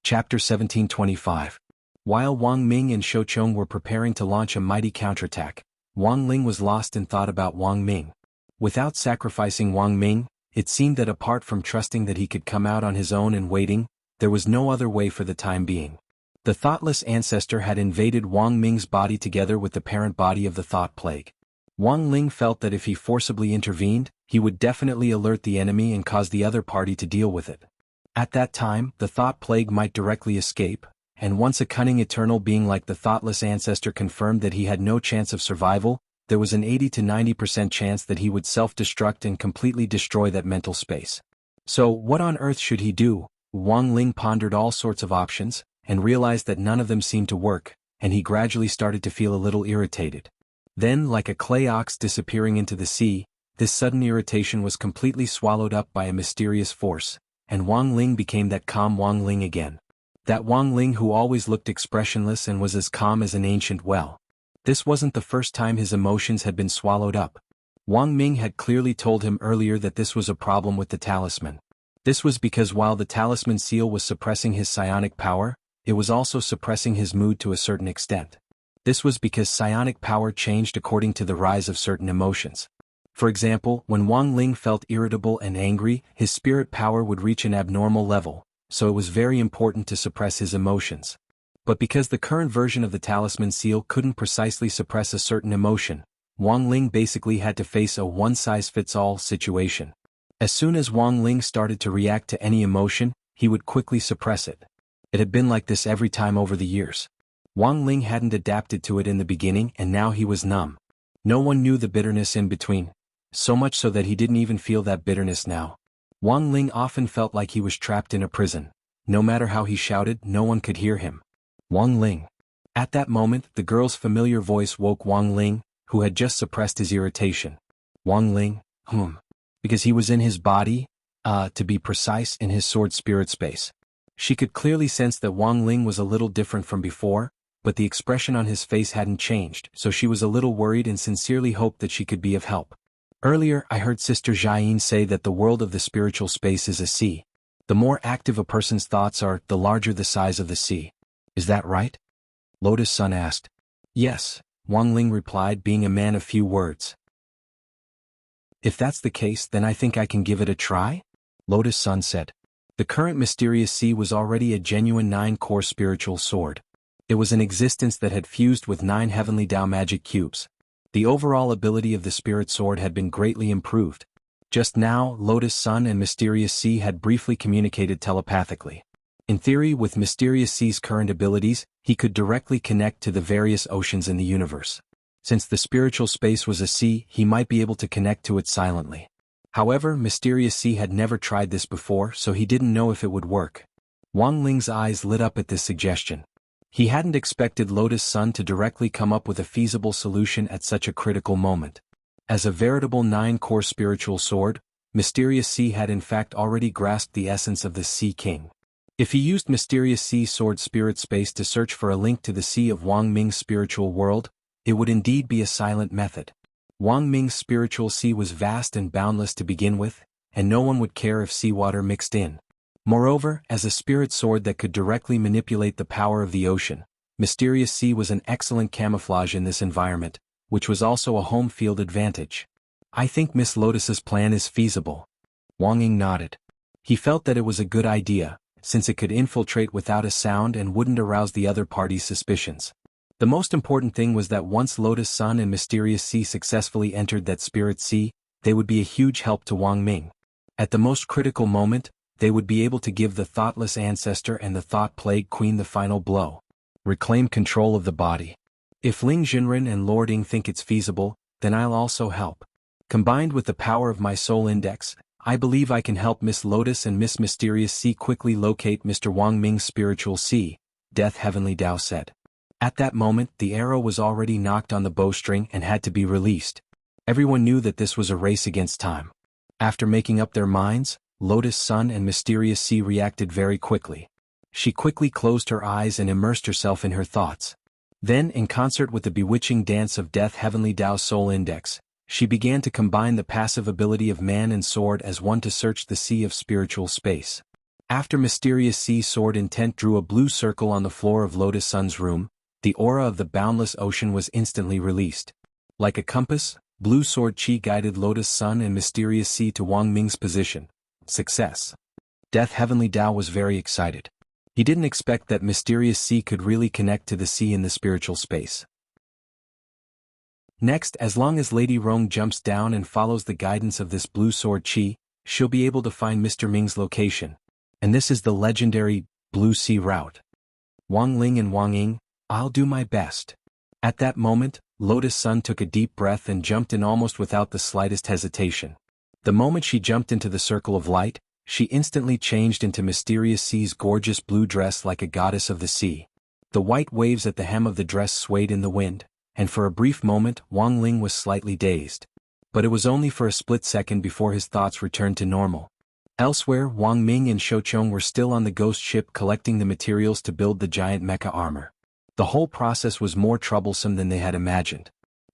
Chapter 1725. While Wang Ming and Shou Chong were preparing to launch a mighty counterattack, Wang Ling was lost in thought about Wang Ming. Without sacrificing Wang Ming, it seemed that apart from trusting that he could come out on his own and waiting, there was no other way for the time being. The thoughtless ancestor had invaded Wang Ming's body together with the parent body of the thought plague. Wang Ling felt that if he forcibly intervened, he would definitely alert the enemy and cause the other party to deal with it. At that time, the thought plague might directly escape, and once a cunning eternal being like the thoughtless ancestor confirmed that he had no chance of survival, there was an 80 to 90% chance that he would self-destruct and completely destroy that mental space. So, what on earth should he do? Wang Ling pondered all sorts of options, and realized that none of them seemed to work, and he gradually started to feel a little irritated. Then, like a clay ox disappearing into the sea, this sudden irritation was completely swallowed up by a mysterious force, and Wang Ling became that calm Wang Ling again. That Wang Ling who always looked expressionless and was as calm as an ancient well. This wasn't the first time his emotions had been swallowed up. Wang Ming had clearly told him earlier that this was a problem with the talisman. This was because while the talisman seal was suppressing his psionic power, it was also suppressing his mood to a certain extent. This was because psionic power changed according to the rise of certain emotions. For example, when Wang Ling felt irritable and angry, his spirit power would reach an abnormal level, so it was very important to suppress his emotions. But because the current version of the talisman seal couldn't precisely suppress a certain emotion, Wang Ling basically had to face a one-size-fits-all situation. As soon as Wang Ling started to react to any emotion, he would quickly suppress it. It had been like this every time over the years. Wang Ling hadn't adapted to it in the beginning and now he was numb. No one knew the bitterness in between. So much so that he didn't even feel that bitterness now. Wang Ling often felt like he was trapped in a prison. No matter how he shouted, no one could hear him. Wang Ling. At that moment, the girl's familiar voice woke Wang Ling, who had just suppressed his irritation. Wang Ling, because he was in his body, to be precise, in his sword spirit space. She could clearly sense that Wang Ling was a little different from before, but the expression on his face hadn't changed, so she was a little worried and sincerely hoped that she could be of help. Earlier, I heard Sister Jiayin say that the world of the spiritual space is a sea. The more active a person's thoughts are, the larger the size of the sea. Is that right? Lotus Sun asked. Yes, Wang Ling replied, being a man of few words. If that's the case, then I think I can give it a try? Lotus Sun said. The current mysterious sea was already a genuine 9-core spiritual sword. It was an existence that had fused with 9 heavenly Tao magic cubes. The overall ability of the spirit sword had been greatly improved. Just now, Lotus Sun and Mysterious Sea had briefly communicated telepathically. In theory, with Mysterious Sea's current abilities, he could directly connect to the various oceans in the universe. Since the spiritual space was a sea, he might be able to connect to it silently. However, Mysterious Sea had never tried this before, so he didn't know if it would work. Wang Ling's eyes lit up at this suggestion. He hadn't expected Lotus Sun to directly come up with a feasible solution at such a critical moment. As a veritable 9-core spiritual sword, Mysterious Sea had in fact already grasped the essence of the Sea King. If he used Mysterious Sea's sword spirit space to search for a link to the sea of Wang Ming's spiritual world, it would indeed be a silent method. Wang Ming's spiritual sea was vast and boundless to begin with, and no one would care if seawater mixed in. Moreover, as a spirit sword that could directly manipulate the power of the ocean, Mysterious Sea was an excellent camouflage in this environment, which was also a home field advantage. I think Miss Lotus's plan is feasible. Wang Ying nodded. He felt that it was a good idea, since it could infiltrate without a sound and wouldn't arouse the other party's suspicions. The most important thing was that once Lotus Sun and Mysterious Sea successfully entered that spirit sea, they would be a huge help to Wang Ming. At the most critical moment, they would be able to give the thoughtless ancestor and the thought plague queen the final blow. Reclaim control of the body. If Ling Jinren and Lord Ying think it's feasible, then I'll also help. Combined with the power of my soul index, I believe I can help Miss Lotus and Miss Mysterious Sea quickly locate Mr. Wang Ming's spiritual sea, Death Heavenly Tao said. At that moment, the arrow was already knocked on the bowstring and had to be released. Everyone knew that this was a race against time. After making up their minds, Lotus Sun and Mysterious Sea reacted very quickly. She quickly closed her eyes and immersed herself in her thoughts. Then, in concert with the bewitching dance of Death Heavenly Tao's Soul Index, she began to combine the passive ability of man and sword as one to search the sea of spiritual space. After Mysterious Sea Sword Intent drew a blue circle on the floor of Lotus Sun's room, the aura of the boundless ocean was instantly released. Like a compass, Blue Sword Chi guided Lotus Sun and Mysterious Sea to Wang Ming's position. Success. Death Heavenly Tao was very excited. He didn't expect that Mysterious Sea could really connect to the sea in the spiritual space. Next, as long as Lady Rong jumps down and follows the guidance of this Blue Sword Chi, she'll be able to find Mr. Ming's location. And this is the legendary Blue Sea route. Wang Ling and Wang Ying, I'll do my best. At that moment, Lotus Sun took a deep breath and jumped in almost without the slightest hesitation. The moment she jumped into the circle of light, she instantly changed into Mysterious Sea's gorgeous blue dress like a goddess of the sea. The white waves at the hem of the dress swayed in the wind, and for a brief moment Wang Ling was slightly dazed. But it was only for a split second before his thoughts returned to normal. Elsewhere, Wang Ming and Shouchong were still on the ghost ship collecting the materials to build the giant mecha armor. The whole process was more troublesome than they had imagined.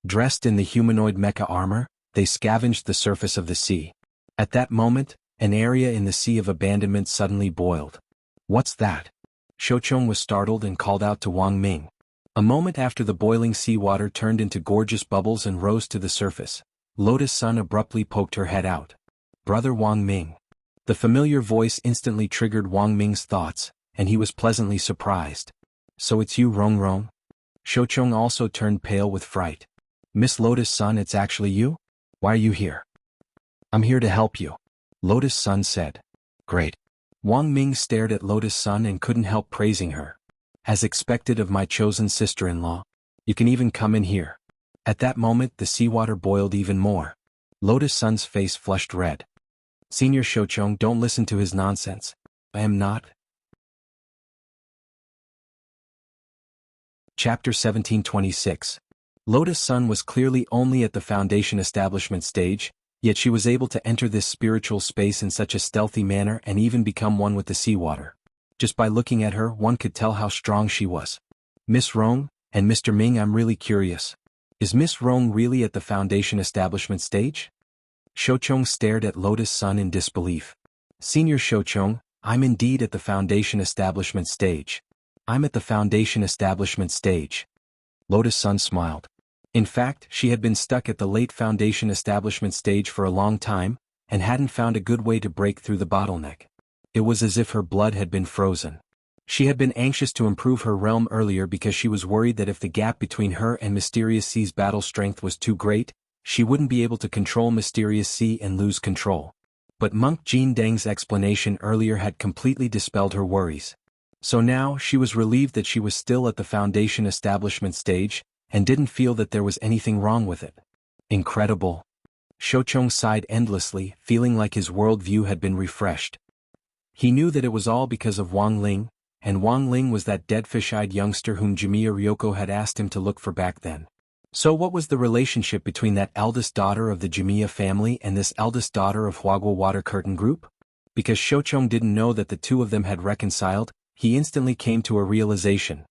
Dressed in the humanoid mecha armor, they scavenged the surface of the sea. At that moment, an area in the sea of abandonment suddenly boiled. What's that? Shouchong was startled and called out to Wang Ming. A moment after the boiling seawater turned into gorgeous bubbles and rose to the surface, Lotus Sun abruptly poked her head out. Brother Wang Ming. The familiar voice instantly triggered Wang Ming's thoughts, and he was pleasantly surprised. So it's you, Rong Rong? Shouchong also turned pale with fright. Miss Lotus Sun, it's actually you? Why are you here? I'm here to help you, Lotus Sun said. Great. Wang Ming stared at Lotus Sun and couldn't help praising her. As expected of my chosen sister-in-law, you can even come in here. At that moment the seawater boiled even more. Lotus Sun's face flushed red. Senior Shouchong, don't listen to his nonsense. I am not. Chapter 1726. Lotus Sun was clearly only at the Foundation establishment stage, yet she was able to enter this spiritual space in such a stealthy manner and even become one with the seawater. Just by looking at her, one could tell how strong she was. Miss Rong, and Mr. Ming, I'm really curious. Is Miss Rong really at the Foundation establishment stage? Shouchong stared at Lotus Sun in disbelief. Senior Shouchong, I'm indeed at the Foundation establishment stage. I'm at the Foundation establishment stage. Lotus Sun smiled. In fact, she had been stuck at the late Foundation establishment stage for a long time, and hadn't found a good way to break through the bottleneck. It was as if her blood had been frozen. She had been anxious to improve her realm earlier because she was worried that if the gap between her and Mysterious Sea's battle strength was too great, she wouldn't be able to control Mysterious Sea and lose control. But Monk Jin Deng's explanation earlier had completely dispelled her worries. So now she was relieved that she was still at the Foundation establishment stage, and didn't feel that there was anything wrong with it. Incredible. Shouchong sighed endlessly, feeling like his worldview had been refreshed. He knew that it was all because of Wang Ling, and Wang Ling was that dead fish-eyed youngster whom Jimiya Ryoko had asked him to look for back then. So what was the relationship between that eldest daughter of the Jimiya family and this eldest daughter of Huagua Water Curtain Group? Because Shouchong didn't know that the two of them had reconciled, he instantly came to a realization.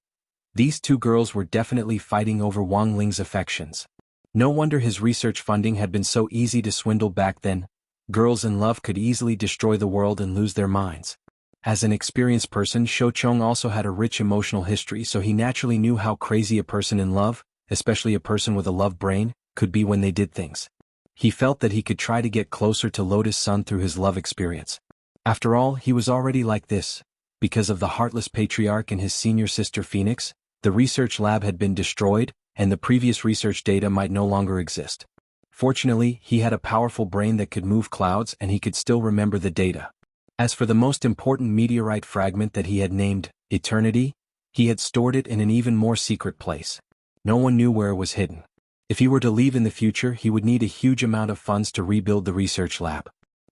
These two girls were definitely fighting over Wang Ling's affections. No wonder his research funding had been so easy to swindle back then. Girls in love could easily destroy the world and lose their minds. As an experienced person, Shouchong also had a rich emotional history, so he naturally knew how crazy a person in love, especially a person with a love brain, could be when they did things. He felt that he could try to get closer to Lotus Sun through his love experience. After all, he was already like this. Because of the heartless patriarch and his senior sister Phoenix, the research lab had been destroyed, and the previous research data might no longer exist. Fortunately, he had a powerful brain that could move clouds and he could still remember the data. As for the most important meteorite fragment that he had named Eternity, he had stored it in an even more secret place. No one knew where it was hidden. If he were to leave in the future, he would need a huge amount of funds to rebuild the research lab.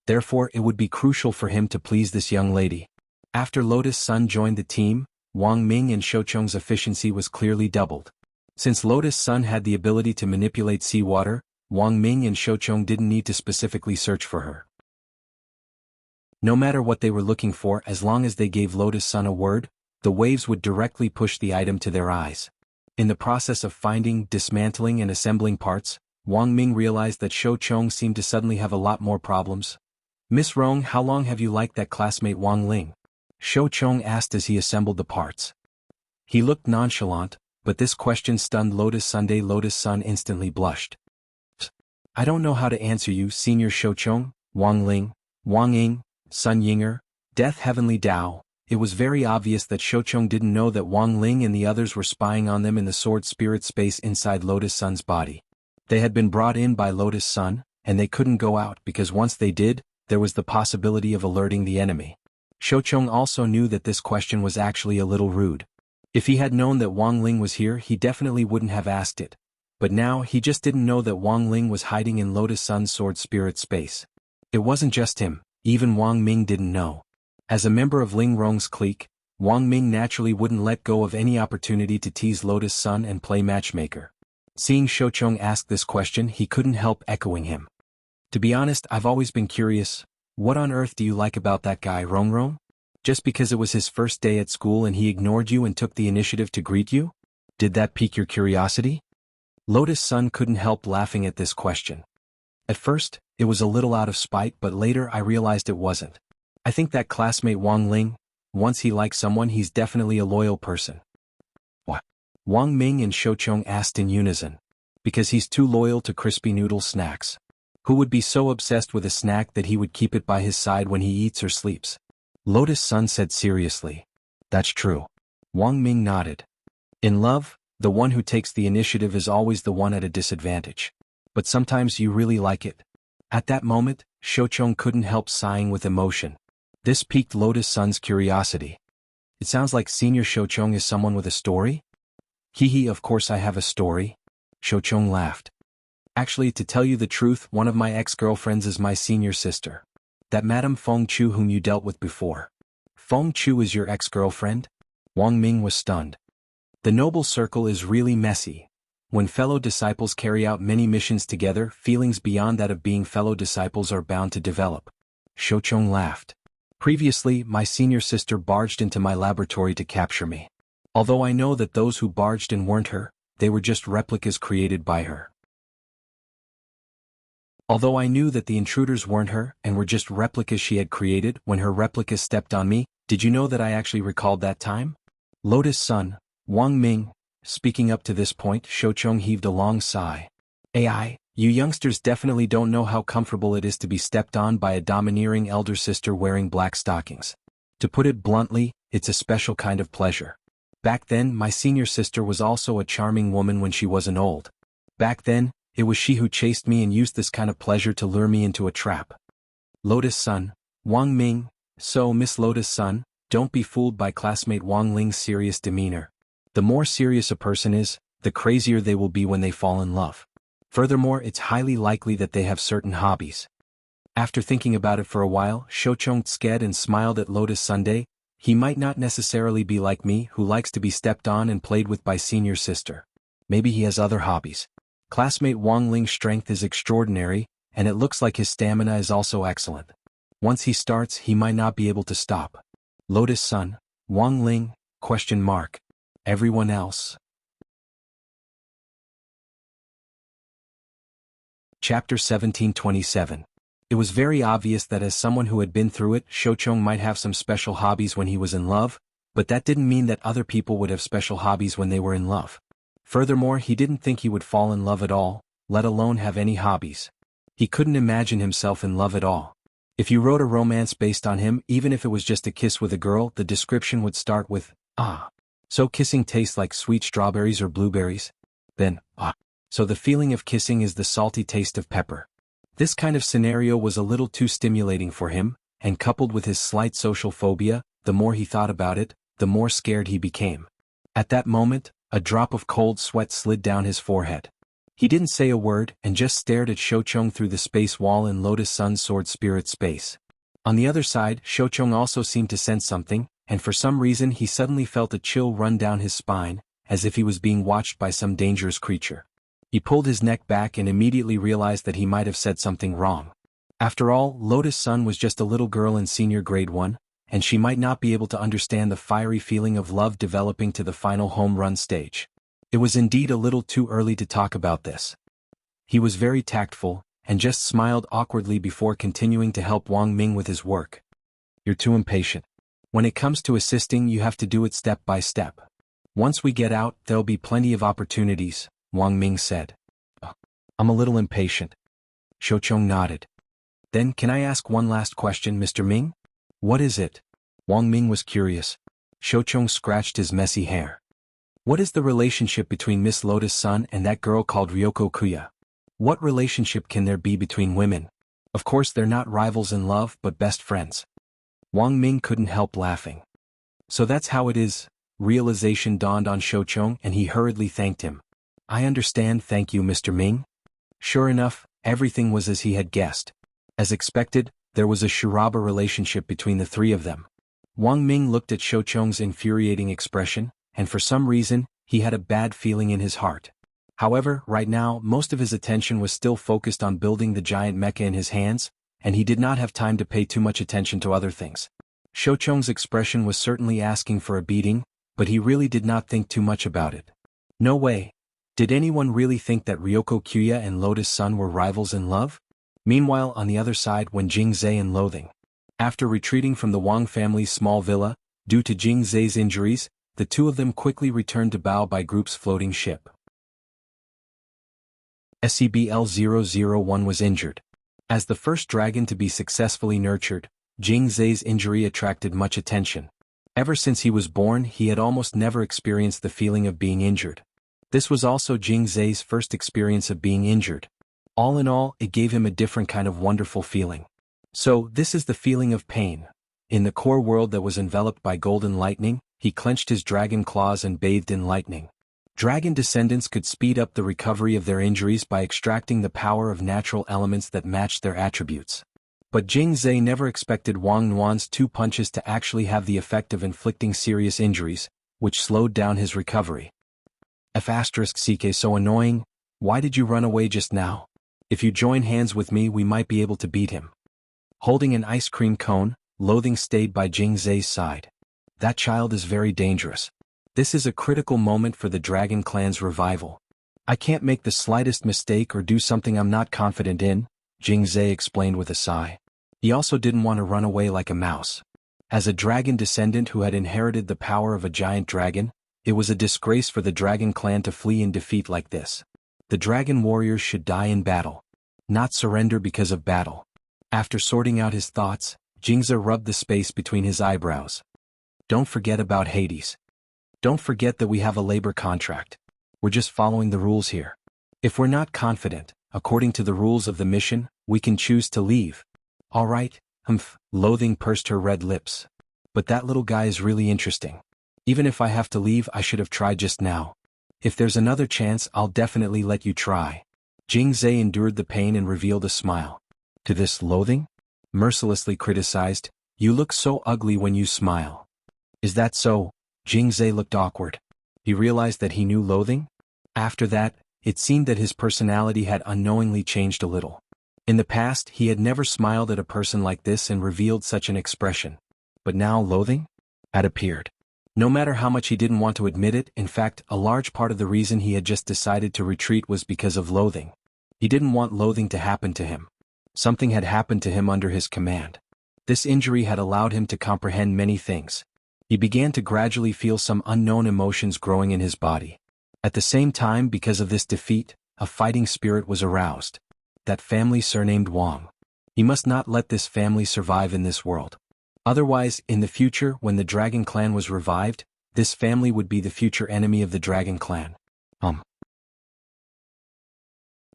Therefore, it would be crucial for him to please this young lady. After Lotus Sun joined the team, Wang Ming and Shouchong's efficiency was clearly doubled. Since Lotus Sun had the ability to manipulate seawater, Wang Ming and Shouchong didn't need to specifically search for her. No matter what they were looking for, as long as they gave Lotus Sun a word, the waves would directly push the item to their eyes. In the process of finding, dismantling and assembling parts, Wang Ming realized that Shouchong seemed to suddenly have a lot more problems. Miss Rong, how long have you liked that classmate Wang Ling? Shou Chong asked as he assembled the parts. He looked nonchalant, but this question stunned Lotus Sunday. Lotus Sun instantly blushed. I don't know how to answer you, Senior Shou Chong, Wang Ling, Wang Ying, Sun Yinger, Death Heavenly Dao. It was very obvious that Shou Chong didn't know that Wang Ling and the others were spying on them in the sword spirit space inside Lotus Sun's body. They had been brought in by Lotus Sun, and they couldn't go out because once they did, there was the possibility of alerting the enemy. Shou Chong also knew that this question was actually a little rude. If he had known that Wang Ling was here, he definitely wouldn't have asked it. But now he just didn't know that Wang Ling was hiding in Lotus Sun's sword spirit space. It wasn't just him, even Wang Ming didn't know. As a member of Ling Rong's clique, Wang Ming naturally wouldn't let go of any opportunity to tease Lotus Sun and play matchmaker. Seeing Shou Chong ask this question, he couldn't help echoing him. To be honest, I've always been curious. What on earth do you like about that guy, Rong? Just because it was his first day at school and he ignored you and took the initiative to greet you? Did that pique your curiosity? Lotus Sun couldn't help laughing at this question. At first, it was a little out of spite, but later I realized it wasn't. I think that classmate Wang Ling, once he likes someone, he's definitely a loyal person. What? Wang Ming and Shou Chong asked in unison. Because he's too loyal to crispy noodle snacks. Who would be so obsessed with a snack that he would keep it by his side when he eats or sleeps? Lotus Sun said seriously. That's true. Wang Ming nodded. In love, the one who takes the initiative is always the one at a disadvantage. But sometimes you really like it. At that moment, Shou Chong couldn't help sighing with emotion. This piqued Lotus Sun's curiosity. It sounds like Senior Shou Chong is someone with a story? Hee, of course I have a story. Shou Chong laughed. Actually, to tell you the truth, one of my ex-girlfriends is my senior sister. That Madame Feng Chu whom you dealt with before. Feng Chu is your ex-girlfriend? Wang Ming was stunned. The noble circle is really messy. When fellow disciples carry out many missions together, feelings beyond that of being fellow disciples are bound to develop. Shou Chong laughed. Previously, my senior sister barged into my laboratory to capture me. Although I know that those who barged in weren't her, they were just replicas created by her. Although I knew that the intruders weren't her and were just replicas she had created, when her replicas stepped on me, did you know that I actually recalled that time? Lotus Sun, Wang Ming, speaking up to this point, Shou Chong heaved a long sigh. AI, you youngsters definitely don't know how comfortable it is to be stepped on by a domineering elder sister wearing black stockings. To put it bluntly, it's a special kind of pleasure. Back then, my senior sister was also a charming woman when she wasn't old. Back then, it was she who chased me and used this kind of pleasure to lure me into a trap. Lotus Sun, Wang Ming, so Miss Lotus Sun, don't be fooled by classmate Wang Ling's serious demeanor. The more serious a person is, the crazier they will be when they fall in love. Furthermore, it's highly likely that they have certain hobbies. After thinking about it for a while, Shou Chong sked and smiled at Lotus Sunday. He might not necessarily be like me, who likes to be stepped on and played with by senior sister. Maybe he has other hobbies. Classmate Wang Ling's strength is extraordinary, and it looks like his stamina is also excellent. Once he starts, he might not be able to stop. Lotus Sun, Wang Ling, ? Everyone else. Chapter 1727. It was very obvious that as someone who had been through it, Shou Chong might have some special hobbies when he was in love, but that didn't mean that other people would have special hobbies when they were in love. Furthermore, he didn't think he would fall in love at all, let alone have any hobbies. He couldn't imagine himself in love at all. If you wrote a romance based on him, even if it was just a kiss with a girl, the description would start with, "Ah. So kissing tastes like sweet strawberries or blueberries?" Then, "Ah. So the feeling of kissing is the salty taste of pepper." This kind of scenario was a little too stimulating for him, and coupled with his slight social phobia, the more he thought about it, the more scared he became. At that moment, a drop of cold sweat slid down his forehead. He didn't say a word and just stared at Shou Chong through the space wall in Lotus Sun's sword spirit space. On the other side, Shou Chong also seemed to sense something, and for some reason he suddenly felt a chill run down his spine, as if he was being watched by some dangerous creature. He pulled his neck back and immediately realized that he might have said something wrong. After all, Lotus Sun was just a little girl in senior grade 1, and she might not be able to understand the fiery feeling of love developing to the final home run stage. It was indeed a little too early to talk about this. He was very tactful, and just smiled awkwardly before continuing to help Wang Ming with his work. "You're too impatient. When it comes to assisting, you have to do it step by step. Once we get out, there'll be plenty of opportunities, Wang Ming said. I'm a little impatient. Shoucheng nodded. Then can I ask one last question, Mr. Ming? What is it? Wang Ming was curious. Shoucheng scratched his messy hair. What is the relationship between Miss Lotus-san and that girl called Ryoko Kuya? What relationship can there be between women? Of course they're not rivals in love but best friends. Wang Ming couldn't help laughing. So that's how it is. Realization dawned on Shoucheng and he hurriedly thanked him. I understand, thank you, Mr. Ming. Sure enough, everything was as he had guessed. As expected, there was a Shiraba relationship between the three of them. Wang Ming looked at Shoucheng's infuriating expression, and for some reason, he had a bad feeling in his heart. However, right now, most of his attention was still focused on building the giant mecha in his hands, and he did not have time to pay too much attention to other things. Shoucheng's expression was certainly asking for a beating, but he really did not think too much about it. No way. Did anyone really think that Ryoko Kuya and Lotus-san were rivals in love? Meanwhile, on the other side went Jing Zhe in loathing. After retreating from the Wang family's small villa, due to Jing Zhe's injuries, the two of them quickly returned to Bao Bai Group's floating ship. SCBL-001 was injured. As the first dragon to be successfully nurtured, Jing Zhe's injury attracted much attention. Ever since he was born, he had almost never experienced the feeling of being injured. This was also Jing Zhe's first experience of being injured. All in all, it gave him a different kind of wonderful feeling. So, this is the feeling of pain. In the core world that was enveloped by golden lightning, he clenched his dragon claws and bathed in lightning. Dragon descendants could speed up the recovery of their injuries by extracting the power of natural elements that matched their attributes. But Jing Zhe never expected Wang Nuan's 2 punches to actually have the effect of inflicting serious injuries, which slowed down his recovery. F***ck so annoying, why did you run away just now? If you join hands with me we might be able to beat him. Holding an ice cream cone, Loathing stayed by Jing Zhe's side. That child is very dangerous. This is a critical moment for the Dragon Clan's revival. I can't make the slightest mistake or do something I'm not confident in, Jing Zhe explained with a sigh. He also didn't want to run away like a mouse. As a dragon descendant who had inherited the power of a giant dragon, it was a disgrace for the Dragon Clan to flee in defeat like this. The dragon warriors should die in battle, not surrender because of battle. After sorting out his thoughts, Jing Zhe rubbed the space between his eyebrows. Don't forget about Hades. Don't forget that we have a labor contract. We're just following the rules here. If we're not confident, according to the rules of the mission, we can choose to leave. All right, Loathing pursed her red lips. But that little guy is really interesting. Even if I have to leave, I should have tried just now. If there's another chance, I'll definitely let you try. Jing Zhe endured the pain and revealed a smile. To this Loathing? Mercilessly criticized, you look so ugly when you smile. Is that so? Jing Zhe looked awkward. He realized that he knew Loathing? After that, it seemed that his personality had unknowingly changed a little. In the past, he had never smiled at a person like this and revealed such an expression. But now Loathing had appeared. No matter how much he didn't want to admit it, in fact, a large part of the reason he had just decided to retreat was because of Loathing. He didn't want Loathing to happen to him. Something had happened to him under his command. This injury had allowed him to comprehend many things. He began to gradually feel some unknown emotions growing in his body. At the same time, because of this defeat, a fighting spirit was aroused. That family surnamed Wang. He must not let this family survive in this world. Otherwise, in the future, when the Dragon Clan was revived, this family would be the future enemy of the Dragon Clan.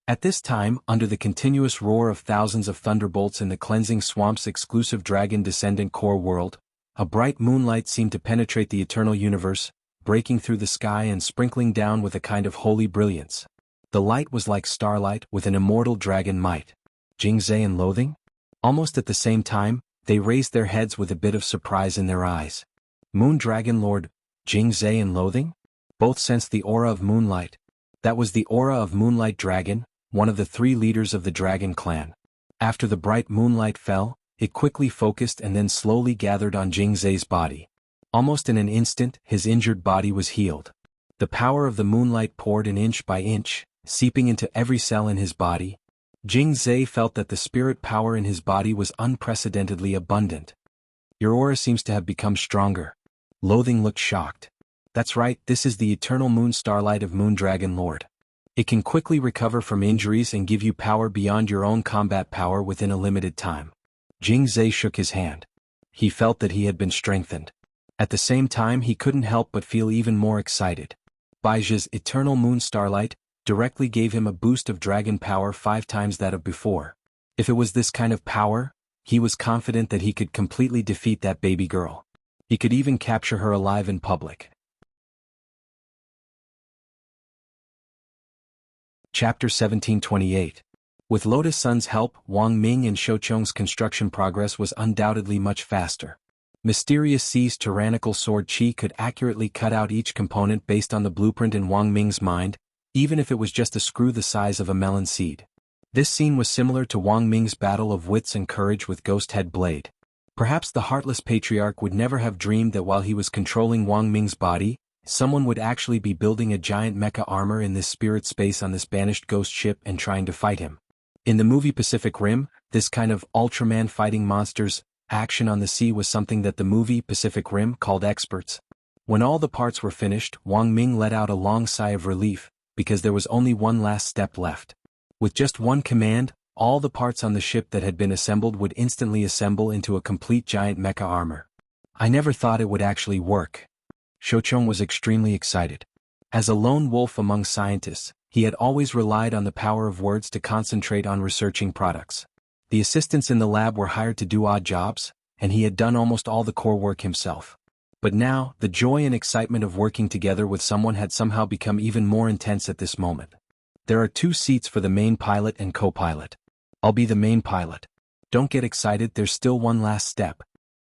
At this time, under the continuous roar of thousands of thunderbolts in the Cleansing Swamp's exclusive dragon descendant core world, a bright moonlight seemed to penetrate the eternal universe, breaking through the sky and sprinkling down with a kind of holy brilliance. The light was like starlight with an immortal dragon might. Jing Zhe and Loathing? Almost at the same time, they raised their heads with a bit of surprise in their eyes. Moon Dragon Lord, Jing Zhe and Loathing? Both sensed the aura of moonlight. That was the aura of Moonlight Dragon, one of the 3 leaders of the Dragon Clan. After the bright moonlight fell, it quickly focused and then slowly gathered on Jing Zhe's body. Almost in an instant, his injured body was healed. The power of the moonlight poured in inch by inch, seeping into every cell in his body. Jing Zhe felt that the spirit power in his body was unprecedentedly abundant. Your aura seems to have become stronger. Loathing looked shocked. That's right, this is the eternal moon starlight of Moondragon Lord. It can quickly recover from injuries and give you power beyond your own combat power within a limited time. Jingzhe shook his hand. He felt that he had been strengthened. At the same time, he couldn't help but feel even more excited. Baiji's eternal moon starlight directly gave him a boost of dragon power 5 times that of before. If it was this kind of power, he was confident that he could completely defeat that baby girl. He could even capture her alive in public. Chapter 1728. With Lotus Sun's help, Wang Ming and Shoucheng's construction progress was undoubtedly much faster. Mysterious C's tyrannical sword qi could accurately cut out each component based on the blueprint in Wang Ming's mind, even if it was just a screw the size of a melon seed. This scene was similar to Wang Ming's battle of wits and courage with Ghost Head Blade. Perhaps the Heartless Patriarch would never have dreamed that while he was controlling Wang Ming's body, someone would actually be building a giant mecha armor in this spirit space on this banished ghost ship and trying to fight him. In the movie Pacific Rim, this kind of Ultraman fighting monsters action on the sea was something that the movie Pacific Rim called experts. When all the parts were finished, Wang Ming let out a long sigh of relief, because there was only one last step left. With just one command, all the parts on the ship that had been assembled would instantly assemble into a complete giant mecha armor. I never thought it would actually work. Shoucheng was extremely excited. As a lone wolf among scientists, he had always relied on the power of words to concentrate on researching products. The assistants in the lab were hired to do odd jobs, and he had done almost all the core work himself. But now, the joy and excitement of working together with someone had somehow become even more intense at this moment. There are 2 seats for the main pilot and co-pilot. I'll be the main pilot. Don't get excited, there's still one last step.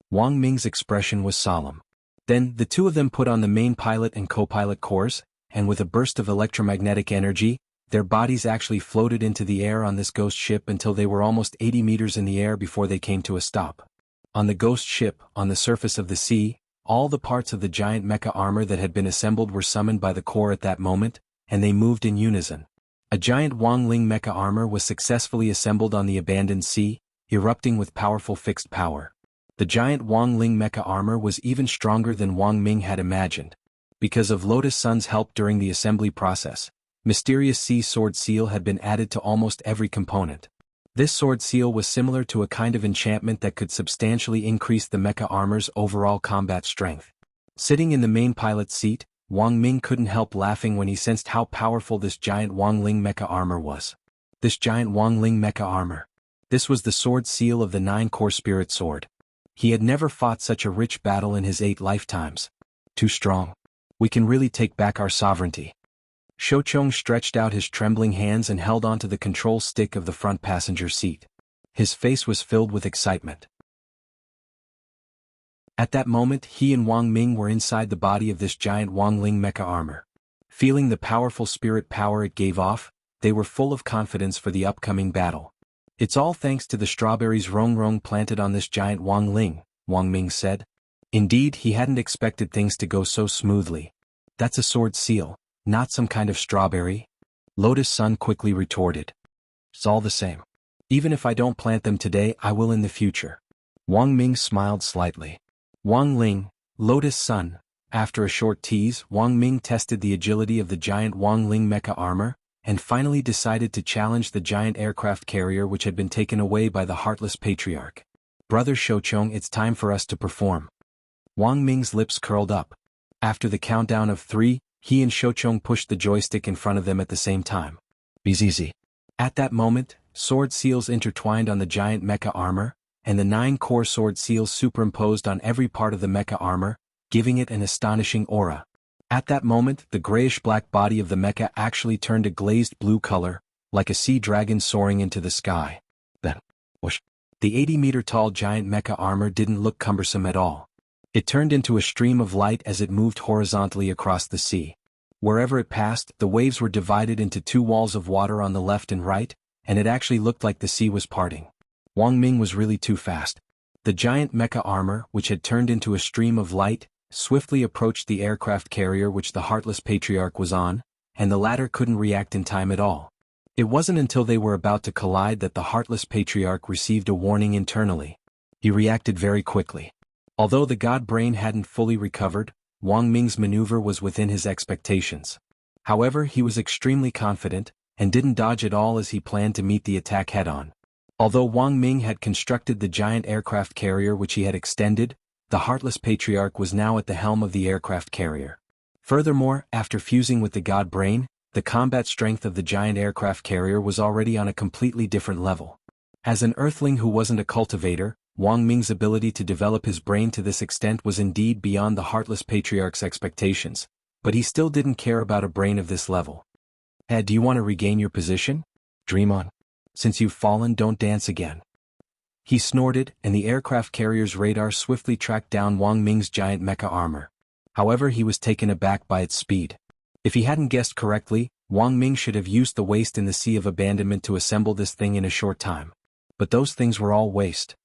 Wang Ming's expression was solemn. Then, the 2 of them put on the main pilot and co-pilot cores, and with a burst of electromagnetic energy, their bodies actually floated into the air on this ghost ship until they were almost 80 meters in the air before they came to a stop. On the ghost ship, on the surface of the sea, all the parts of the giant mecha armor that had been assembled were summoned by the core at that moment, and they moved in unison. A giant Wangling mecha armor was successfully assembled on the abandoned sea, erupting with powerful fixed power. The giant Wangling mecha armor was even stronger than Wang Ming had imagined. Because of Lotus Sun's help during the assembly process, Mysterious Sea Sword Seal had been added to almost every component. This sword seal was similar to a kind of enchantment that could substantially increase the mecha armor's overall combat strength. Sitting in the main pilot's seat, Wang Ming couldn't help laughing when he sensed how powerful this giant Wangling mecha armor was. This giant Wangling mecha armor. This was the sword seal of the 9-core spirit sword. He had never fought such a rich battle in his 8 lifetimes. Too strong. We can really take back our sovereignty. Shoucheng stretched out his trembling hands and held onto the control stick of the front passenger seat. His face was filled with excitement. At that moment, he and Wang Ming were inside the body of this giant Wangling mecha armor. Feeling the powerful spirit power it gave off, they were full of confidence for the upcoming battle. It's all thanks to the strawberries Rong planted on this giant Wangling, Wang Ming said. Indeed, he hadn't expected things to go so smoothly. That's a sword seal, not some kind of strawberry. Lotus Sun quickly retorted. It's all the same. Even if I don't plant them today, I will in the future. Wang Ming smiled slightly. Wang Ling, Lotus Sun. After a short tease, Wang Ming tested the agility of the giant Wang Ling mecha armor, and finally decided to challenge the giant aircraft carrier which had been taken away by the Heartless Patriarch. Brother Shoucheng, it's time for us to perform. Wang Ming's lips curled up. After the countdown of 3, he and Shoucheng pushed the joystick in front of them at the same time. Be easy. At that moment, sword seals intertwined on the giant mecha armor, and the 9-core sword seals superimposed on every part of the mecha armor, giving it an astonishing aura. At that moment, the grayish-black body of the mecha actually turned a glazed blue color, like a sea dragon soaring into the sky. Then, whoosh! The 80-meter-tall giant mecha armor didn't look cumbersome at all. It turned into a stream of light as it moved horizontally across the sea. Wherever it passed, the waves were divided into 2 walls of water on the left and right, and it actually looked like the sea was parting. Wang Ming was really too fast. The giant mecha armor, which had turned into a stream of light, swiftly approached the aircraft carrier which the Heartless Patriarch was on, and the latter couldn't react in time at all. It wasn't until they were about to collide that the Heartless Patriarch received a warning internally. He reacted very quickly. Although the god brain hadn't fully recovered, Wang Ming's maneuver was within his expectations. However, he was extremely confident, and didn't dodge at all as he planned to meet the attack head-on. Although Wang Ming had constructed the giant aircraft carrier which he had extended, the Heartless Patriarch was now at the helm of the aircraft carrier. Furthermore, after fusing with the god brain, the combat strength of the giant aircraft carrier was already on a completely different level. As an Earthling who wasn't a cultivator, Wang Ming's ability to develop his brain to this extent was indeed beyond the Heartless Patriarch's expectations, but he still didn't care about a brain of this level. "Hey, do you want to regain your position? Dream on. Since you've fallen, don't dance again." He snorted, and the aircraft carrier's radar swiftly tracked down Wang Ming's giant mecha armor. However, he was taken aback by its speed. If he hadn't guessed correctly, Wang Ming should have used the waste in the sea of abandonment to assemble this thing in a short time. But those things were all waste.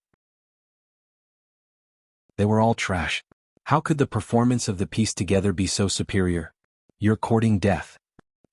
They were all trash. How could the performance of the piece together be so superior? You're courting death.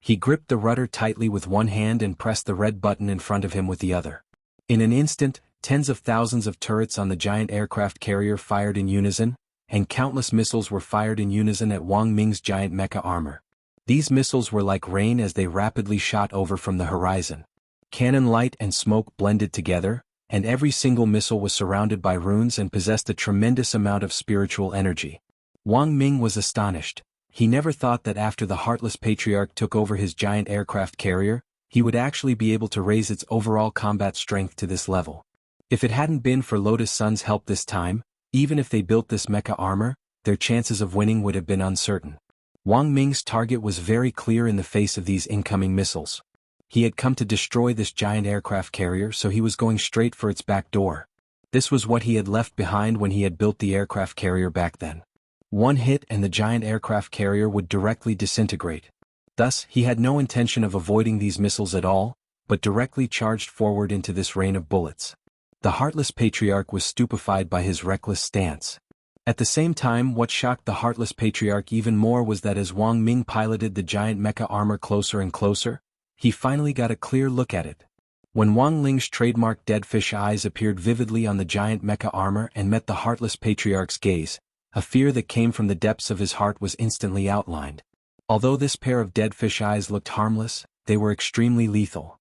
He gripped the rudder tightly with one hand and pressed the red button in front of him with the other. In an instant, tens of thousands of turrets on the giant aircraft carrier fired in unison, and countless missiles were fired in unison at Wang Ming's giant mecha armor. These missiles were like rain as they rapidly shot over from the horizon. Cannon light and smoke blended together, and every single missile was surrounded by runes and possessed a tremendous amount of spiritual energy. Wang Ming was astonished. He never thought that after the Heartless Patriarch took over his giant aircraft carrier, he would actually be able to raise its overall combat strength to this level. If it hadn't been for Lotus Sun's help this time, even if they built this mecha armor, their chances of winning would have been uncertain. Wang Ming's target was very clear in the face of these incoming missiles. He had come to destroy this giant aircraft carrier, so he was going straight for its back door. This was what he had left behind when he had built the aircraft carrier back then. One hit and the giant aircraft carrier would directly disintegrate. Thus, he had no intention of avoiding these missiles at all, but directly charged forward into this rain of bullets. The Heartless Patriarch was stupefied by his reckless stance. At the same time, what shocked the Heartless Patriarch even more was that as Wang Ming piloted the giant mecha armor closer and closer, he finally got a clear look at it. When Wang Ling's trademark deadfish eyes appeared vividly on the giant mecha armor and met the Heartless Patriarch's gaze, a fear that came from the depths of his heart was instantly outlined. Although this pair of deadfish eyes looked harmless, they were extremely lethal.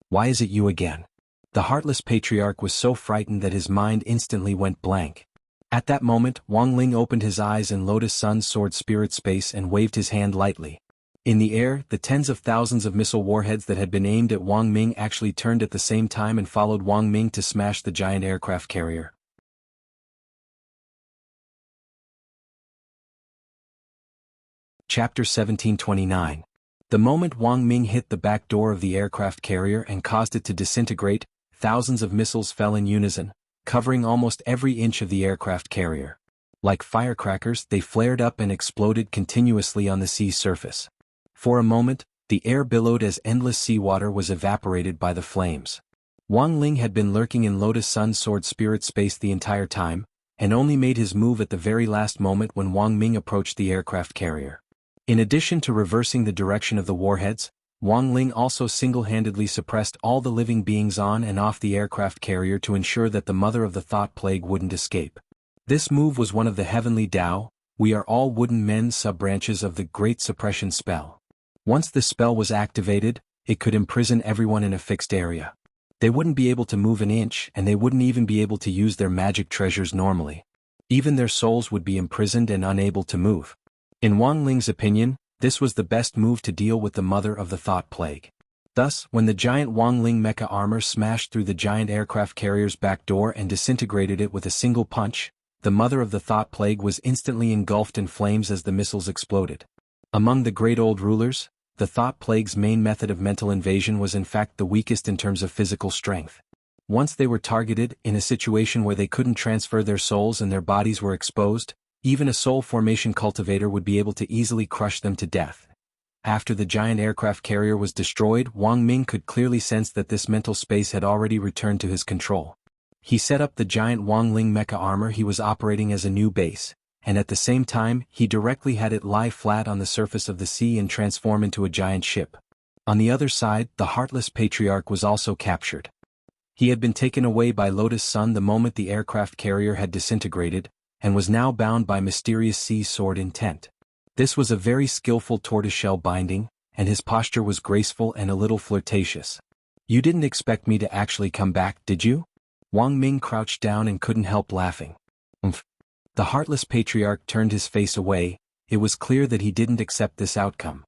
"Why is it you again?" The Heartless Patriarch was so frightened that his mind instantly went blank. At that moment, Wang Ling opened his eyes in Lotus Sun's sword spirit space and waved his hand lightly. In the air, the tens of thousands of missile warheads that had been aimed at Wang Ming actually turned at the same time and followed Wang Ming to smash the giant aircraft carrier. Chapter 1729. The moment Wang Ming hit the back door of the aircraft carrier and caused it to disintegrate, thousands of missiles fell in unison, covering almost every inch of the aircraft carrier. Like firecrackers, they flared up and exploded continuously on the sea's surface. For a moment, the air billowed as endless seawater was evaporated by the flames. Wang Ling had been lurking in Lotus Sun's sword spirit space the entire time, and only made his move at the very last moment when Wang Ming approached the aircraft carrier. In addition to reversing the direction of the warheads, Wang Ling also single-handedly suppressed all the living beings on and off the aircraft carrier to ensure that the mother of the thought plague wouldn't escape. This move was one of the heavenly Tao, we are all wooden men sub-branches of the Great Suppression spell. Once the spell was activated, it could imprison everyone in a fixed area. They wouldn't be able to move an inch, and they wouldn't even be able to use their magic treasures normally. Even their souls would be imprisoned and unable to move. In Wang Ling's opinion, this was the best move to deal with the mother of the thought plague. Thus, when the giant Wang Ling mecha armor smashed through the giant aircraft carrier's back door and disintegrated it with a single punch, the mother of the thought plague was instantly engulfed in flames as the missiles exploded. Among the great old rulers, the thought plague's main method of mental invasion was in fact the weakest in terms of physical strength. Once they were targeted, in a situation where they couldn't transfer their souls and their bodies were exposed, even a soul formation cultivator would be able to easily crush them to death. After the giant aircraft carrier was destroyed, Wang Ming could clearly sense that this mental space had already returned to his control. He set up the giant Wang Ling mecha armor he was operating as a new base, and at the same time, he directly had it lie flat on the surface of the sea and transform into a giant ship. On the other side, the Heartless Patriarch was also captured. He had been taken away by Lotus Sun the moment the aircraft carrier had disintegrated, and was now bound by mysterious sea sword intent. This was a very skillful tortoiseshell binding, and his posture was graceful and a little flirtatious. "You didn't expect me to actually come back, did you?" Wang Ming crouched down and couldn't help laughing. "Umph." The heartless patriarch turned his face away. It was clear that he didn't accept this outcome.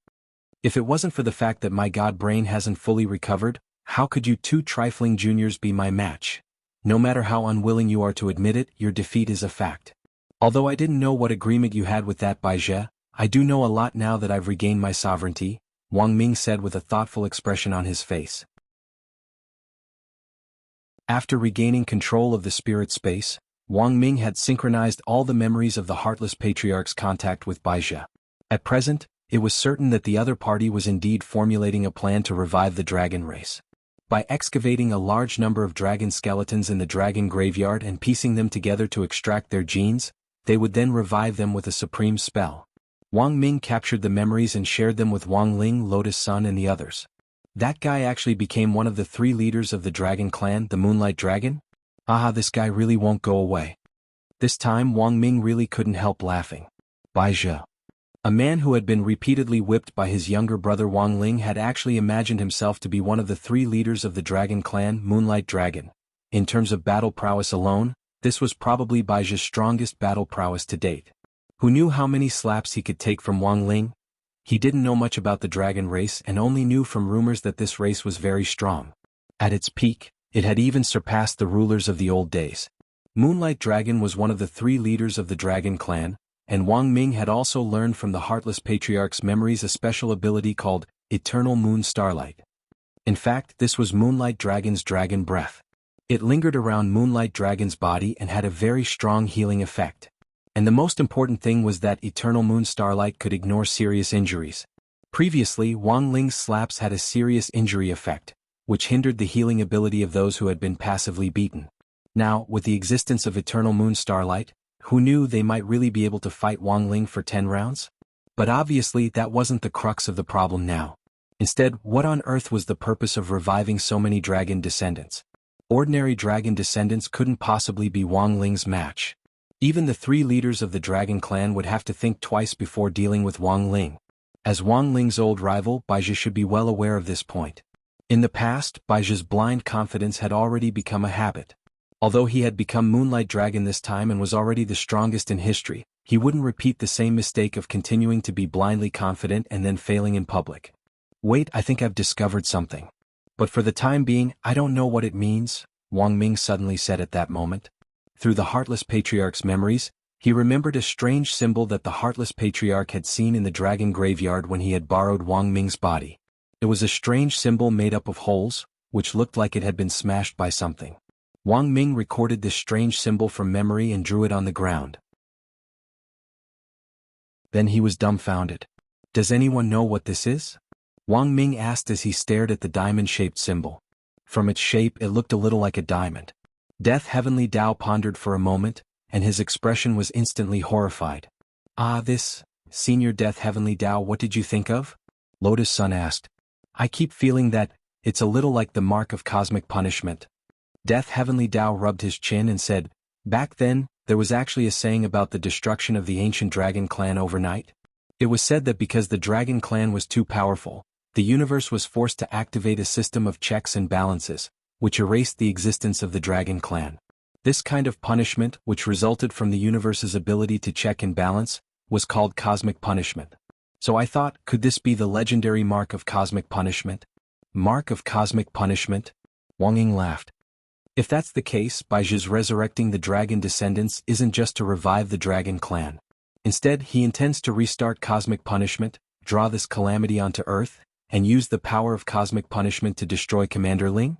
"If it wasn't for the fact that my god brain hasn't fully recovered, how could you two trifling juniors be my match? No matter how unwilling you are to admit it, your defeat is a fact. Although I didn't know what agreement you had with that Baizhe, I do know a lot now that I've regained my sovereignty," Wang Ming said with a thoughtful expression on his face. After regaining control of the spirit space, Wang Ming had synchronized all the memories of the Heartless Patriarch's contact with Baizhe. At present, it was certain that the other party was indeed formulating a plan to revive the dragon race. By excavating a large number of dragon skeletons in the dragon graveyard and piecing them together to extract their genes, they would then revive them with a supreme spell. Wang Ming captured the memories and shared them with Wang Ling, Lotus Sun and the others. That guy actually became one of the 3 leaders of the dragon clan, the Moonlight Dragon? Aha, this guy really won't go away. This time Wang Ming really couldn't help laughing. Baizhe. A man who had been repeatedly whipped by his younger brother Wang Ling had actually imagined himself to be one of the 3 leaders of the dragon clan, Moonlight Dragon. In terms of battle prowess alone, this was probably Baizhe's strongest battle prowess to date. Who knew how many slaps he could take from Wang Ling? He didn't know much about the dragon race and only knew from rumors that this race was very strong. At its peak, it had even surpassed the rulers of the old days. Moonlight Dragon was one of the 3 leaders of the dragon clan, and Wang Ming had also learned from the Heartless Patriarch's memories a special ability called Eternal Moon Starlight. In fact, this was Moonlight Dragon's dragon breath. It lingered around Moonlight Dragon's body and had a very strong healing effect. And the most important thing was that Eternal Moon Starlight could ignore serious injuries. Previously, Wang Ling's slaps had a serious injury effect, which hindered the healing ability of those who had been passively beaten. Now, with the existence of Eternal Moon Starlight, who knew they might really be able to fight Wang Ling for 10 rounds? But obviously that wasn't the crux of the problem now. Instead, what on earth was the purpose of reviving so many dragon descendants? Ordinary dragon descendants couldn't possibly be Wang Ling's match. Even the 3 leaders of the dragon clan would have to think twice before dealing with Wang Ling. As Wang Ling's old rival, Baizhe should be well aware of this point. In the past, Baizhe's blind confidence had already become a habit. Although he had become Moonlight Dragon this time and was already the strongest in history, he wouldn't repeat the same mistake of continuing to be blindly confident and then failing in public. "Wait, I think I've discovered something. But for the time being, I don't know what it means," Wang Ming suddenly said at that moment. Through the Heartless Patriarch's memories, he remembered a strange symbol that the Heartless Patriarch had seen in the dragon graveyard when he had borrowed Wang Ming's body. It was a strange symbol made up of holes, which looked like it had been smashed by something. Wang Ming recorded this strange symbol from memory and drew it on the ground. Then he was dumbfounded. "Does anyone know what this is?" Wang Ming asked as he stared at the diamond-shaped symbol. From its shape it looked a little like a diamond. Death Heavenly Tao pondered for a moment, and his expression was instantly horrified. "Ah, this, Senior Death Heavenly Tao, what did you think of?" Lotus Sun asked. "I keep feeling that it's a little like the mark of cosmic punishment." Death Heavenly Tao rubbed his chin and said, "Back then, there was actually a saying about the destruction of the ancient dragon clan overnight. It was said that because the dragon clan was too powerful, the universe was forced to activate a system of checks and balances, which erased the existence of the dragon clan. This kind of punishment, which resulted from the universe's ability to check and balance, was called cosmic punishment. So I thought, could this be the legendary mark of cosmic punishment?" "Mark of cosmic punishment?" Wang Ying laughed. "If that's the case, Baizhe's resurrecting the dragon descendants isn't just to revive the dragon clan. Instead, he intends to restart cosmic punishment, draw this calamity onto Earth, and use the power of cosmic punishment to destroy Commander Ling?"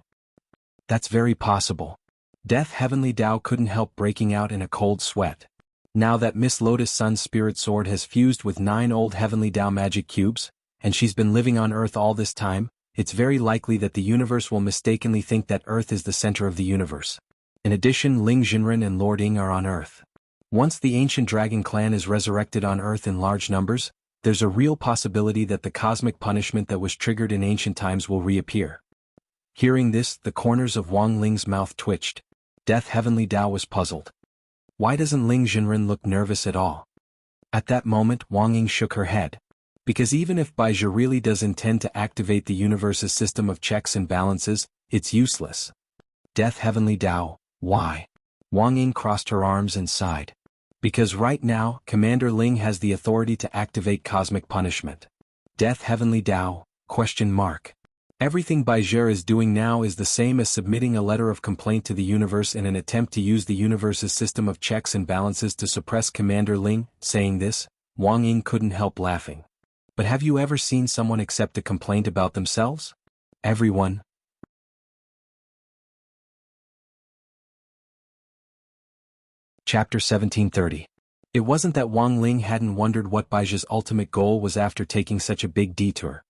"That's very possible." Death Heavenly Tao couldn't help breaking out in a cold sweat. Now that Miss Lotus Sun's spirit sword has fused with 9 old Heavenly Tao magic cubes, and she's been living on Earth all this time, it's very likely that the universe will mistakenly think that Earth is the center of the universe. In addition, Ling Jinren and Lord Ying are on Earth. Once the ancient dragon clan is resurrected on Earth in large numbers, there's a real possibility that the cosmic punishment that was triggered in ancient times will reappear. Hearing this, the corners of Wang Ling's mouth twitched. Death Heavenly Tao was puzzled. Why doesn't Ling Jinren look nervous at all? At that moment Wang Ying shook her head. Because even if Baizhi really does intend to activate the universe's system of checks and balances, it's useless. Death Heavenly Tao, why? Wang Ying crossed her arms and sighed. Because right now, Commander Ling has the authority to activate cosmic punishment. Death Heavenly Tao, ? Everything Baizhi is doing now is the same as submitting a letter of complaint to the universe in an attempt to use the universe's system of checks and balances to suppress Commander Ling. Saying this, Wang Ying couldn't help laughing. But have you ever seen someone accept a complaint about themselves? Everyone. Chapter 1730. It wasn't that Wang Ling hadn't wondered what Baizhi's ultimate goal was after taking such a big detour.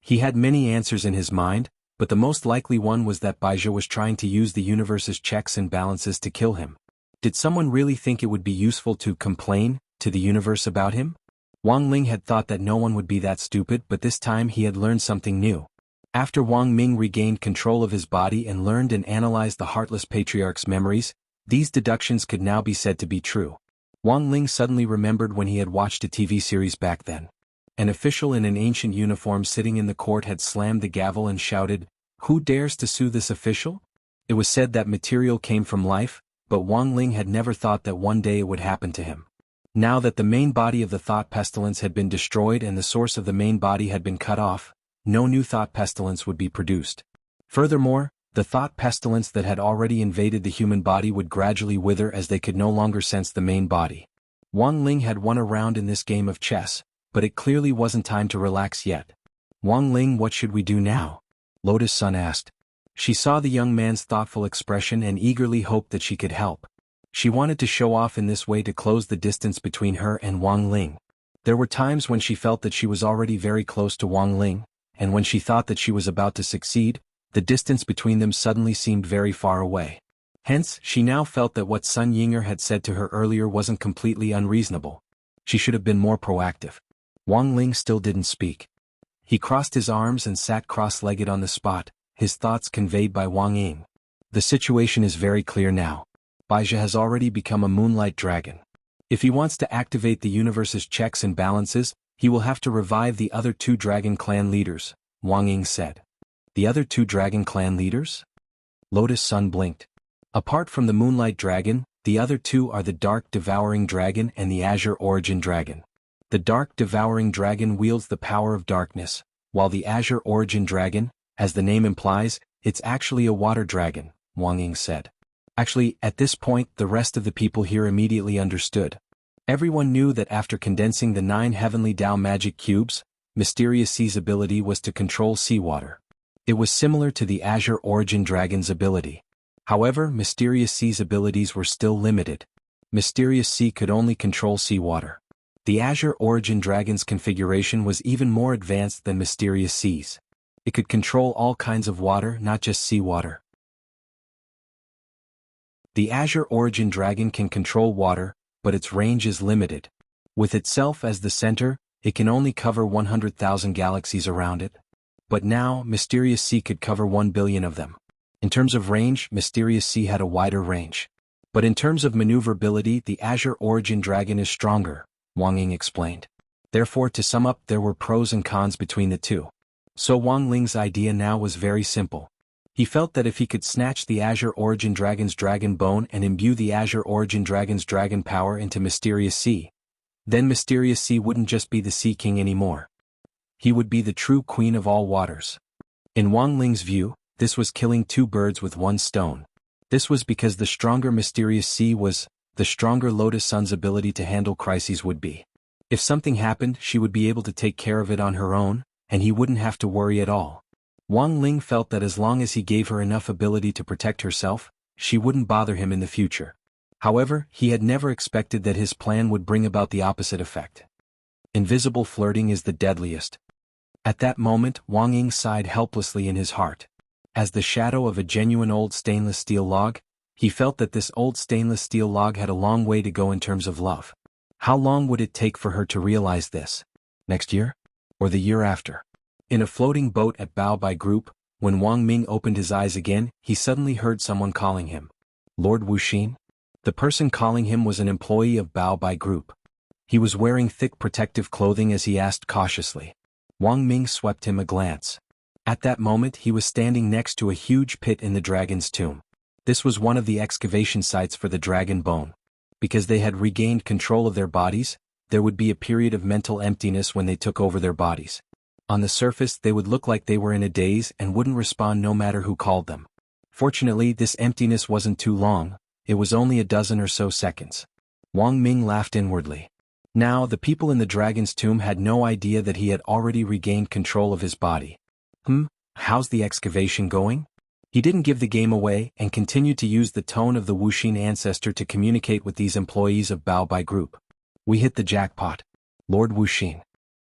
He had many answers in his mind, but the most likely one was that Baizhi was trying to use the universe's checks and balances to kill him. Did someone really think it would be useful to complain to the universe about him? Wang Ling had thought that no one would be that stupid, but this time he had learned something new. After Wang Ming regained control of his body and learned and analyzed the Heartless Patriarch's memories, these deductions could now be said to be true. Wang Ling suddenly remembered when he had watched a TV series back then. An official in an ancient uniform sitting in the court had slammed the gavel and shouted, "Who dares to sue this official?" It was said that material came from life, but Wang Ling had never thought that one day it would happen to him. Now that the main body of the thought pestilence had been destroyed and the source of the main body had been cut off, no new thought pestilence would be produced. Furthermore, the thought pestilence that had already invaded the human body would gradually wither as they could no longer sense the main body. Wang Ling had won a round in this game of chess, but it clearly wasn't time to relax yet. "Wang Ling, what should we do now?" Lotus Sun asked. She saw the young man's thoughtful expression and eagerly hoped that she could help. She wanted to show off in this way to close the distance between her and Wang Ling. There were times when she felt that she was already very close to Wang Ling, and when she thought that she was about to succeed, the distance between them suddenly seemed very far away. Hence, she now felt that what Sun Yinger had said to her earlier wasn't completely unreasonable. She should have been more proactive. Wang Ling still didn't speak. He crossed his arms and sat cross-legged on the spot, his thoughts conveyed by Wang Ying. The situation is very clear now. Baizhi has already become a moonlight dragon. If he wants to activate the universe's checks and balances, he will have to revive the other two Dragon Clan leaders, Wang Ying said. The other two Dragon Clan leaders? Lotus Sun blinked. Apart from the Moonlight Dragon, the other two are the Dark Devouring Dragon and the Azure Origin Dragon. The Dark Devouring Dragon wields the power of darkness, while the Azure Origin Dragon, as the name implies, it's actually a water dragon, Wang Ying said. Actually, at this point, the rest of the people here immediately understood. Everyone knew that after condensing the 9 Heavenly Tao magic cubes, Mysterious Sea's ability was to control seawater. It was similar to the Azure Origin Dragon's ability. However, Mysterious Sea's abilities were still limited. Mysterious Sea could only control seawater. The Azure Origin Dragon's configuration was even more advanced than Mysterious Sea's. It could control all kinds of water, not just seawater. The Azure Origin Dragon can control water, but its range is limited. With itself as the center, it can only cover 100,000 galaxies around it. But now, Mysterious Sea could cover 1 billion of them. In terms of range, Mysterious Sea had a wider range. But in terms of maneuverability, the Azure Origin Dragon is stronger, Wang Ying explained. Therefore, to sum up, there were pros and cons between the two. So Wang Ling's idea now was very simple. He felt that if he could snatch the Azure Origin Dragon's dragon bone and imbue the Azure Origin Dragon's dragon power into Mysterious Sea, then Mysterious Sea wouldn't just be the Sea King anymore. He would be the true queen of all waters. In Wang Ling's view, this was killing 2 birds with 1 stone. This was because the stronger Mysterious Sea was, the stronger Lotus Sun's ability to handle crises would be. If something happened, she would be able to take care of it on her own, and he wouldn't have to worry at all. Wang Ling felt that as long as he gave her enough ability to protect herself, she wouldn't bother him in the future. However, he had never expected that his plan would bring about the opposite effect. Invisible flirting is the deadliest. At that moment, Wang Ying sighed helplessly in his heart. As the shadow of a genuine old stainless steel log, he felt that this old stainless steel log had a long way to go in terms of love. How long would it take for her to realize this? Next year? Or the year after? In a floating boat at Bao Bai Group, when Wang Ming opened his eyes again, he suddenly heard someone calling him. Lord Wuxin? The person calling him was an employee of Bao Bai Group. He was wearing thick protective clothing as he asked cautiously. Wang Ming swept him a glance. At that moment he was standing next to a huge pit in the dragon's tomb. This was one of the excavation sites for the dragon bone. Because they had regained control of their bodies, there would be a period of mental emptiness when they took over their bodies. On the surface they would look like they were in a daze and wouldn't respond no matter who called them. Fortunately this emptiness wasn't too long, it was only a dozen or so seconds. Wang Ming laughed inwardly. Now the people in the dragon's tomb had no idea that he had already regained control of his body. How's the excavation going? He didn't give the game away and continued to use the tone of the Wuxia ancestor to communicate with these employees of Bao Bai Group. We hit the jackpot. Lord Wuxia.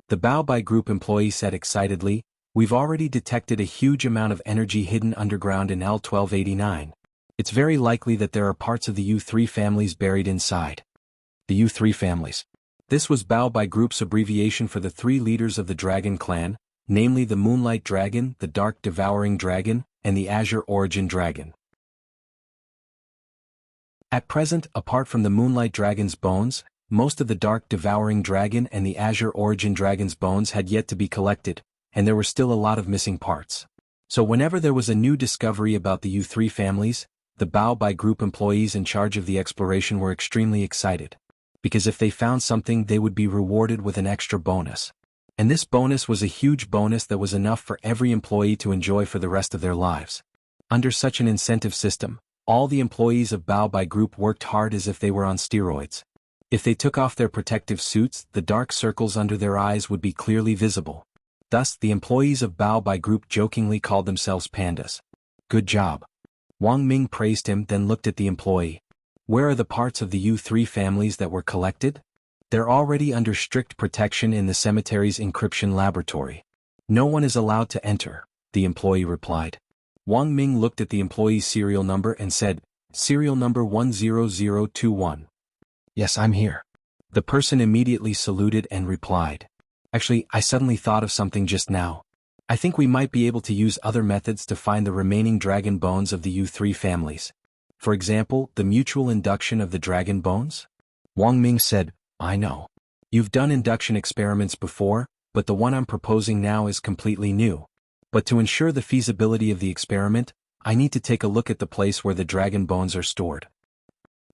The Bao Bai Group employee said excitedly, we've already detected a huge amount of energy hidden underground in L1289. It's very likely that there are parts of the U3 families buried inside. The U3 families. This was Bao Bai Group's abbreviation for the three leaders of the Dragon Clan, namely the Moonlight Dragon, the Dark Devouring Dragon, and the Azure Origin Dragon. At present, apart from the Moonlight Dragon's bones, most of the Dark Devouring Dragon and the Azure Origin Dragon's bones had yet to be collected, and there were still a lot of missing parts. So whenever there was a new discovery about the U3 families, the Bao Bai Group employees in charge of the exploration were extremely excited. Because if they found something they would be rewarded with an extra bonus. And this bonus was a huge bonus that was enough for every employee to enjoy for the rest of their lives. Under such an incentive system, all the employees of Bao Bai Group worked hard as if they were on steroids. If they took off their protective suits, the dark circles under their eyes would be clearly visible. Thus, the employees of Bao Bai Group jokingly called themselves pandas. Good job. Wang Ming praised him, then looked at the employee. Where are the parts of the U3 families that were collected? They're already under strict protection in the cemetery's encryption laboratory. No one is allowed to enter, the employee replied. Wang Ming looked at the employee's serial number and said, serial number 10021. Yes, I'm here. The person immediately saluted and replied. Actually, I suddenly thought of something just now. I think we might be able to use other methods to find the remaining dragon bones of the U3 families. For example, the mutual induction of the dragon bones? Wang Ming said, I know. You've done induction experiments before, but the one I'm proposing now is completely new. But to ensure the feasibility of the experiment, I need to take a look at the place where the dragon bones are stored.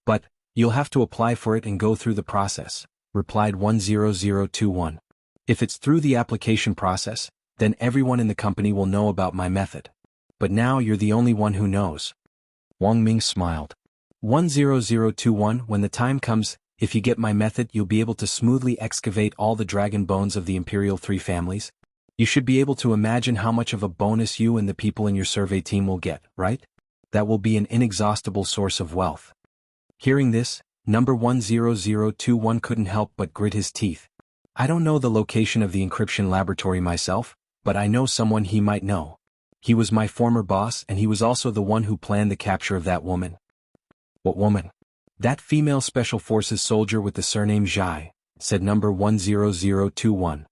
But, you'll have to apply for it and go through the process, replied 10021. If it's through the application process, then everyone in the company will know about my method. But now you're the only one who knows. Wang Ming smiled. 10021. When the time comes, if you get my method, you'll be able to smoothly excavate all the dragon bones of the Imperial 3 families. You should be able to imagine how much of a bonus you and the people in your survey team will get, right? That will be an inexhaustible source of wealth. Hearing this, number 10021 couldn't help but grit his teeth. I don't know the location of the encryption laboratory myself, but I know someone he might know. He was my former boss and he was also the one who planned the capture of that woman. What woman? That female special forces soldier with the surname Zhai, said number 10021.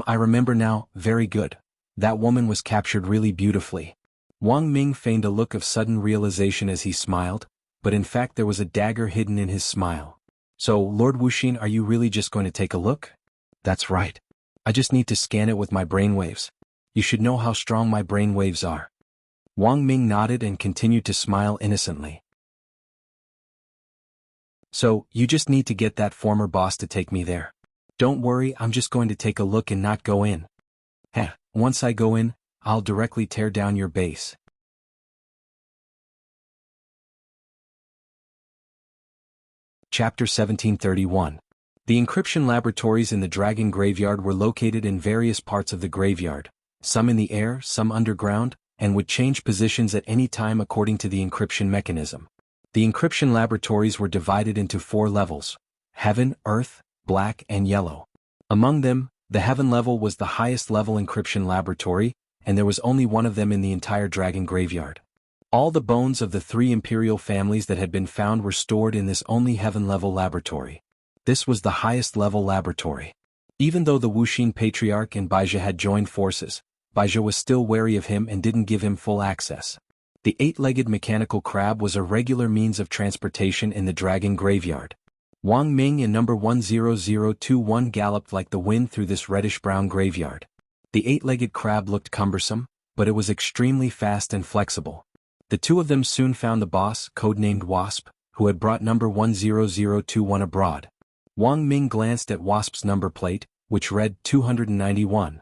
I remember now, very good. That woman was captured really beautifully. Wang Ming feigned a look of sudden realization as he smiled, but in fact there was a dagger hidden in his smile. So, Lord Wuxia, are you really just going to take a look? That's right. I just need to scan it with my brainwaves. You should know how strong my brainwaves are. Wang Ming nodded and continued to smile innocently. So, you just need to get that former boss to take me there. Don't worry, I'm just going to take a look and not go in. Once I go in, I'll directly tear down your base. Chapter 1731. The encryption laboratories in the Dragon Graveyard were located in various parts of the graveyard, some in the air, some underground, and would change positions at any time according to the encryption mechanism. The encryption laboratories were divided into 4 levels: Heaven, Earth, Black, and Yellow. Among them, the Heaven level was the highest level encryption laboratory, and there was only one of them in the entire Dragon Graveyard. All the bones of the 3 imperial families that had been found were stored in this only Heaven level laboratory. This was the highest level laboratory. Even though the Wuxia Patriarch and Baizha had joined forces, Baizha was still wary of him and didn't give him full access. The eight-legged mechanical crab was a regular means of transportation in the dragon graveyard. Wang Ming in number 10021 galloped like the wind through this reddish-brown graveyard. The eight-legged crab looked cumbersome, but it was extremely fast and flexible. The two of them soon found the boss, codenamed Wasp, who had brought number 10021 abroad. Wang Ming glanced at Wasp's number plate, which read 291.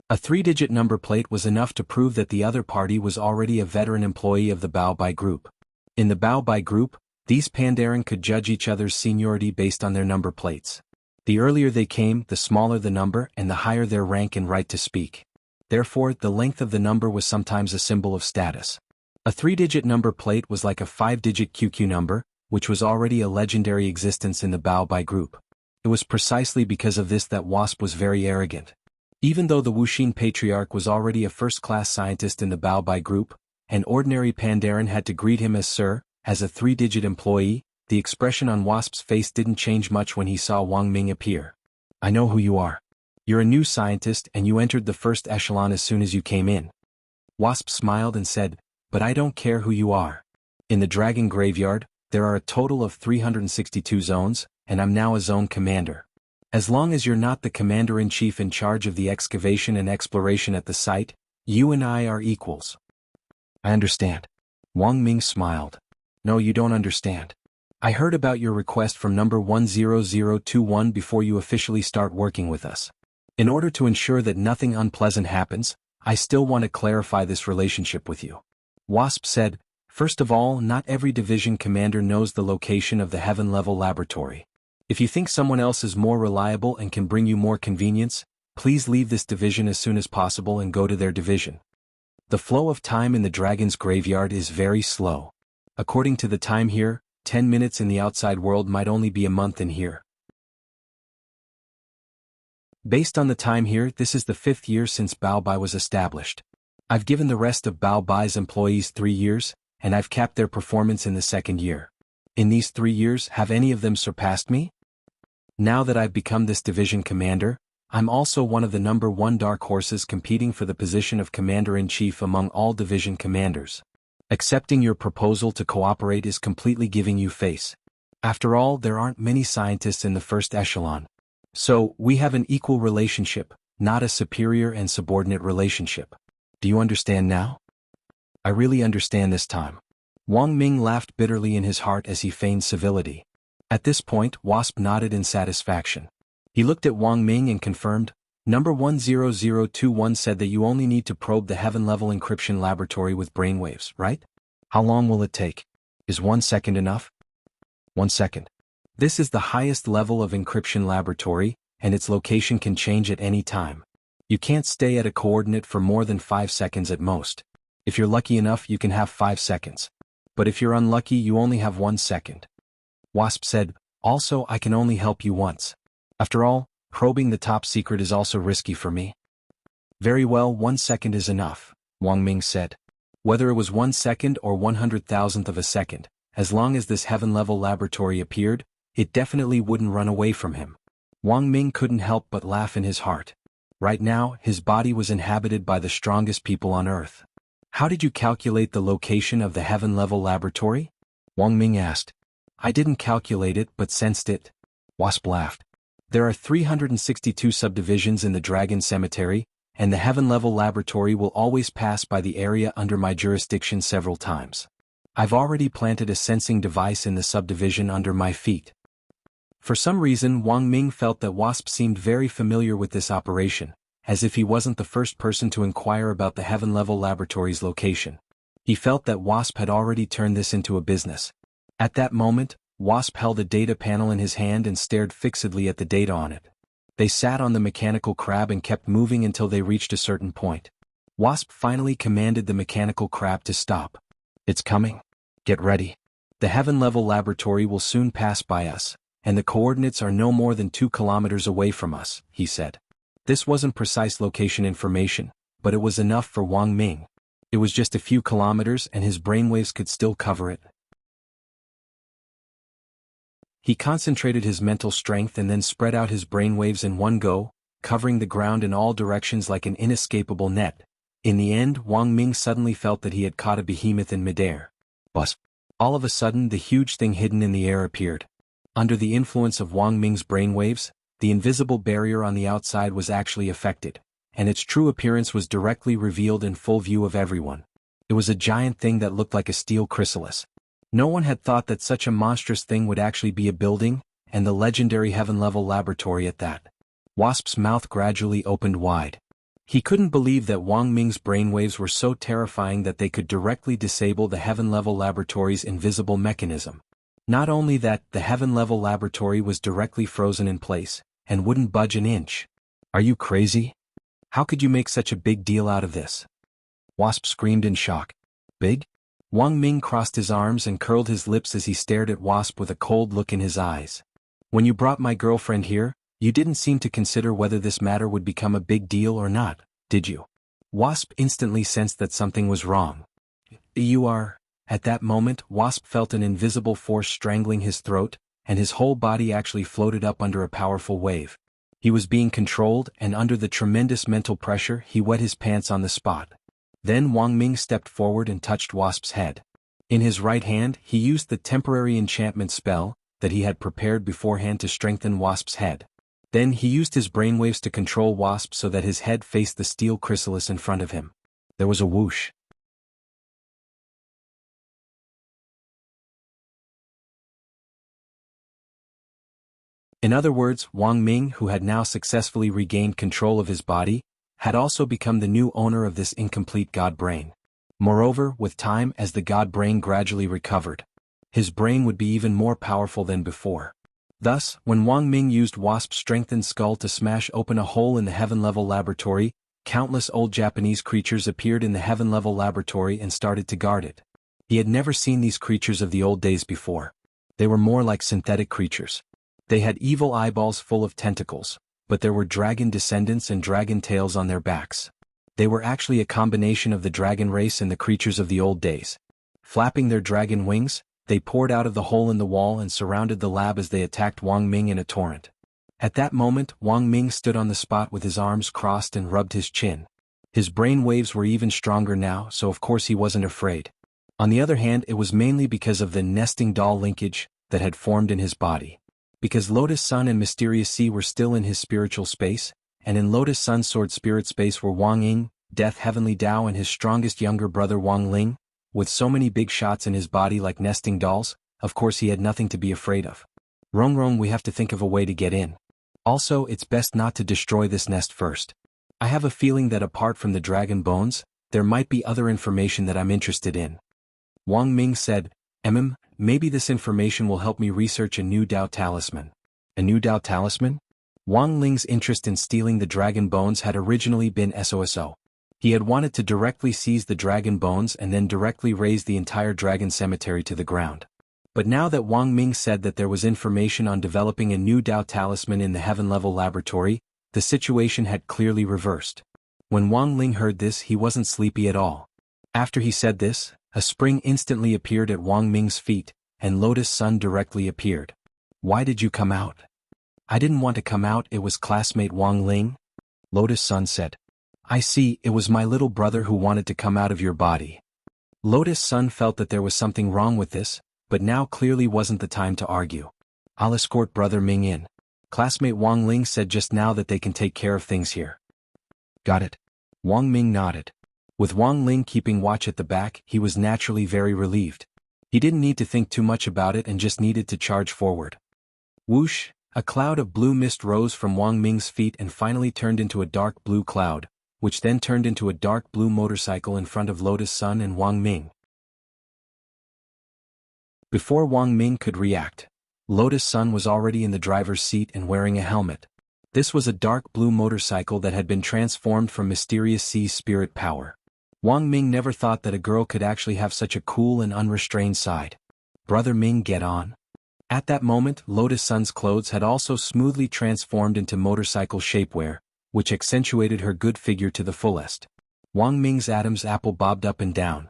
A three-digit number plate was enough to prove that the other party was already a veteran employee of the Bao Bai group. In the Bao Bai group, these Pandaren could judge each other's seniority based on their number plates. The earlier they came, the smaller the number and the higher their rank and right to speak. Therefore, the length of the number was sometimes a symbol of status. A three-digit number plate was like a five-digit QQ number, which was already a legendary existence in the Bao Bai group. It was precisely because of this that Wasp was very arrogant. Even though the Wuxia patriarch was already a first-class scientist in the Bao Bai group, an ordinary Pandaren had to greet him as Sir. As a three-digit employee, the expression on Wasp's face didn't change much when he saw Wang Ming appear. I know who you are. You're a new scientist and you entered the first echelon as soon as you came in. Wasp smiled and said, but I don't care who you are. In the dragon graveyard, there are a total of 362 zones, and I'm now a zone commander. As long as you're not the commander-in-chief in charge of the excavation and exploration at the site, you and I are equals. I understand. Wang Ming smiled. No, you don't understand. I heard about your request from number 10021 before you officially start working with us. In order to ensure that nothing unpleasant happens, I still want to clarify this relationship with you. Wasp said, first of all, not every division commander knows the location of the heaven-level laboratory. If you think someone else is more reliable and can bring you more convenience, please leave this division as soon as possible and go to their division. The flow of time in the dragon's graveyard is very slow. According to the time here, 10 minutes in the outside world might only be a month in here. Based on the time here, this is the 5th year since Bao Bai was established. I've given the rest of Bao Bai's employees 3 years, and I've capped their performance in the 2nd year. In these 3 years, have any of them surpassed me? Now that I've become this division commander, I'm also one of the number 1 dark horses competing for the position of commander-in-chief among all division commanders. Accepting your proposal to cooperate is completely giving you face. After all, there aren't many scientists in the first echelon. So, we have an equal relationship, not a superior and subordinate relationship. Do you understand now? I really understand this time. Wang Ming laughed bitterly in his heart as he feigned civility. At this point, Wasp nodded in satisfaction. He looked at Wang Ming and confirmed, Number 10021 said that you only need to probe the heaven-level encryption laboratory with brainwaves, right? How long will it take? Is 1 second enough? 1 second. This is the highest level of encryption laboratory, and its location can change at any time. You can't stay at a coordinate for more than 5 seconds at most. If you're lucky enough, you can have 5 seconds. But if you're unlucky, you only have 1 second. Wasp said, also, I can only help you once. After all, probing the top secret is also risky for me. Very well, 1 second is enough, Wang Ming said. Whether it was 1 second or 100,000th of a second, as long as this heaven-level laboratory appeared, it definitely wouldn't run away from him. Wang Ming couldn't help but laugh in his heart. Right now, his body was inhabited by the strongest people on Earth. How did you calculate the location of the heaven-level laboratory? Wang Ming asked. I didn't calculate it but sensed it. Wasp laughed. There are 362 subdivisions in the Dragon Cemetery, and the heaven-level laboratory will always pass by the area under my jurisdiction several times. I've already planted a sensing device in the subdivision under my feet. For some reason, Wang Ming felt that Wasp seemed very familiar with this operation, as if he wasn't the first person to inquire about the heaven-level laboratory's location. He felt that Wasp had already turned this into a business. At that moment, Wasp held a data panel in his hand and stared fixedly at the data on it. They sat on the mechanical crab and kept moving until they reached a certain point. Wasp finally commanded the mechanical crab to stop. It's coming. Get ready. The heaven-level laboratory will soon pass by us, and the coordinates are no more than 2 kilometers away from us, he said. This wasn't precise location information, but it was enough for Wang Ming. It was just a few kilometers and his brainwaves could still cover it. He concentrated his mental strength and then spread out his brainwaves in one go, covering the ground in all directions like an inescapable net. In the end, Wang Ming suddenly felt that he had caught a behemoth in midair. Buzz. All of a sudden, the huge thing hidden in the air appeared. Under the influence of Wang Ming's brainwaves, the invisible barrier on the outside was actually affected, and its true appearance was directly revealed in full view of everyone. It was a giant thing that looked like a steel chrysalis. No one had thought that such a monstrous thing would actually be a building, and the legendary heaven-level laboratory at that. Wasp's mouth gradually opened wide. He couldn't believe that Wang Ming's brainwaves were so terrifying that they could directly disable the heaven-level laboratory's invisible mechanism. Not only that, the heaven-level laboratory was directly frozen in place, and wouldn't budge an inch. Are you crazy? How could you make such a big deal out of this? Wasp screamed in shock. Big? Wang Ming crossed his arms and curled his lips as he stared at Wasp with a cold look in his eyes. When you brought my girlfriend here, you didn't seem to consider whether this matter would become a big deal or not, did you? Wasp instantly sensed that something was wrong. You are... At that moment, Wasp felt an invisible force strangling his throat, and his whole body actually floated up under a powerful wave. He was being controlled, and under the tremendous mental pressure, he wet his pants on the spot. Then Wang Ming stepped forward and touched Wasp's head. In his right hand, he used the temporary enchantment spell that he had prepared beforehand to strengthen Wasp's head. Then he used his brainwaves to control Wasp so that his head faced the steel chrysalis in front of him. There was a whoosh. In other words, Wang Ming, who had now successfully regained control of his body, had also become the new owner of this incomplete god brain. Moreover, with time, as the god brain gradually recovered, his brain would be even more powerful than before. Thus, when Wang Ming used Wasp's strengthened skull to smash open a hole in the heaven-level laboratory, countless old Japanese creatures appeared in the heaven-level laboratory and started to guard it. He had never seen these creatures of the old days before. They were more like synthetic creatures. They had evil eyeballs full of tentacles, but there were dragon descendants and dragon tails on their backs. They were actually a combination of the dragon race and the creatures of the old days. Flapping their dragon wings, they poured out of the hole in the wall and surrounded the lab as they attacked Wang Ming in a torrent. At that moment, Wang Ming stood on the spot with his arms crossed and rubbed his chin. His brain waves were even stronger now, so of course he wasn't afraid. On the other hand, it was mainly because of the nesting doll linkage that had formed in his body. Because Lotus Sun and Mysterious Sea were still in his spiritual space, and in Lotus Sun's sword spirit space were Wang Ying, Death Heavenly Dao and his strongest younger brother Wang Ling, with so many big shots in his body like nesting dolls, of course he had nothing to be afraid of. Rong, we have to think of a way to get in. Also, it's best not to destroy this nest first. I have a feeling that apart from the dragon bones, there might be other information that I'm interested in. Wang Ming said, maybe this information will help me research a new Dao talisman. A new Dao talisman? Wang Ling's interest in stealing the dragon bones had originally been SOSO. He had wanted to directly seize the dragon bones and then directly raze the entire dragon cemetery to the ground. But now that Wang Ming said that there was information on developing a new Dao talisman in the heaven-level laboratory, the situation had clearly reversed. When Wang Ling heard this, he wasn't sleepy at all. After he said this, a spring instantly appeared at Wang Ming's feet, and Lotus Sun directly appeared. Why did you come out? I didn't want to come out, it was classmate Wang Ling. Lotus Sun said. I see, it was my little brother who wanted to come out of your body. Lotus Sun felt that there was something wrong with this, but now clearly wasn't the time to argue. I'll escort brother Ming in. Classmate Wang Ling said just now that they can take care of things here. Got it. Wang Ming nodded. With Wang Ling keeping watch at the back, he was naturally very relieved. He didn't need to think too much about it and just needed to charge forward. Whoosh! A cloud of blue mist rose from Wang Ming's feet and finally turned into a dark blue cloud, which then turned into a dark blue motorcycle in front of Lotus Sun and Wang Ming. Before Wang Ming could react, Lotus Sun was already in the driver's seat and wearing a helmet. This was a dark blue motorcycle that had been transformed from Mysterious Sea's spirit power. Wang Ming never thought that a girl could actually have such a cool and unrestrained side. Brother Ming, get on. At that moment, Lotus Sun's clothes had also smoothly transformed into motorcycle shapewear, which accentuated her good figure to the fullest. Wang Ming's Adam's apple bobbed up and down.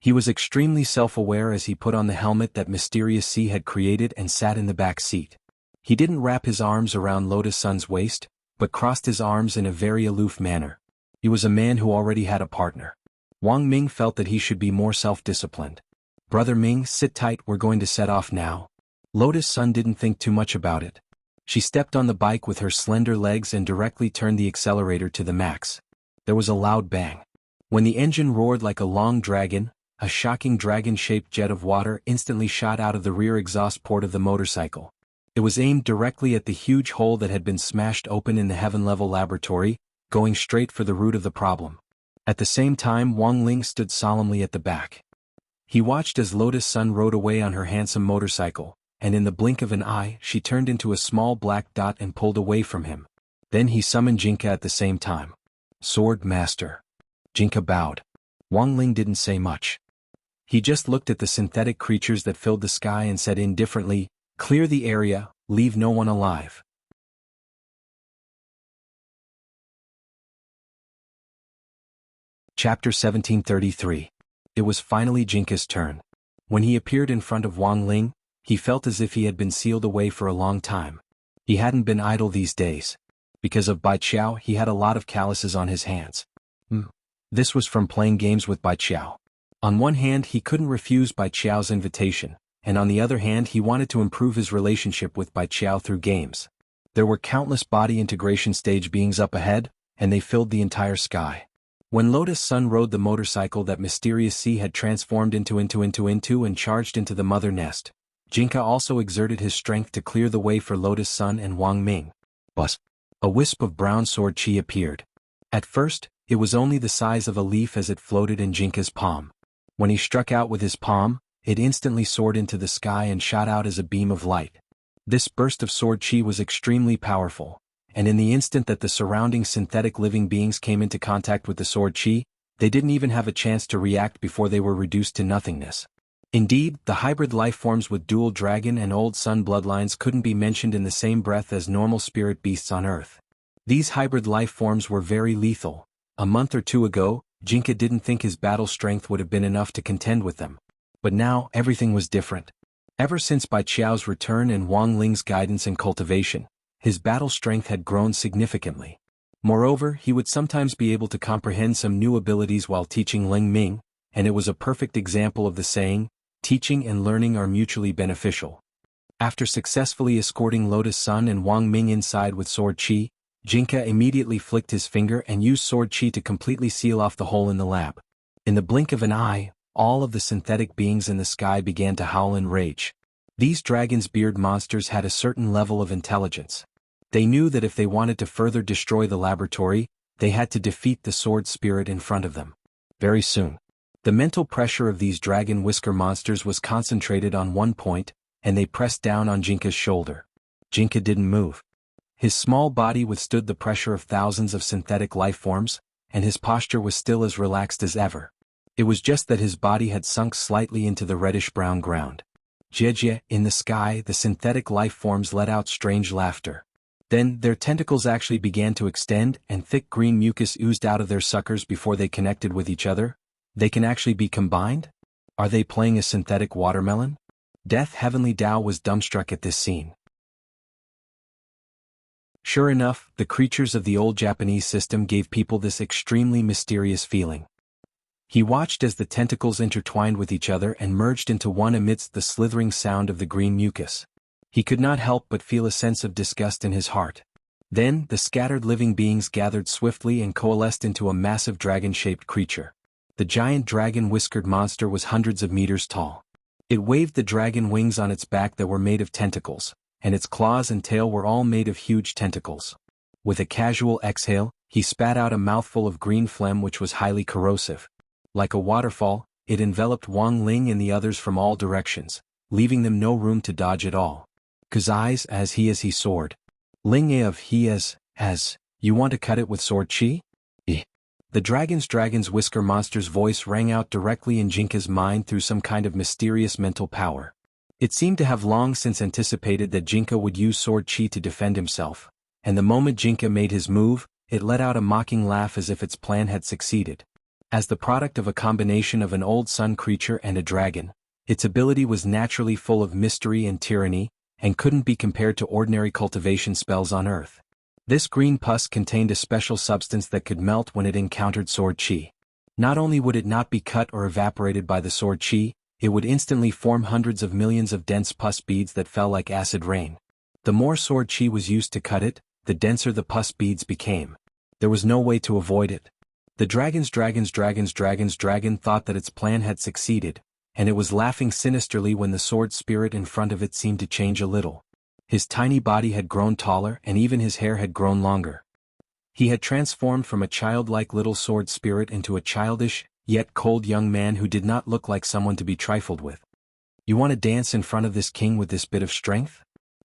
He was extremely self-aware as he put on the helmet that Mysterious Sea had created and sat in the back seat. He didn't wrap his arms around Lotus Sun's waist, but crossed his arms in a very aloof manner. He was a man who already had a partner. Wang Ming felt that he should be more self-disciplined. "Brother Ming, sit tight, we're going to set off now." Lotus Sun didn't think too much about it. She stepped on the bike with her slender legs and directly turned the accelerator to the max. There was a loud bang. When the engine roared like a long dragon, a shocking dragon-shaped jet of water instantly shot out of the rear exhaust port of the motorcycle. It was aimed directly at the huge hole that had been smashed open in the heaven-level laboratory, going straight for the root of the problem. At the same time, Wang Ling stood solemnly at the back. He watched as Lotus Sun rode away on her handsome motorcycle, and in the blink of an eye she turned into a small black dot and pulled away from him. Then he summoned Jinka at the same time. "Sword Master." Jinka bowed. Wang Ling didn't say much. He just looked at the synthetic creatures that filled the sky and said indifferently, "Clear the area, leave no one alive." Chapter 1733. It was finally Jinka's turn. When he appeared in front of Wang Ling, he felt as if he had been sealed away for a long time. He hadn't been idle these days. Because of Bai Qiao, he had a lot of calluses on his hands. This was from playing games with Bai Qiao. On one hand, he couldn't refuse Bai Qiao's invitation, and on the other hand, he wanted to improve his relationship with Bai Qiao through games. There were countless body integration stage beings up ahead, and they filled the entire sky. When Lotus Sun rode the motorcycle that Mysterious Sea had transformed into and charged into the mother nest, Jinka also exerted his strength to clear the way for Lotus Sun and Wang Ming. Buzz! A wisp of brown sword chi appeared. At first, it was only the size of a leaf as it floated in Jinka's palm. When he struck out with his palm, it instantly soared into the sky and shot out as a beam of light. This burst of sword chi was extremely powerful, and in the instant that the surrounding synthetic living beings came into contact with the sword chi, they didn't even have a chance to react before they were reduced to nothingness. Indeed, the hybrid life forms with dual dragon and old sun bloodlines couldn't be mentioned in the same breath as normal spirit beasts on Earth. These hybrid life forms were very lethal. A month or two ago, Jinka didn't think his battle strength would have been enough to contend with them. But now, everything was different. Ever since Bai Qiao's return and Wang Ling's guidance and cultivation, his battle strength had grown significantly. Moreover, he would sometimes be able to comprehend some new abilities while teaching Ling Ming, and it was a perfect example of the saying, "Teaching and learning are mutually beneficial." After successfully escorting Lotus Sun and Wang Ming inside with sword chi, Jinka immediately flicked his finger and used sword chi to completely seal off the hole in the lab. In the blink of an eye, all of the synthetic beings in the sky began to howl in rage. These dragon's beard monsters had a certain level of intelligence. They knew that if they wanted to further destroy the laboratory, they had to defeat the sword spirit in front of them. Very soon. The mental pressure of these dragon whisker monsters was concentrated on one point, and they pressed down on Jinka's shoulder. Jinka didn't move. His small body withstood the pressure of thousands of synthetic life forms, and his posture was still as relaxed as ever. It was just that his body had sunk slightly into the reddish-brown ground. Jie, in the sky, the synthetic life forms let out strange laughter. Then, their tentacles actually began to extend, and thick green mucus oozed out of their suckers before they connected with each other. They can actually be combined? Are they playing a synthetic watermelon? Death Heavenly Tao was dumbstruck at this scene. Sure enough, the creatures of the old Japanese system gave people this extremely mysterious feeling. He watched as the tentacles intertwined with each other and merged into one amidst the slithering sound of the green mucus. He could not help but feel a sense of disgust in his heart. Then, the scattered living beings gathered swiftly and coalesced into a massive dragon-shaped creature. The giant dragon-whiskered monster was hundreds of meters tall. It waved the dragon wings on its back that were made of tentacles, and its claws and tail were all made of huge tentacles. With a casual exhale, he spat out a mouthful of green phlegm which was highly corrosive. Like a waterfall, it enveloped Wang Ling and the others from all directions, leaving them no room to dodge at all. "'Cause eyes as he soared. Ling of he as, you want to cut it with sword chi? Eh. The dragon's whisker monster's voice rang out directly in Jinka's mind through some kind of mysterious mental power. It seemed to have long since anticipated that Jinka would use sword chi to defend himself, and the moment Jinka made his move, it let out a mocking laugh as if its plan had succeeded. As the product of a combination of an old sun creature and a dragon, its ability was naturally full of mystery and tyranny, and couldn't be compared to ordinary cultivation spells on Earth. This green pus contained a special substance that could melt when it encountered sword chi. Not only would it not be cut or evaporated by the sword chi, it would instantly form hundreds of millions of dense pus beads that fell like acid rain. The more sword chi was used to cut it, the denser the pus beads became. There was no way to avoid it. The dragon thought that its plan had succeeded, and it was laughing sinisterly when the sword spirit in front of it seemed to change a little. His tiny body had grown taller and even his hair had grown longer. He had transformed from a childlike little sword spirit into a childish, yet cold young man who did not look like someone to be trifled with. You want to dance in front of this king with this bit of strength?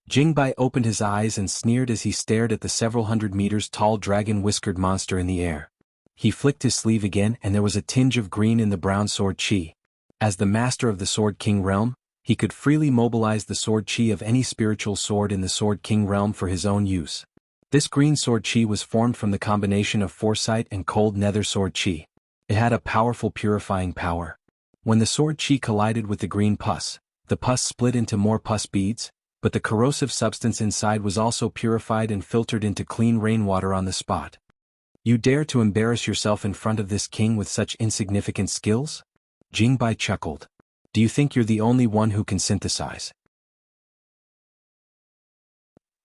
Jingbai opened his eyes and sneered as he stared at the several hundred meters tall dragon-whiskered monster in the air. He flicked his sleeve again and there was a tinge of green in the brown sword chi. As the master of the Sword King realm, he could freely mobilize the sword chi of any spiritual sword in the Sword King realm for his own use. This green sword chi was formed from the combination of foresight and cold nether sword chi. It had a powerful purifying power. When the sword chi collided with the green pus, the pus split into more pus beads, but the corrosive substance inside was also purified and filtered into clean rainwater on the spot. You dare to embarrass yourself in front of this king with such insignificant skills? Jingbai chuckled. Do you think you're the only one who can synthesize?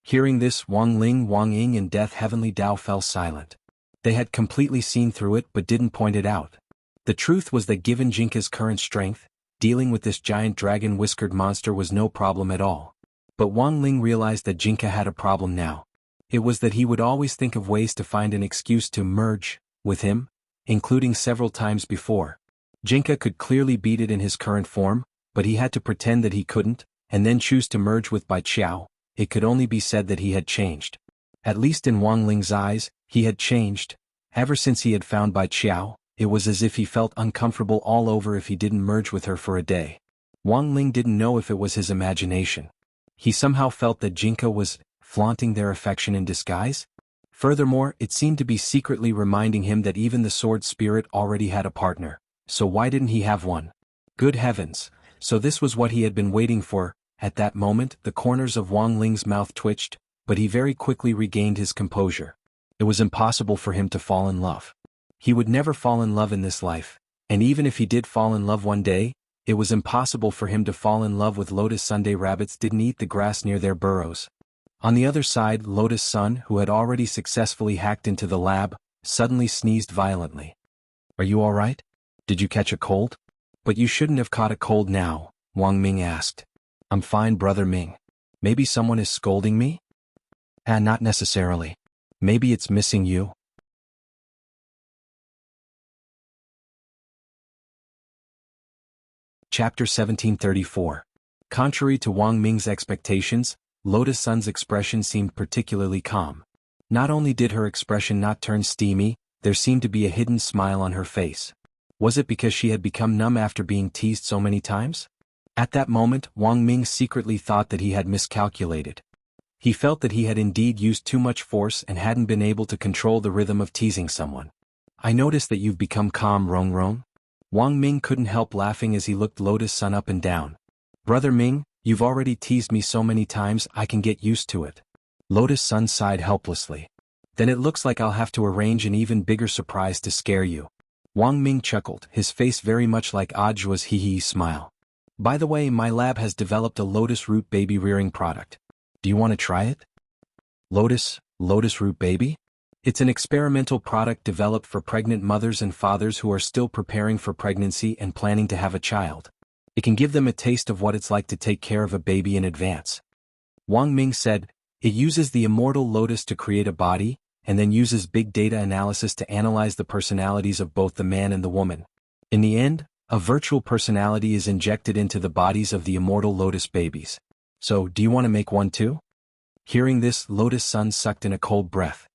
Hearing this, Wang Ling, Wang Ying and Death Heavenly Dao fell silent. They had completely seen through it but didn't point it out. The truth was that given Jinka's current strength, dealing with this giant dragon-whiskered monster was no problem at all. But Wang Ling realized that Jinka had a problem now. It was that he would always think of ways to find an excuse to merge with him, including several times before. Jinka could clearly beat it in his current form, but he had to pretend that he couldn't, and then choose to merge with Bai Qiao. It could only be said that he had changed. At least in Wang Ling's eyes, he had changed. Ever since he had found Bai Qiao, it was as if he felt uncomfortable all over if he didn't merge with her for a day. Wang Ling didn't know if it was his imagination. He somehow felt that Jinka was flaunting their affection in disguise. Furthermore, it seemed to be secretly reminding him that even the sword spirit already had a partner. So why didn't he have one? Good heavens, so this was what he had been waiting for. At that moment, the corners of Wang Ling's mouth twitched, but he very quickly regained his composure. It was impossible for him to fall in love. He would never fall in love in this life, and even if he did fall in love one day, it was impossible for him to fall in love with Lotus Sunday. Rabbits didn't eat the grass near their burrows. On the other side, Lotus Sun, who had already successfully hacked into the lab, suddenly sneezed violently. Are you all right? Did you catch a cold? But you shouldn't have caught a cold now, Wang Ming asked. I'm fine, Brother Ming. Maybe someone is scolding me? Not necessarily. Maybe it's missing you. Chapter 1734. Contrary to Wang Ming's expectations, Lotus Sun's expression seemed particularly calm. Not only did her expression not turn steamy, there seemed to be a hidden smile on her face. Was it because she had become numb after being teased so many times? At that moment, Wang Ming secretly thought that he had miscalculated. He felt that he had indeed used too much force and hadn't been able to control the rhythm of teasing someone. I noticed that you've become calm, Rong Rong. Wang Ming couldn't help laughing as he looked Lotus Sun up and down. Brother Ming, you've already teased me so many times I can get used to it. Lotus Sun sighed helplessly. Then it looks like I'll have to arrange an even bigger surprise to scare you. Wang Ming chuckled, his face very much like Ajua's hee-hee smile. By the way, my lab has developed a lotus root baby rearing product. Do you want to try it? Lotus root baby? It's an experimental product developed for pregnant mothers and fathers who are still preparing for pregnancy and planning to have a child. It can give them a taste of what it's like to take care of a baby in advance. Wang Ming said, it uses the immortal lotus to create a body, and then uses big data analysis to analyze the personalities of both the man and the woman. In the end, a virtual personality is injected into the bodies of the immortal lotus babies. So, do you want to make one too? Hearing this, Lotus Sun sucked in a cold breath.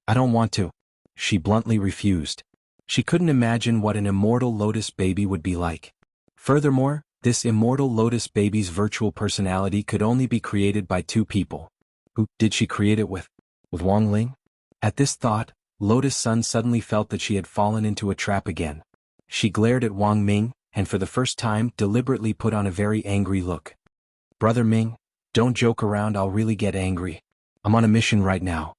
I don't want to. She bluntly refused. She couldn't imagine what an immortal lotus baby would be like. Furthermore, this immortal lotus baby's virtual personality could only be created by two people. Who did she create it with? With Wang Ling? At this thought, Lotus Sun suddenly felt that she had fallen into a trap again. She glared at Wang Ming, and for the first time deliberately put on a very angry look. Brother Ming, don't joke around, I'll really get angry. I'm on a mission right now.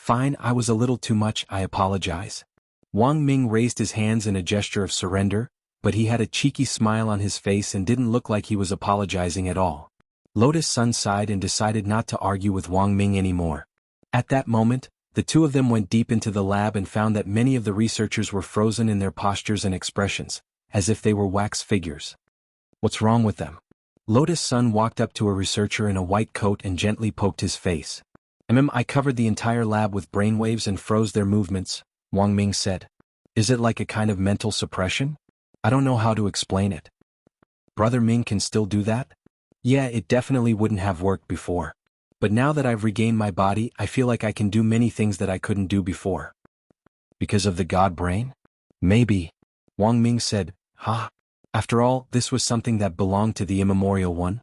Fine, I was a little too much, I apologize. Wang Ming raised his hands in a gesture of surrender, but he had a cheeky smile on his face and didn't look like he was apologizing at all. Lotus Sun sighed and decided not to argue with Wang Ming anymore. At that moment, the two of them went deep into the lab and found that many of the researchers were frozen in their postures and expressions, as if they were wax figures. What's wrong with them? Lotus Sun walked up to a researcher in a white coat and gently poked his face. I covered the entire lab with brainwaves and froze their movements, Wang Ming said. Is it like a kind of mental suppression? I don't know how to explain it. Brother Ming can still do that? Yeah, it definitely wouldn't have worked before. But now that I've regained my body, I feel like I can do many things that I couldn't do before. Because of the God brain? Maybe. Wang Ming said, After all, this was something that belonged to the Immemorial One.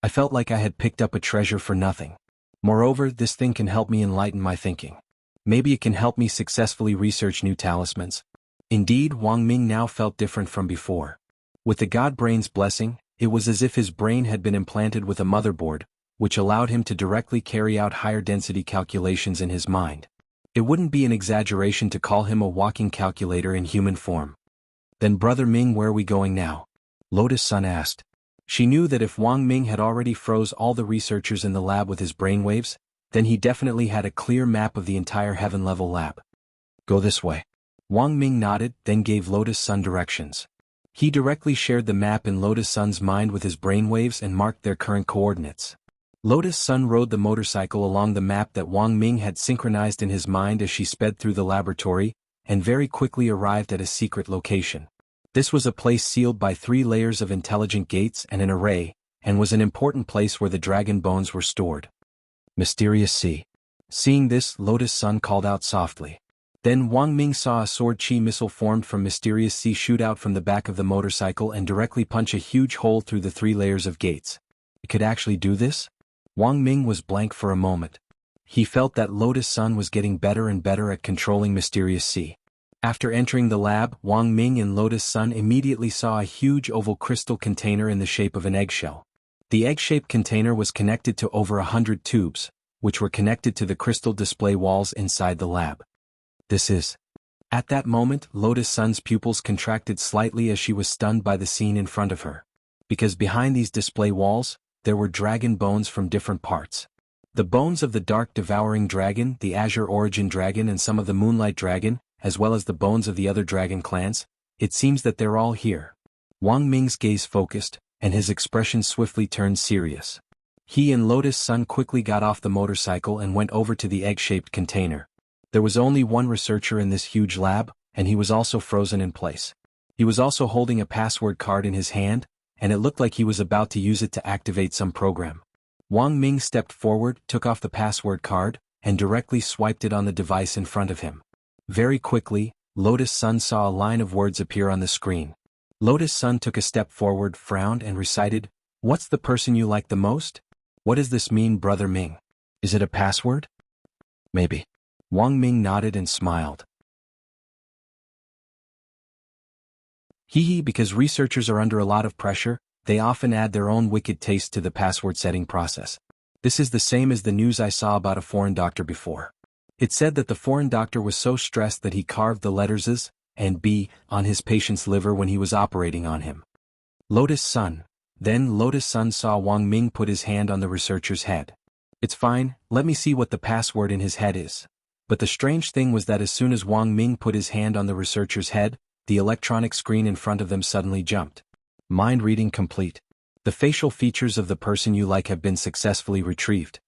I felt like I had picked up a treasure for nothing. Moreover, this thing can help me enlighten my thinking. Maybe it can help me successfully research new talismans. Indeed, Wang Ming now felt different from before. With the God Brain's blessing, it was as if his brain had been implanted with a motherboard, which allowed him to directly carry out higher density calculations in his mind. It wouldn't be an exaggeration to call him a walking calculator in human form. Then Brother Ming, where are we going now? Lotus Sun asked. She knew that if Wang Ming had already froze all the researchers in the lab with his brainwaves, then he definitely had a clear map of the entire heaven-level lab. Go this way. Wang Ming nodded, then gave Lotus Sun directions. He directly shared the map in Lotus Sun's mind with his brainwaves and marked their current coordinates. Lotus Sun rode the motorcycle along the map that Wang Ming had synchronized in his mind as she sped through the laboratory, and very quickly arrived at a secret location. This was a place sealed by 3 layers of intelligent gates and an array, and was an important place where the dragon bones were stored. Mysterious Sea. Seeing this, Lotus Sun called out softly. Then Wang Ming saw a sword chi missile formed from Mysterious Sea shoot out from the back of the motorcycle and directly punch a huge hole through the 3 layers of gates. It could actually do this? Wang Ming was blank for a moment. He felt that Lotus Sun was getting better and better at controlling Mysterious Sea. After entering the lab, Wang Ming and Lotus Sun immediately saw a huge oval crystal container in the shape of an eggshell. The egg-shaped container was connected to over 100 tubes, which were connected to the crystal display walls inside the lab. This is. At that moment, Lotus Sun's pupils contracted slightly as she was stunned by the scene in front of her. Because behind these display walls, there were dragon bones from different parts. The bones of the dark devouring dragon, the azure origin dragon and some of the moonlight dragon, as well as the bones of the other dragon clans, it seems that they're all here. Wang Ming's gaze focused, and his expression swiftly turned serious. He and Lotus Sun quickly got off the motorcycle and went over to the egg-shaped container. There was only one researcher in this huge lab, and he was also frozen in place. He was also holding a password card in his hand, and it looked like he was about to use it to activate some program. Wang Ming stepped forward, took off the password card, and directly swiped it on the device in front of him. Very quickly, Lotus Sun saw a line of words appear on the screen. Lotus Sun took a step forward, frowned and recited, "What's the person you like the most? What does this mean, Brother Ming? Is it a password?" Maybe. Wang Ming nodded and smiled. Because researchers are under a lot of pressure, they often add their own wicked taste to the password setting process. This is the same as the news I saw about a foreign doctor before. It said that the foreign doctor was so stressed that he carved the letters S and B on his patient's liver when he was operating on him. Lotus Sun. Then Lotus Sun saw Wang Ming put his hand on the researcher's head. It's fine, let me see what the password in his head is. But the strange thing was that as soon as Wang Ming put his hand on the researcher's head, the electronic screen in front of them suddenly jumped. Mind reading complete. The facial features of the person you like have been successfully retrieved.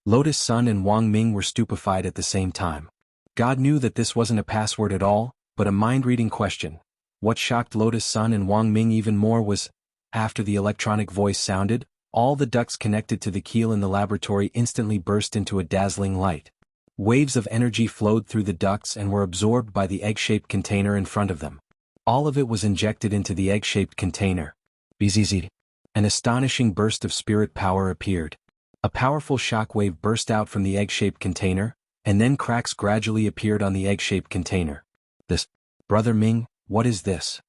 Lotus Sun and Wang Ming were stupefied at the same time. God knew that this wasn't a password at all, but a mind-reading question. What shocked Lotus Sun and Wang Ming even more was, after the electronic voice sounded, all the ducts connected to the keel in the laboratory instantly burst into a dazzling light. Waves of energy flowed through the ducts and were absorbed by the egg-shaped container in front of them. All of it was injected into the egg-shaped container. Bzzz. An astonishing burst of spirit power appeared. A powerful shockwave burst out from the egg-shaped container, and then cracks gradually appeared on the egg-shaped container. This, Brother Ming, what is this?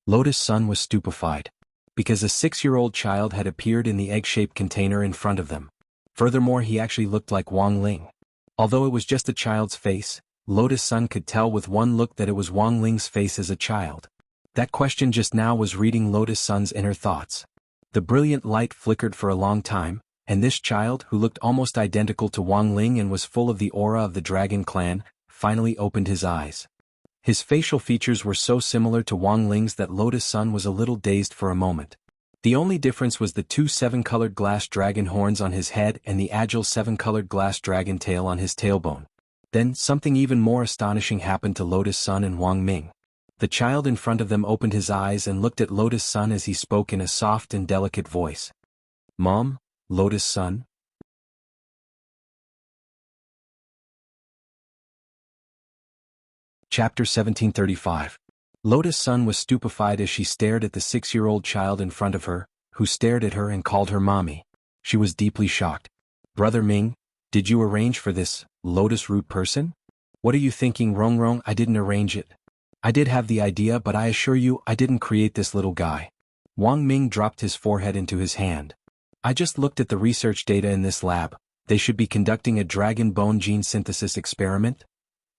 Lotus Sun was stupefied. Because a 6-year-old child had appeared in the egg-shaped container in front of them. Furthermore, he actually looked like Wang Ling. Although it was just a child's face, Lotus Sun could tell with one look that it was Wang Ling's face as a child. That question just now was reading Lotus Sun's inner thoughts. The brilliant light flickered for a long time, and this child, who looked almost identical to Wang Ling and was full of the aura of the dragon clan, finally opened his eyes. His facial features were so similar to Wang Ling's that Lotus Sun was a little dazed for a moment. The only difference was the two seven-colored glass dragon horns on his head and the agile seven-colored glass dragon tail on his tailbone. Then, something even more astonishing happened to Lotus Sun and Wang Ming. The child in front of them opened his eyes and looked at Lotus Sun as he spoke in a soft and delicate voice. "Mom, Lotus Sun?" Chapter 1735. Lotus Sun was stupefied as she stared at the 6-year-old child in front of her, who stared at her and called her mommy. She was deeply shocked. "Brother Ming, did you arrange for this, Lotus Root person? What are you thinking, Rongrong? I didn't arrange it. I did have the idea, but I assure you I didn't create this little guy." Wang Ming dropped his forehead into his hand. "I just looked at the research data in this lab. They should be conducting a dragon bone gene synthesis experiment.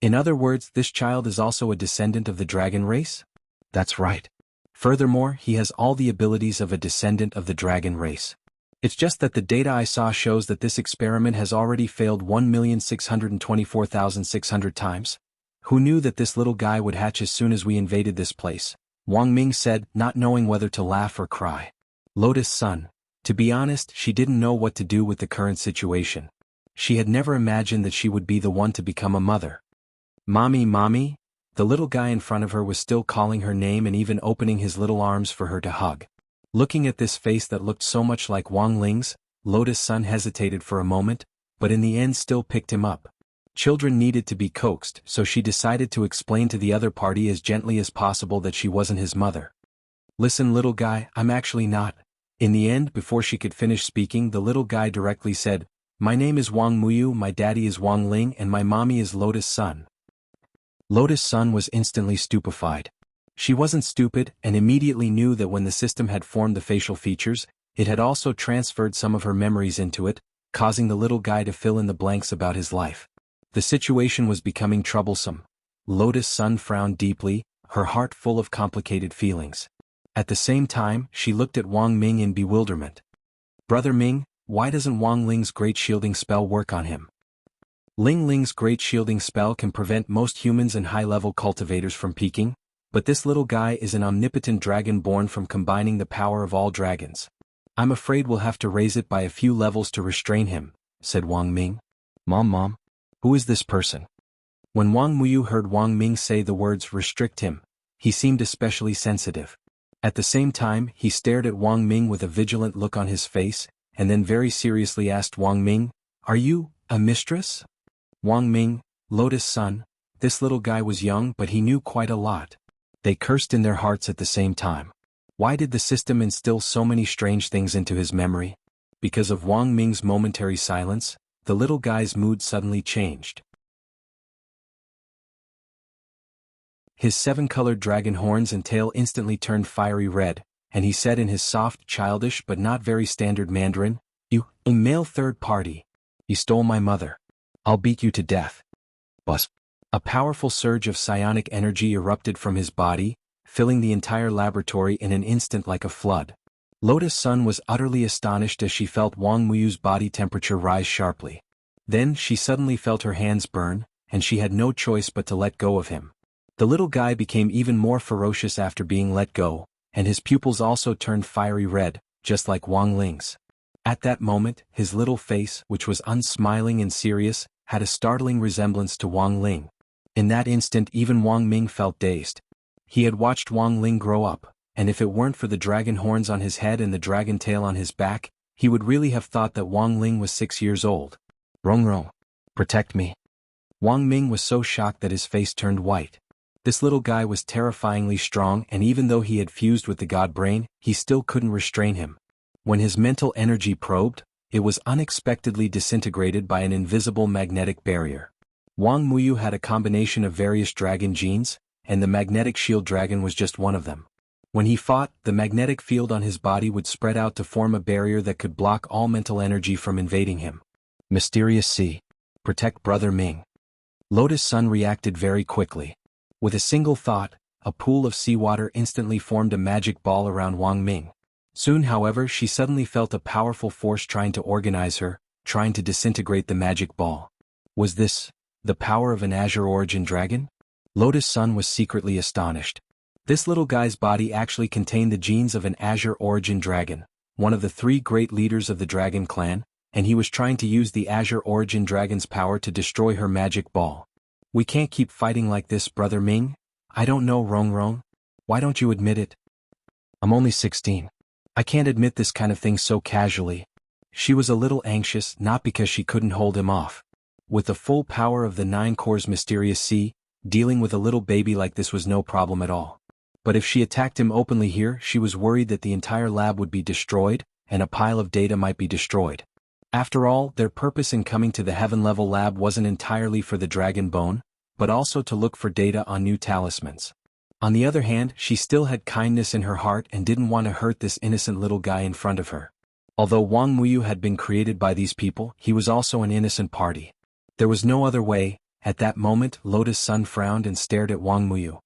In other words, this child is also a descendant of the dragon race?" "That's right. Furthermore, he has all the abilities of a descendant of the dragon race. It's just that the data I saw shows that this experiment has already failed 1,624,600 times. Who knew that this little guy would hatch as soon as we invaded this place?" Wang Ming said, not knowing whether to laugh or cry. Lotus Sun. To be honest, she didn't know what to do with the current situation. She had never imagined that she would be the one to become a mother. "Mommy, mommy?" The little guy in front of her was still calling her name and even opening his little arms for her to hug. Looking at this face that looked so much like Wang Ling's, Lotus Sun hesitated for a moment, but in the end still picked him up. Children needed to be coaxed, so she decided to explain to the other party as gently as possible that she wasn't his mother. "Listen, little guy, I'm actually not." In the end, before she could finish speaking, the little guy directly said, "My name is Wang Muyu, my daddy is Wang Ling, and my mommy is Lotus Sun." Lotus Sun was instantly stupefied. She wasn't stupid and immediately knew that when the system had formed the facial features, it had also transferred some of her memories into it, causing the little guy to fill in the blanks about his life. The situation was becoming troublesome. Lotus Sun frowned deeply, her heart full of complicated feelings. At the same time, she looked at Wang Ming in bewilderment. "Brother Ming, why doesn't Wang Ling's great shielding spell work on him?" Ling Ling's great shielding spell can prevent most humans and high-level cultivators from peaking, but this little guy is an omnipotent dragon born from combining the power of all dragons. "I'm afraid we'll have to raise it by a few levels to restrain him," said Wang Ming. Mom, who is this person?" When Wang Muyu heard Wang Ming say the words "restrict him," he seemed especially sensitive. At the same time, he stared at Wang Ming with a vigilant look on his face, and then very seriously asked Wang Ming, "Are you a mistress?" Wang Ming, Lotus Sun, this little guy was young but he knew quite a lot. They cursed in their hearts at the same time. Why did the system instill so many strange things into his memory? Because of Wang Ming's momentary silence, the little guy's mood suddenly changed. His 7-colored dragon horns and tail instantly turned fiery red, and he said in his soft, childish but not very standard Mandarin, "You, a male third party. You stole my mother. I'll beat you to death." Buzz. A powerful surge of psionic energy erupted from his body, filling the entire laboratory in an instant like a flood. Lotus Sun was utterly astonished as she felt Wang Muyu's body temperature rise sharply. Then she suddenly felt her hands burn, and she had no choice but to let go of him. The little guy became even more ferocious after being let go, and his pupils also turned fiery red, just like Wang Ling's. At that moment, his little face, which was unsmiling and serious, had a startling resemblance to Wang Ling. In that instant even Wang Ming felt dazed. He had watched Wang Ling grow up, and if it weren't for the dragon horns on his head and the dragon tail on his back, he would really have thought that Wang Ling was 6 years old. "Rongrong, protect me." Wang Ming was so shocked that his face turned white. This little guy was terrifyingly strong, and even though he had fused with the god brain, he still couldn't restrain him. When his mental energy probed, it was unexpectedly disintegrated by an invisible magnetic barrier. Wang Muyu had a combination of various dragon genes, and the magnetic shield dragon was just one of them. When he fought, the magnetic field on his body would spread out to form a barrier that could block all mental energy from invading him. Mysterious Sea. Protect Brother Ming. Lotus Sun reacted very quickly. With a single thought, a pool of seawater instantly formed a magic ball around Wang Ming. Soon, however, she suddenly felt a powerful force trying to organize her, trying to disintegrate the magic ball. Was this the power of an Azure Origin dragon? Lotus Sun was secretly astonished. This little guy's body actually contained the genes of an Azure Origin dragon, one of the 3 great leaders of the dragon clan, and he was trying to use the Azure Origin dragon's power to destroy her magic ball. We can't keep fighting like this, Brother Ming. I don't know, Rong. Why don't you admit it? I'm only 16. I can't admit this kind of thing so casually. She was a little anxious, not because she couldn't hold him off. With the full power of the 9 cores Mysterious Sea, dealing with a little baby like this was no problem at all. But if she attacked him openly here, she was worried that the entire lab would be destroyed, and a pile of data might be destroyed. After all, their purpose in coming to the heaven-level lab wasn't entirely for the dragon bone, but also to look for data on new talismans. On the other hand, she still had kindness in her heart and didn't want to hurt this innocent little guy in front of her. Although Wang Muyu had been created by these people, he was also an innocent party. There was no other way. At that moment, Lotus Sun frowned and stared at Wang Muyu.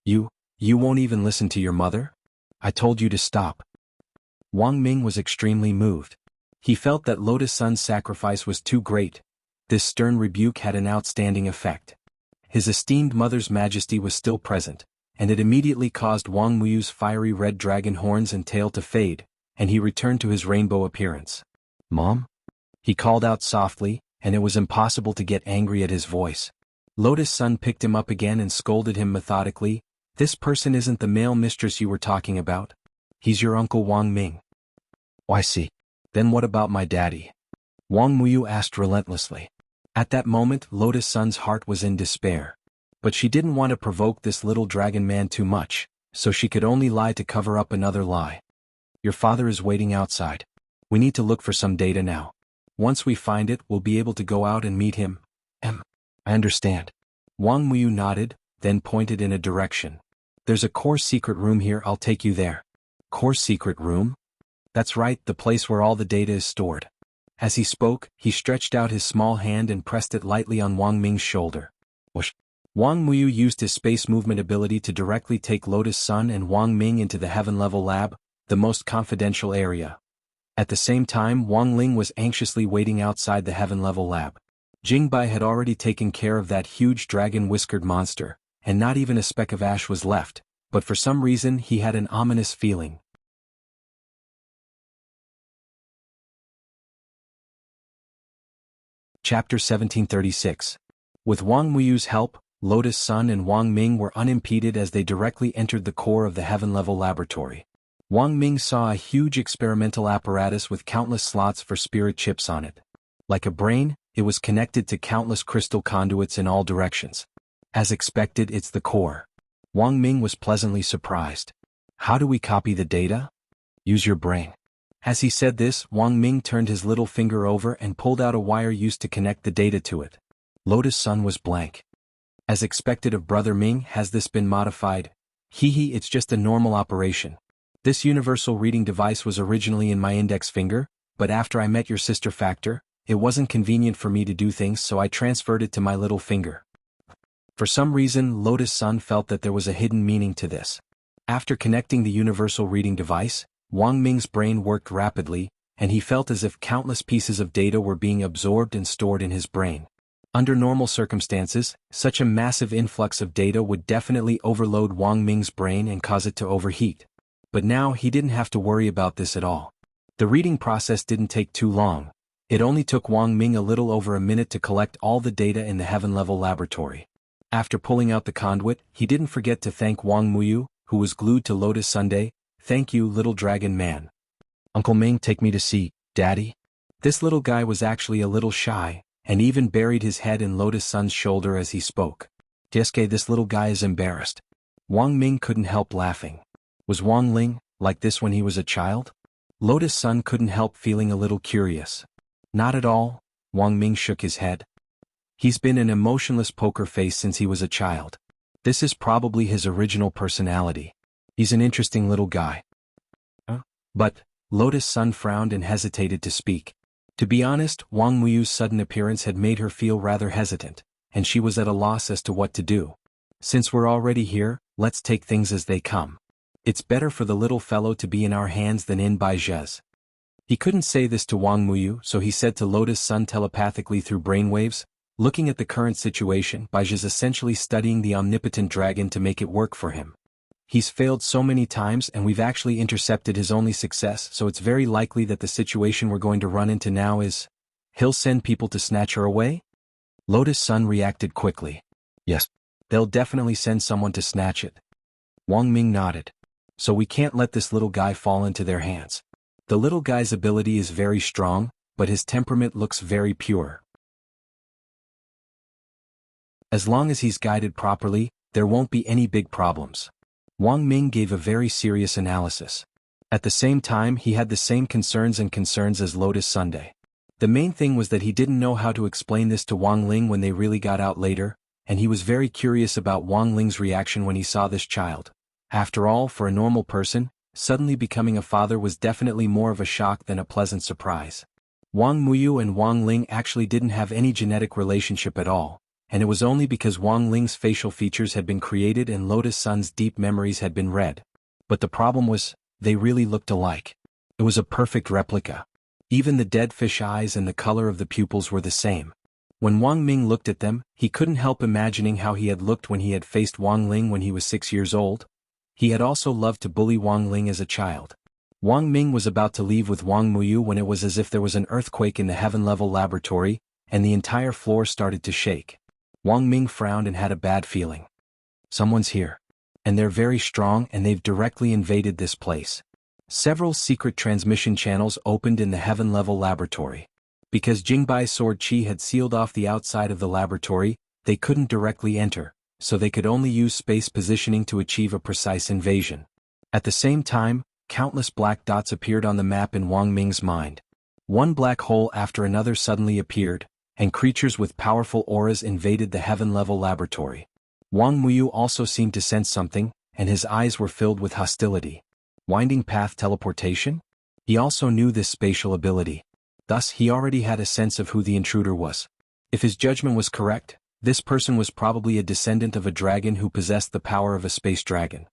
You won't even listen to your mother? I told you to stop. Wang Ming was extremely moved. He felt that Lotus Sun's sacrifice was too great. This stern rebuke had an outstanding effect. His esteemed mother's majesty was still present, and it immediately caused Wang Muyu's fiery red dragon horns and tail to fade, and he returned to his rainbow appearance. Mom? He called out softly, and it was impossible to get angry at his voice. Lotus Sun picked him up again and scolded him methodically. This person isn't the male mistress you were talking about. He's your uncle Wang Ming. Why see? Then what about my daddy? Wang Muyu asked relentlessly. At that moment, Lotus Sun's heart was in despair. But she didn't want to provoke this little dragon man too much, so she could only lie to cover up another lie. Your father is waiting outside. We need to look for some data now. Once we find it, we'll be able to go out and meet him. I understand. Wang Muyu nodded, then pointed in a direction. There's a core secret room here, I'll take you there. Core secret room? That's right, the place where all the data is stored. As he spoke, he stretched out his small hand and pressed it lightly on Wang Ming's shoulder. Whoosh. Wang Muyu used his space movement ability to directly take Lotus Sun and Wang Ming into the heaven-level lab, the most confidential area. At the same time, Wang Ling was anxiously waiting outside the heaven-level lab. Jingbai had already taken care of that huge dragon-whiskered monster, and not even a speck of ash was left, but for some reason he had an ominous feeling. Chapter 1736. With Wang Muyu's help, Lotus Sun and Wang Ming were unimpeded as they directly entered the core of the heaven-level laboratory. Wang Ming saw a huge experimental apparatus with countless slots for spirit chips on it. Like a brain, it was connected to countless crystal conduits in all directions. As expected, it's the core. Wang Ming was pleasantly surprised. How do we copy the data? Use your brain. As he said this, Wang Ming turned his little finger over and pulled out a wire used to connect the data to it. Lotus Sun was blank. As expected of Brother Ming, has this been modified? It's just a normal operation. This universal reading device was originally in my index finger, but after I met your sister Factor, it wasn't convenient for me to do things, so I transferred it to my little finger. For some reason, Lotus Sun felt that there was a hidden meaning to this. After connecting the universal reading device, Wang Ming's brain worked rapidly, and he felt as if countless pieces of data were being absorbed and stored in his brain. Under normal circumstances, such a massive influx of data would definitely overload Wang Ming's brain and cause it to overheat. But now he didn't have to worry about this at all. The reading process didn't take too long. It only took Wang Ming a little over a minute to collect all the data in the heaven-level laboratory. After pulling out the conduit, he didn't forget to thank Wang Muyu, who was glued to Lotus Sunday. Thank you, little dragon man. Uncle Ming, take me to see, Daddy. This little guy was actually a little shy, and even buried his head in Lotus Sun's shoulder as he spoke. Jesuke, this little guy is embarrassed. Wang Ming couldn't help laughing. Was Wang Ling like this when he was a child? Lotus Sun couldn't help feeling a little curious. Not at all, Wang Ming shook his head. He's been an emotionless poker face since he was a child. This is probably his original personality. He's an interesting little guy. But, Lotus Sun frowned and hesitated to speak. To be honest, Wang Muyu's sudden appearance had made her feel rather hesitant, and she was at a loss as to what to do. Since we're already here, let's take things as they come. It's better for the little fellow to be in our hands than in Baijia's. He couldn't say this to Wang Muyu, so he said to Lotus Sun telepathically through brainwaves, looking at the current situation, Baijia's essentially studying the omnipotent dragon to make it work for him. He's failed so many times and we've actually intercepted his only success, so it's very likely that the situation we're going to run into now is, he'll send people to snatch her away? Lotus Sun reacted quickly. Yes. They'll definitely send someone to snatch it. Wang Ming nodded. So we can't let this little guy fall into their hands. The little guy's ability is very strong, but his temperament looks very pure. As long as he's guided properly, there won't be any big problems. Wang Ming gave a very serious analysis. At the same time, he had the same concerns as Lotus Sunday. The main thing was that he didn't know how to explain this to Wang Ling when they really got out later, and he was very curious about Wang Ling's reaction when he saw this child. After all, for a normal person, suddenly becoming a father was definitely more of a shock than a pleasant surprise. Wang Muyu and Wang Ling actually didn't have any genetic relationship at all, and it was only because Wang Ling's facial features had been created and Lotus Sun's deep memories had been read. But the problem was, they really looked alike. It was a perfect replica. Even the dead fish eyes and the color of the pupils were the same. When Wang Ming looked at them, he couldn't help imagining how he had looked when he had faced Wang Ling when he was 6 years old. He had also loved to bully Wang Ling as a child. Wang Ming was about to leave with Wang Muyu when it was as if there was an earthquake in the heaven-level laboratory, and the entire floor started to shake. Wang Ming frowned and had a bad feeling. Someone's here. And they're very strong and they've directly invaded this place. Several secret transmission channels opened in the heaven-level laboratory. Because Jingbai's sword chi had sealed off the outside of the laboratory, they couldn't directly enter, so they could only use space positioning to achieve a precise invasion. At the same time, countless black dots appeared on the map in Wang Ming's mind. One black hole after another suddenly appeared, and creatures with powerful auras invaded the heaven-level laboratory. Wang Muyu also seemed to sense something, and his eyes were filled with hostility. Winding path teleportation? He also knew this spatial ability. Thus, he already had a sense of who the intruder was. If his judgment was correct, this person was probably a descendant of a dragon who possessed the power of a space dragon.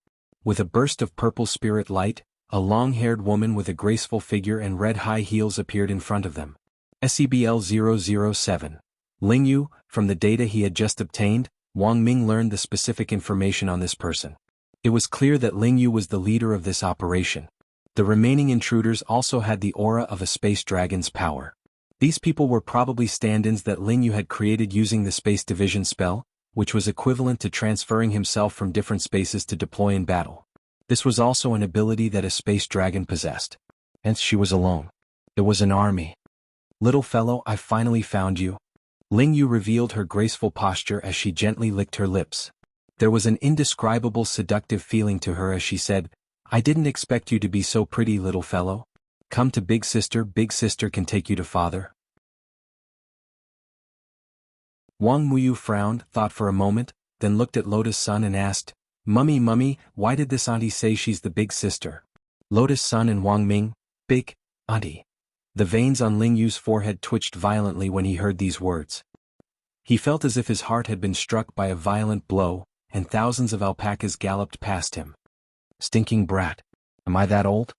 With a burst of purple spirit light, a long-haired woman with a graceful figure and red high heels appeared in front of them. SEBL 007. Ling Yu, from the data he had just obtained, Wang Ming learned the specific information on this person. It was clear that Ling Yu was the leader of this operation. The remaining intruders also had the aura of a space dragon's power. These people were probably stand-ins that Ling Yu had created using the space division spell, which was equivalent to transferring himself from different spaces to deploy in battle. This was also an ability that a space dragon possessed. Hence she was alone. It was an army. Little fellow, I finally found you. Ling Yu revealed her graceful posture as she gently licked her lips. There was an indescribable seductive feeling to her as she said, I didn't expect you to be so pretty, little fellow. Come to big sister can take you to father. Wang Muyu frowned, thought for a moment, then looked at Lotus Sun and asked, Mummy, why did this auntie say she's the big sister? Lotus Sun and Wang Ming, big auntie. The veins on Ling Yu's forehead twitched violently when he heard these words. He felt as if his heart had been struck by a violent blow, and thousands of alpacas galloped past him. Stinking brat. Am I that old?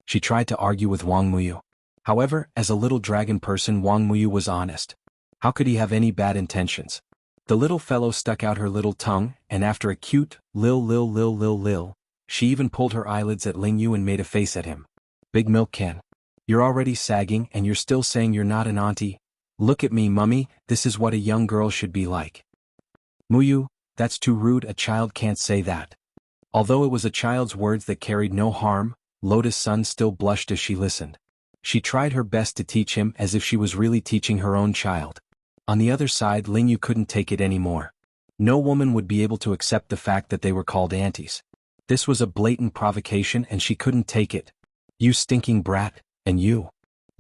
She tried to argue with Wang Muyu. However, as a little dragon person, Wang Muyu was honest. How could he have any bad intentions? The little fellow stuck out her little tongue, and after a cute, lil, she even pulled her eyelids at Ling Yu and made a face at him. Big milk can. You're already sagging and you're still saying you're not an auntie. Look at me, mummy, this is what a young girl should be like. Muyu, that's too rude, a child can't say that. Although it was a child's words that carried no harm, Lotus Sun still blushed as she listened. She tried her best to teach him as if she was really teaching her own child. On the other side, Ling Yu couldn't take it anymore. No woman would be able to accept the fact that they were called aunties. This was a blatant provocation and she couldn't take it. You stinking brat. And you?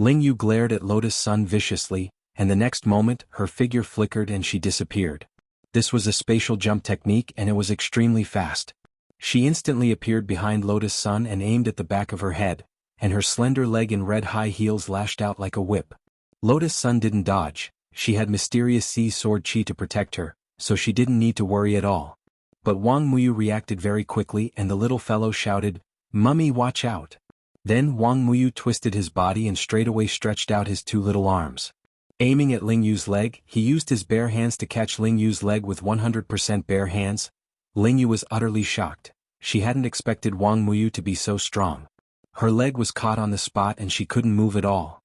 Ling Yu glared at Lotus Sun viciously, and the next moment, her figure flickered and she disappeared. This was a spatial jump technique and it was extremely fast. She instantly appeared behind Lotus Sun and aimed at the back of her head, and her slender leg in red high heels lashed out like a whip. Lotus Sun didn't dodge. She had mysterious sea sword chi to protect her, so she didn't need to worry at all. But Wang Muyu reacted very quickly and the little fellow shouted, "Mummy, watch out!" Then Wang Muyu twisted his body and straightaway stretched out his two little arms. Aiming at Ling Yu's leg, he used his bare hands to catch Ling Yu's leg with 100% bare hands. Ling Yu was utterly shocked. She hadn't expected Wang Muyu to be so strong. Her leg was caught on the spot and she couldn't move at all.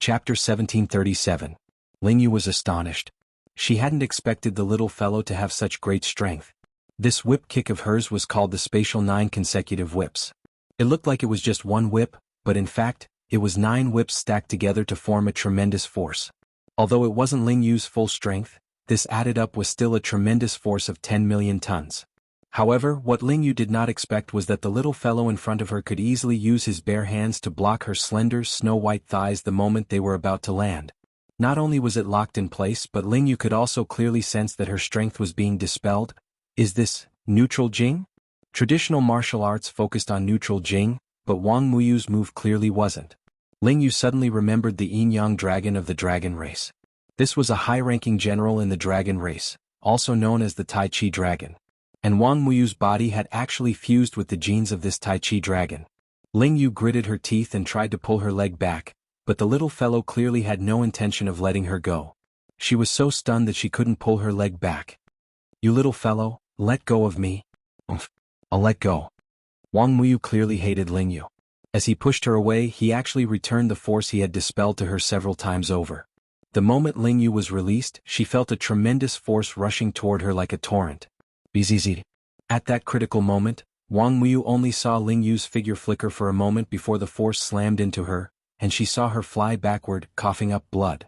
Chapter 1737. Ling Yu was astonished. She hadn't expected the little fellow to have such great strength. This whip kick of hers was called the spatial 9 consecutive whips. It looked like it was just one whip, but in fact, it was 9 whips stacked together to form a tremendous force. Although it wasn't Ling Yu's full strength, this added up was still a tremendous force of 10 million tons. However, what Ling Yu did not expect was that the little fellow in front of her could easily use his bare hands to block her slender, snow-white thighs the moment they were about to land. Not only was it locked in place, but Ling Yu could also clearly sense that her strength was being dispelled. Is this neutral Jing? Traditional martial arts focused on neutral Jing, but Wang Muyu's move clearly wasn't. Ling Yu suddenly remembered the Yin-Yang dragon of the dragon race. This was a high-ranking general in the dragon race, also known as the Tai Chi dragon. And Wang Muyu's body had actually fused with the genes of this Tai Chi dragon. Ling Yu gritted her teeth and tried to pull her leg back, but the little fellow clearly had no intention of letting her go. She was so stunned that she couldn't pull her leg back. "You little fellow, let go of me." "I'll let go." Wang Muyu clearly hated Ling Yu. As he pushed her away, he actually returned the force he had dispelled to her several times over. The moment Ling Yu was released, she felt a tremendous force rushing toward her like a torrent. Bzzz. At that critical moment, Wang Muyu only saw Ling Yu's figure flicker for a moment before the force slammed into her, and she saw her fly backward, coughing up blood.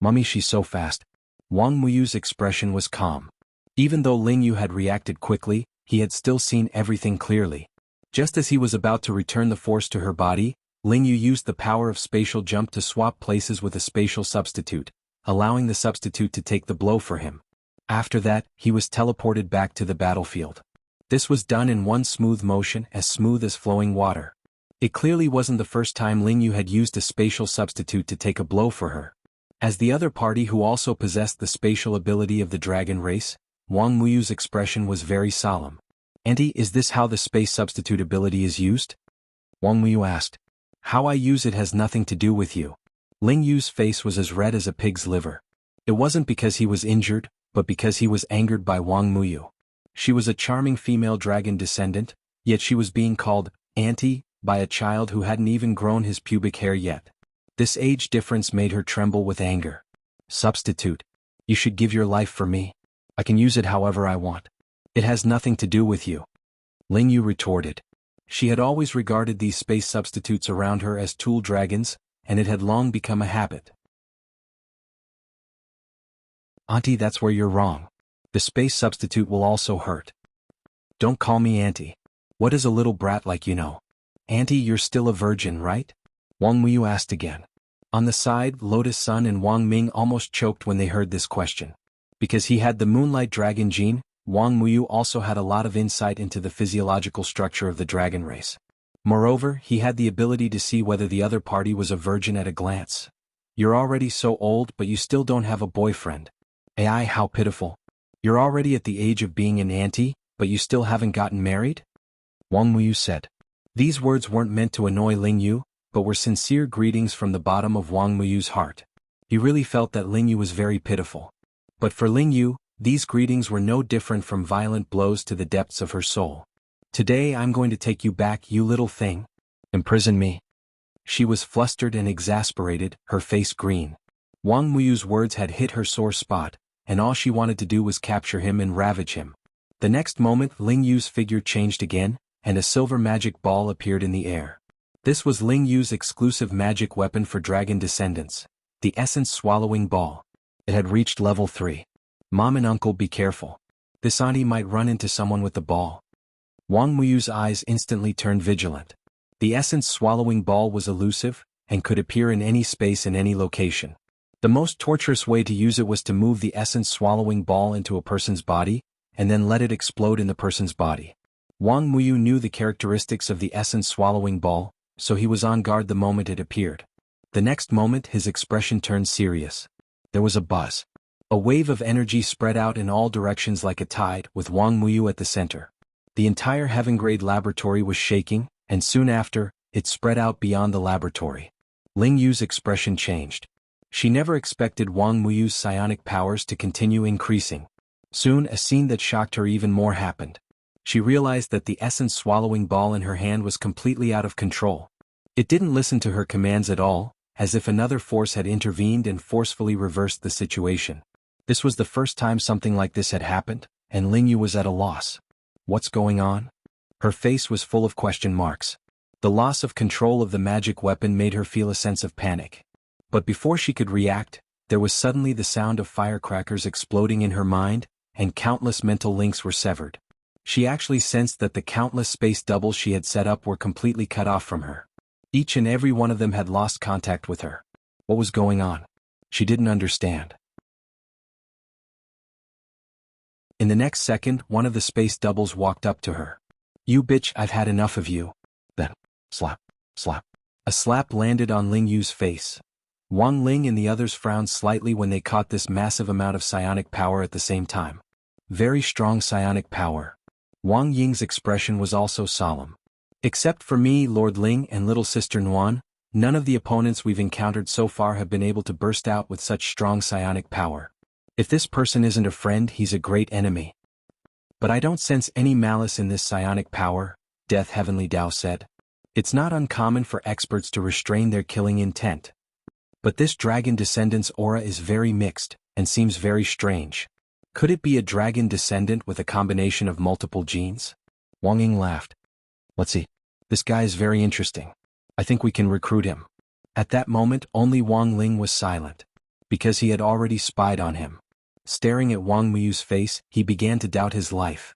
"Mummy, she's so fast." Wang Muyu's expression was calm. Even though Ling Yu had reacted quickly, he had still seen everything clearly. Just as he was about to return the force to her body, Ling Yu used the power of spatial jump to swap places with a spatial substitute, allowing the substitute to take the blow for him. After that, he was teleported back to the battlefield. This was done in one smooth motion, as smooth as flowing water. It clearly wasn't the first time Ling Yu had used a spatial substitute to take a blow for her. As the other party who also possessed the spatial ability of the dragon race, Wang Muyu's expression was very solemn. "Auntie, is this how the space substitute ability is used?" Wang Muyu asked. "How I use it has nothing to do with you." Ling Yu's face was as red as a pig's liver. It wasn't because he was injured, but because he was angered by Wang Muyu. She was a charming female dragon descendant, yet she was being called auntie by a child who hadn't even grown his pubic hair yet. This age difference made her tremble with anger. "Substitute. You should give your life for me. I can use it however I want. It has nothing to do with you," Ling Yu retorted. She had always regarded these space substitutes around her as tool dragons, and it had long become a habit. "Auntie, that's where you're wrong. The space substitute will also hurt." "Don't call me auntie. What is a little brat like you know?" "Auntie, you're still a virgin, right?" Wang Muyu asked again. On the side, Lotus Sun and Wang Ming almost choked when they heard this question. Because he had the Moonlight Dragon gene, Wang Muyu also had a lot of insight into the physiological structure of the dragon race. Moreover, he had the ability to see whether the other party was a virgin at a glance. "You're already so old but you still don't have a boyfriend. Ai, how pitiful. You're already at the age of being an auntie, but you still haven't gotten married?" Wang Muyu said. These words weren't meant to annoy Ling Yu, but were sincere greetings from the bottom of Wang Muyu's heart. He really felt that Ling Yu was very pitiful. But for Ling Yu, these greetings were no different from violent blows to the depths of her soul. "Today I'm going to take you back, you little thing. Imprison me." She was flustered and exasperated, her face green. Wang Muyu's words had hit her sore spot, and all she wanted to do was capture him and ravage him. The next moment Ling Yu's figure changed again, and a silver magic ball appeared in the air. This was Ling Yu's exclusive magic weapon for dragon descendants, the Essence Swallowing Ball. It had reached level 3. "Mom and Uncle, be careful. This auntie might run into someone with the ball." Wang Muyu's eyes instantly turned vigilant. The Essence Swallowing Ball was elusive, and could appear in any space in any location. The most torturous way to use it was to move the Essence Swallowing Ball into a person's body, and then let it explode in the person's body. Wang Muyu knew the characteristics of the essence-swallowing ball, so he was on guard the moment it appeared. The next moment his expression turned serious. There was a buzz. A wave of energy spread out in all directions like a tide, with Wang Muyu at the center. The entire heaven-grade laboratory was shaking, and soon after, it spread out beyond the laboratory. Ling Yu's expression changed. She never expected Wang Muyu's psionic powers to continue increasing. Soon a scene that shocked her even more happened. She realized that the essence-swallowing ball in her hand was completely out of control. It didn't listen to her commands at all, as if another force had intervened and forcefully reversed the situation. This was the first time something like this had happened, and Ling Yu was at a loss. What's going on? Her face was full of question marks. The loss of control of the magic weapon made her feel a sense of panic. But before she could react, there was suddenly the sound of firecrackers exploding in her mind, and countless mental links were severed. She actually sensed that the countless space doubles she had set up were completely cut off from her. Each and every one of them had lost contact with her. What was going on? She didn't understand. In the next second, one of the space doubles walked up to her. "You bitch, I've had enough of you." Then, slap, slap. A slap landed on Ling Yu's face. Wang Ling and the others frowned slightly when they caught this massive amount of psionic power at the same time. Very strong psionic power. Wang Ying's expression was also solemn. "Except for me, Lord Ling, and little sister Nuan, none of the opponents we've encountered so far have been able to burst out with such strong psionic power. If this person isn't a friend, he's a great enemy." "But I don't sense any malice in this psionic power," Death Heavenly Tao said. "It's not uncommon for experts to restrain their killing intent. But this dragon descendant's aura is very mixed, and seems very strange. Could it be a dragon descendant with a combination of multiple genes?" Wang Ying laughed. "Let's see. This guy is very interesting. I think we can recruit him." At that moment only Wang Ling was silent. Because he had already spied on him. Staring at Wang Muyu's face, he began to doubt his life.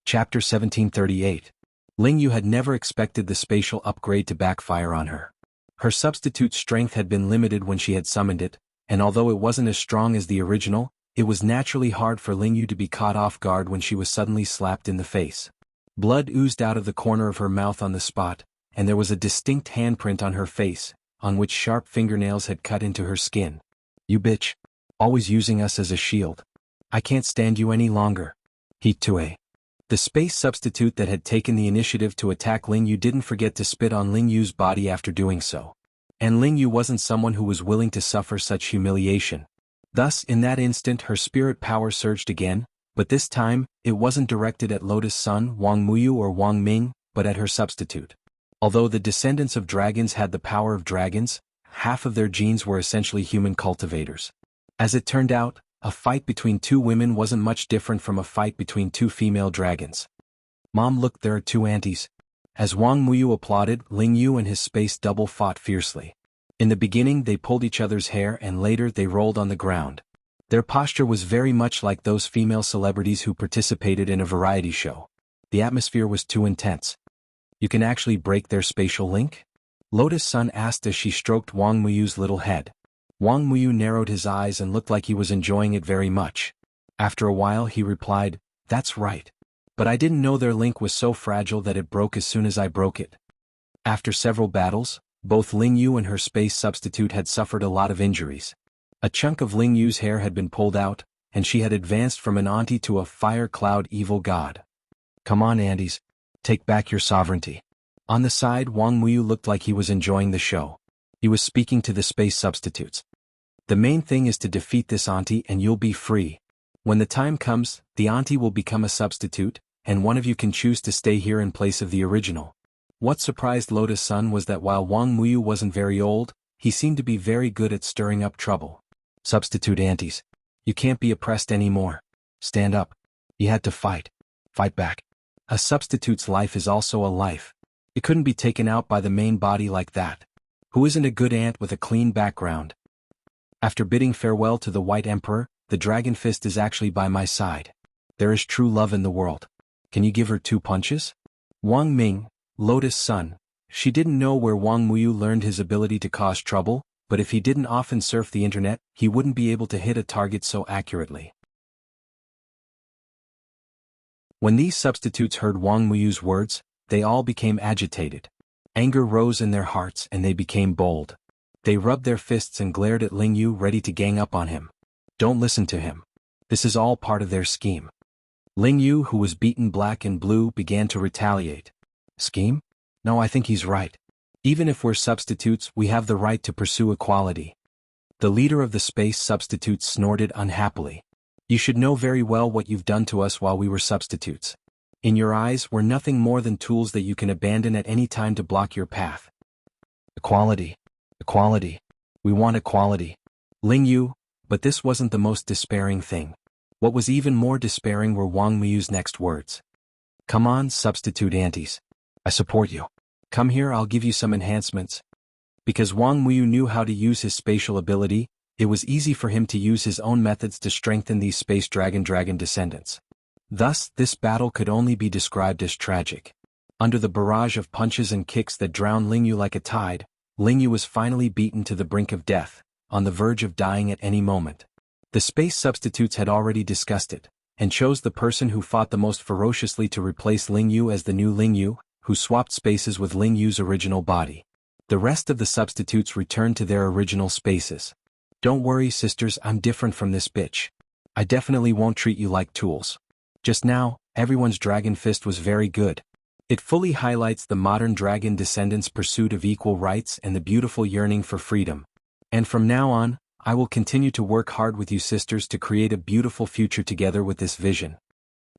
Chapter 1738. Ling Yu had never expected the spatial upgrade to backfire on her. Her substitute strength had been limited when she had summoned it, and although it wasn't as strong as the original, it was naturally hard for Ling Yu to be caught off guard when she was suddenly slapped in the face. Blood oozed out of the corner of her mouth on the spot, and there was a distinct handprint on her face, on which sharp fingernails had cut into her skin. "You bitch. Always using us as a shield. I can't stand you any longer." Heat 2A. The space substitute that had taken the initiative to attack Ling Yu didn't forget to spit on Ling Yu's body after doing so. And Ling Yu wasn't someone who was willing to suffer such humiliation. Thus, in that instant her spirit power surged again, but this time, it wasn't directed at Lotus Sun, Wang Muyu or Wang Ming, but at her substitute. Although the descendants of dragons had the power of dragons, half of their genes were essentially human cultivators. As it turned out, a fight between two women wasn't much different from a fight between two female dragons. "Mom, look, there are two aunties." As Wang Muyu applauded, Ling Yu and his space double fought fiercely. In the beginning they pulled each other's hair and later they rolled on the ground. Their posture was very much like those female celebrities who participated in a variety show. The atmosphere was too intense. "You can actually break their spatial link?" Lotus Sun asked as she stroked Wang Muyu's little head. Wang Muyu narrowed his eyes and looked like he was enjoying it very much. After a while he replied, "That's right. But I didn't know their link was so fragile that it broke as soon as I broke it." After several battles, both Ling Yu and her space substitute had suffered a lot of injuries. A chunk of Ling Yu's hair had been pulled out, and she had advanced from an auntie to a fire cloud evil god. "Come on, aunties. Take back your sovereignty." On the side, Wang Muyu looked like he was enjoying the show. He was speaking to the space substitutes. "The main thing is to defeat this auntie and you'll be free. When the time comes, the auntie will become a substitute, and one of you can choose to stay here in place of the original." What surprised Lotus Sun was that while Wang Muyu wasn't very old, he seemed to be very good at stirring up trouble. "Substitute aunties. You can't be oppressed anymore. Stand up. You had to fight. Fight back. A substitute's life is also a life. It couldn't be taken out by the main body like that. Who isn't a good aunt with a clean background?" After bidding farewell to the White Emperor, the Dragon Fist is actually by my side. There is true love in the world. Can you give her 2 punches? Wang Ming, Lotus Sun. She didn't know where Wang Muyu learned his ability to cause trouble, but if he didn't often surf the internet, he wouldn't be able to hit a target so accurately. When these substitutes heard Wang Muyu's words, they all became agitated. Anger rose in their hearts and they became bold. They rubbed their fists and glared at Ling Yu, ready to gang up on him. Don't listen to him. This is all part of their scheme. Ling Yu, who was beaten black and blue, began to retaliate. Scheme? No, I think he's right. Even if we're substitutes, we have the right to pursue equality. The leader of the space substitutes snorted unhappily. You should know very well what you've done to us while we were substitutes. In your eyes, we're nothing more than tools that you can abandon at any time to block your path. Equality. Equality. We want equality. Ling Yu, but this wasn't the most despairing thing. What was even more despairing were Wang Muyu's next words. Come on, substitute antis. I support you. Come here, I'll give you some enhancements. Because Wang Muyu knew how to use his spatial ability, it was easy for him to use his own methods to strengthen these space dragon descendants. Thus, this battle could only be described as tragic. Under the barrage of punches and kicks that drowned Ling Yu like a tide, Ling Yu was finally beaten to the brink of death, on the verge of dying at any moment. The space substitutes had already discussed it, and chose the person who fought the most ferociously to replace Ling Yu as the new Ling Yu, who swapped spaces with Ling Yu's original body. The rest of the substitutes returned to their original spaces. Don't worry, sisters, I'm different from this bitch. I definitely won't treat you like tools. Just now, everyone's dragon fist was very good. It fully highlights the modern dragon descendants' pursuit of equal rights and the beautiful yearning for freedom. And from now on, I will continue to work hard with you sisters to create a beautiful future together with this vision.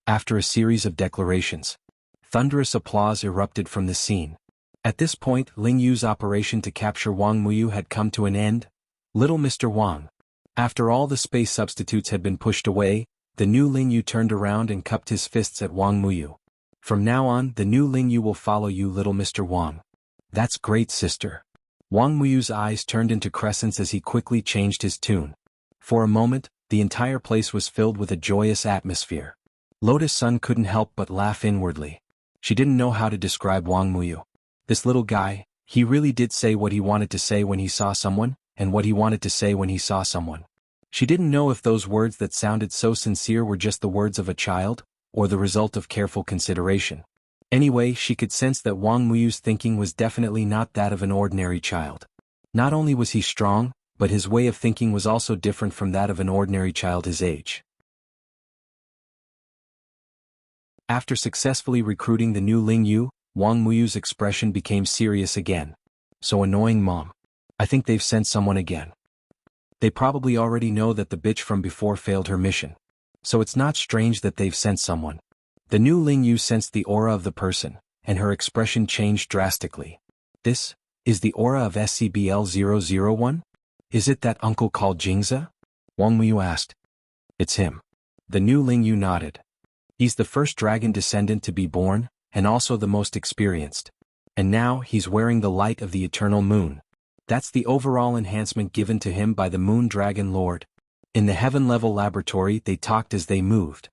After a series of declarations, thunderous applause erupted from the scene. At this point, Ling Yu's operation to capture Wang Muyu had come to an end. Little Mr. Wang. After all the space substitutes had been pushed away, the new Ling Yu turned around and cupped his fists at Wang Muyu. From now on, the new Ling Yu will follow you, little Mr. Wang. That's great, sister. Wang Muyu's eyes turned into crescents as he quickly changed his tune. For a moment, the entire place was filled with a joyous atmosphere. Lotus Sun couldn't help but laugh inwardly. She didn't know how to describe Wang Muyu. This little guy, he really did say what he wanted to say when he saw someone, and what he wanted to say when he saw someone. She didn't know if those words that sounded so sincere were just the words of a child, or the result of careful consideration. Anyway, she could sense that Wang Muyu's thinking was definitely not that of an ordinary child. Not only was he strong, but his way of thinking was also different from that of an ordinary child his age. After successfully recruiting the new Ling Yu, Wang Muyu's expression became serious again. So annoying, Mom. I think they've sent someone again. They probably already know that the bitch from before failed her mission. So it's not strange that they've sent someone. The new Ling Yu sensed the aura of the person, and her expression changed drastically. This is the aura of SCBL-001? Is it that uncle called Jingza? Wang Muyu asked. It's him. The new Ling Yu nodded. He's the first dragon descendant to be born, and also the most experienced. And now he's wearing the light of the eternal moon. That's the overall enhancement given to him by the Moon Dragon Lord. In the heaven-level laboratory they talked as they moved.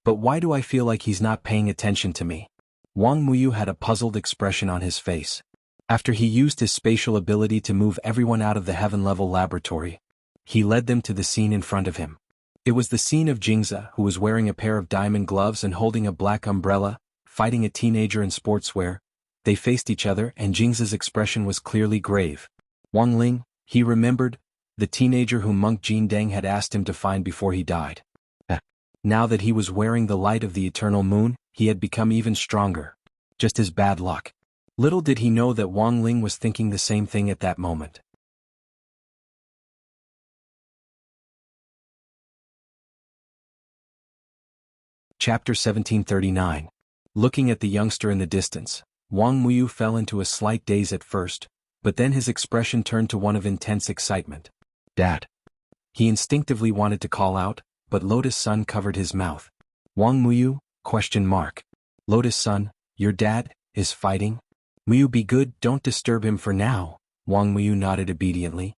But why do I feel like he's not paying attention to me? Wang Muyu had a puzzled expression on his face. After he used his spatial ability to move everyone out of the heaven-level laboratory, he led them to the scene in front of him. It was the scene of Jingza, who was wearing a pair of diamond gloves and holding a black umbrella, fighting a teenager in sportswear. They faced each other and Jingza's expression was clearly grave. Wang Ling, he remembered, the teenager whom Monk Jindeng had asked him to find before he died. Now that he was wearing the light of the eternal moon, he had become even stronger. Just his bad luck. Little did he know that Wang Ling was thinking the same thing at that moment. Chapter 1739. Looking at the youngster in the distance, Wang Muyu fell into a slight daze at first, but then his expression turned to one of intense excitement. Dad. He instinctively wanted to call out, but Lotus Sun covered his mouth. Wang Muyu? Lotus Sun, your dad is fighting? Muyu, be good, don't disturb him for now. Wang Muyu nodded obediently.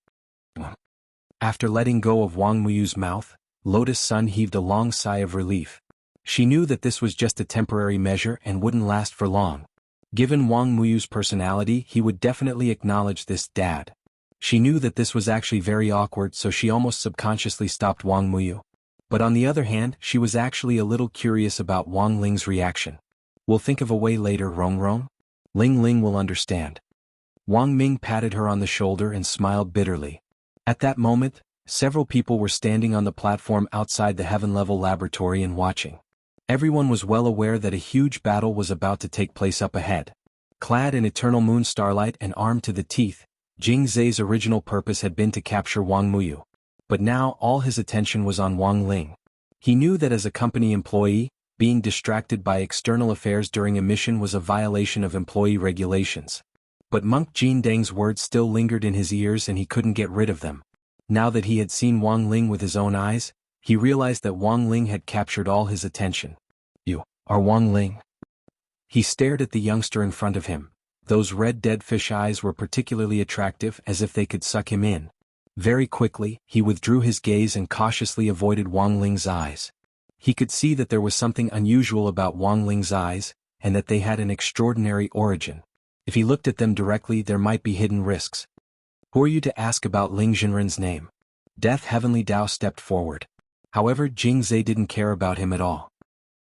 After letting go of Wang Muyu's mouth, Lotus Sun heaved a long sigh of relief. She knew that this was just a temporary measure and wouldn't last for long. Given Wang Muyu's personality, he would definitely acknowledge this. Dad. She knew that this was actually very awkward, so she almost subconsciously stopped Wang Muyu. But on the other hand, she was actually a little curious about Wang Ling's reaction. "We'll think of a way later, Rong Rong. Ling Ling will understand." Wang Ming patted her on the shoulder and smiled bitterly. At that moment, several people were standing on the platform outside the heaven-level laboratory and watching. Everyone was well aware that a huge battle was about to take place up ahead. Clad in eternal moon starlight and armed to the teeth, Jing Zhe's original purpose had been to capture Wang Muyu. But now all his attention was on Wang Ling. He knew that as a company employee, being distracted by external affairs during a mission was a violation of employee regulations. But Monk Jindang's words still lingered in his ears and he couldn't get rid of them. Now that he had seen Wang Ling with his own eyes, he realized that Wang Ling had captured all his attention. "You are Wang Ling?" He stared at the youngster in front of him. Those red dead fish eyes were particularly attractive, as if they could suck him in. Very quickly, he withdrew his gaze and cautiously avoided Wang Ling's eyes. He could see that there was something unusual about Wang Ling's eyes, and that they had an extraordinary origin. If he looked at them directly, there might be hidden risks. "Who are you to ask about Ling Jinren's name?" Death Heavenly Dao stepped forward. However, Jing Zhe didn't care about him at all.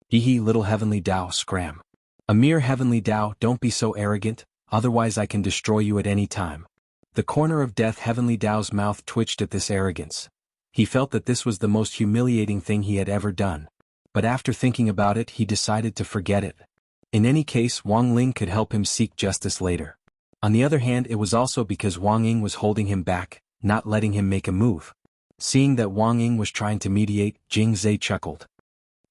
"Hee little Heavenly Dao, scram. A mere Heavenly Dao, don't be so arrogant, otherwise I can destroy you at any time." The corner of Death Heavenly Dao's mouth twitched at this arrogance. He felt that this was the most humiliating thing he had ever done. But after thinking about it, he decided to forget it. In any case, Wang Ling could help him seek justice later. On the other hand, it was also because Wang Ying was holding him back, not letting him make a move. Seeing that Wang Ying was trying to mediate, Jing Zhe chuckled.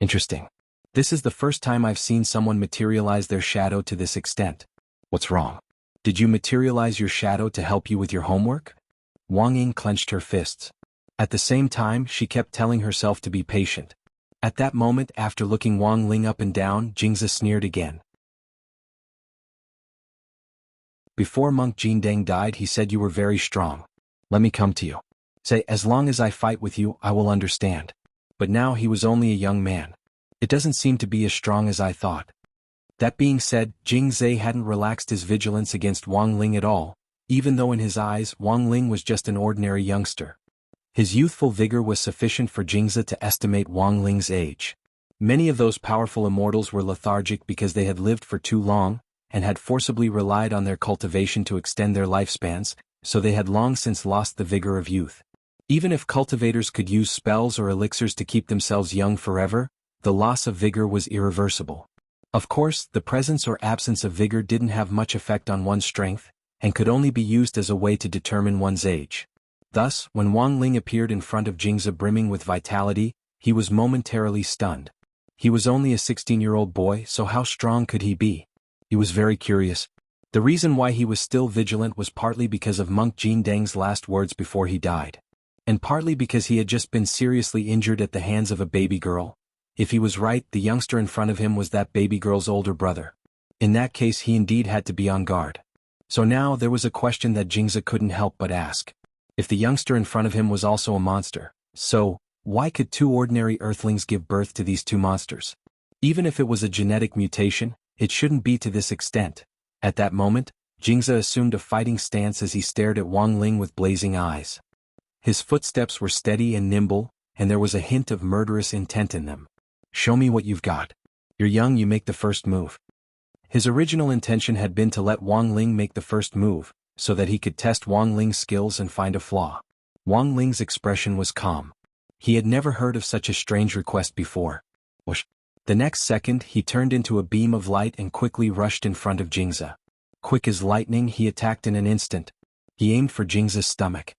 "Interesting. This is the first time I've seen someone materialize their shadow to this extent. What's wrong? Did you materialize your shadow to help you with your homework?" Wang Ying clenched her fists. At the same time, she kept telling herself to be patient. At that moment, after looking Wang Ling up and down, Jingzi sneered again. "Before Monk Jindang died, he said you were very strong. Let me come to you. Say, as long as I fight with you, I will understand. But now he was only a young man. It doesn't seem to be as strong as I thought." That being said, Jing Zhe hadn't relaxed his vigilance against Wang Ling at all, even though in his eyes Wang Ling was just an ordinary youngster. His youthful vigor was sufficient for Jing Zhe to estimate Wang Ling's age. Many of those powerful immortals were lethargic because they had lived for too long, and had forcibly relied on their cultivation to extend their lifespans, so they had long since lost the vigor of youth. Even if cultivators could use spells or elixirs to keep themselves young forever, the loss of vigor was irreversible. Of course, the presence or absence of vigor didn't have much effect on one's strength, and could only be used as a way to determine one's age. Thus, when Wang Ling appeared in front of Jingzi brimming with vitality, he was momentarily stunned. He was only a 16-year-old boy, so how strong could he be? He was very curious. The reason why he was still vigilant was partly because of Monk Jindang's last words before he died. And partly because he had just been seriously injured at the hands of a baby girl. If he was right, the youngster in front of him was that baby girl's older brother. In that case, he indeed had to be on guard. So now there was a question that Jingzi couldn't help but ask. If the youngster in front of him was also a monster, so, why could two ordinary earthlings give birth to these two monsters? Even if it was a genetic mutation, it shouldn't be to this extent. At that moment, Jingzi assumed a fighting stance as he stared at Wang Ling with blazing eyes. His footsteps were steady and nimble, and there was a hint of murderous intent in them. "Show me what you've got. You're young, you make the first move." His original intention had been to let Wang Ling make the first move, so that he could test Wang Ling's skills and find a flaw. Wang Ling's expression was calm. He had never heard of such a strange request before. Whoosh. The next second, he turned into a beam of light and quickly rushed in front of Jingzi. Quick as lightning, he attacked in an instant. He aimed for Jingzi's stomach.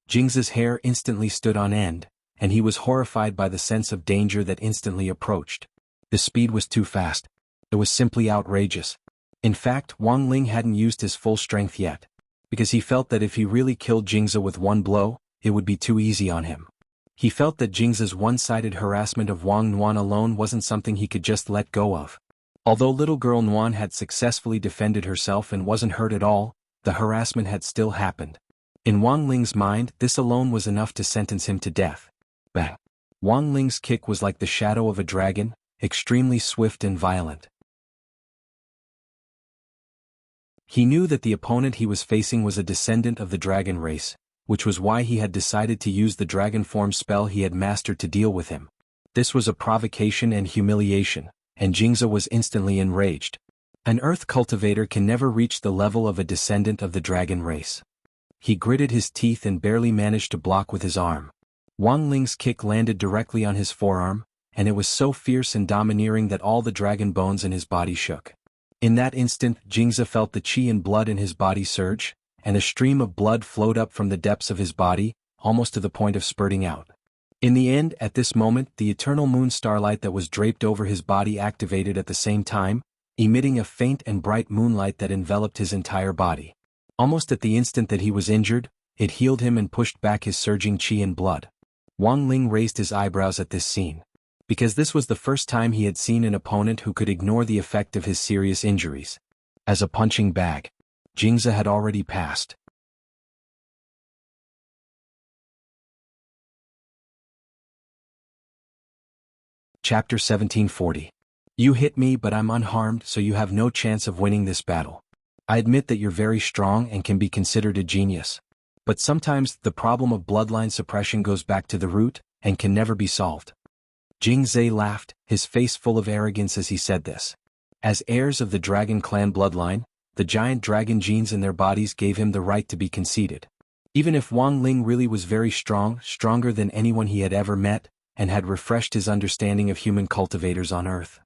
Jingzi's hair instantly stood on end, and he was horrified by the sense of danger that instantly approached. The speed was too fast. It was simply outrageous. In fact, Wang Ling hadn't used his full strength yet, because he felt that if he really killed Jingzi with one blow, it would be too easy on him. He felt that Jingzi's one-sided harassment of Wang Nuan alone wasn't something he could just let go of. Although little girl Nuan had successfully defended herself and wasn't hurt at all, the harassment had still happened. In Wang Ling's mind, this alone was enough to sentence him to death. Bang! Wang Ling's kick was like the shadow of a dragon, extremely swift and violent. He knew that the opponent he was facing was a descendant of the dragon race, which was why he had decided to use the dragon form spell he had mastered to deal with him. This was a provocation and humiliation, and Jianghu was instantly enraged. An earth cultivator can never reach the level of a descendant of the dragon race. He gritted his teeth and barely managed to block with his arm. Wang Ling's kick landed directly on his forearm, and it was so fierce and domineering that all the dragon bones in his body shook. In that instant, Jianghu felt the qi and blood in his body surge, and a stream of blood flowed up from the depths of his body, almost to the point of spurting out. In the end, at this moment, the eternal moon starlight that was draped over his body activated at the same time, emitting a faint and bright moonlight that enveloped his entire body. Almost at the instant that he was injured, it healed him and pushed back his surging qi and blood. Wang Ling raised his eyebrows at this scene, because this was the first time he had seen an opponent who could ignore the effect of his serious injuries. As a punching bag, Jianghu had already passed. Chapter 1740. You hit me, but I'm unharmed, so you have no chance of winning this battle. I admit that you're very strong and can be considered a genius. But sometimes the problem of bloodline suppression goes back to the root and can never be solved. Jianghu laughed, his face full of arrogance as he said this. As heirs of the dragon clan bloodline, the giant dragon genes in their bodies gave him the right to be conceited. Even if Wang Ling really was very strong, stronger than anyone he had ever met, and had refreshed his understanding of human cultivators on Earth.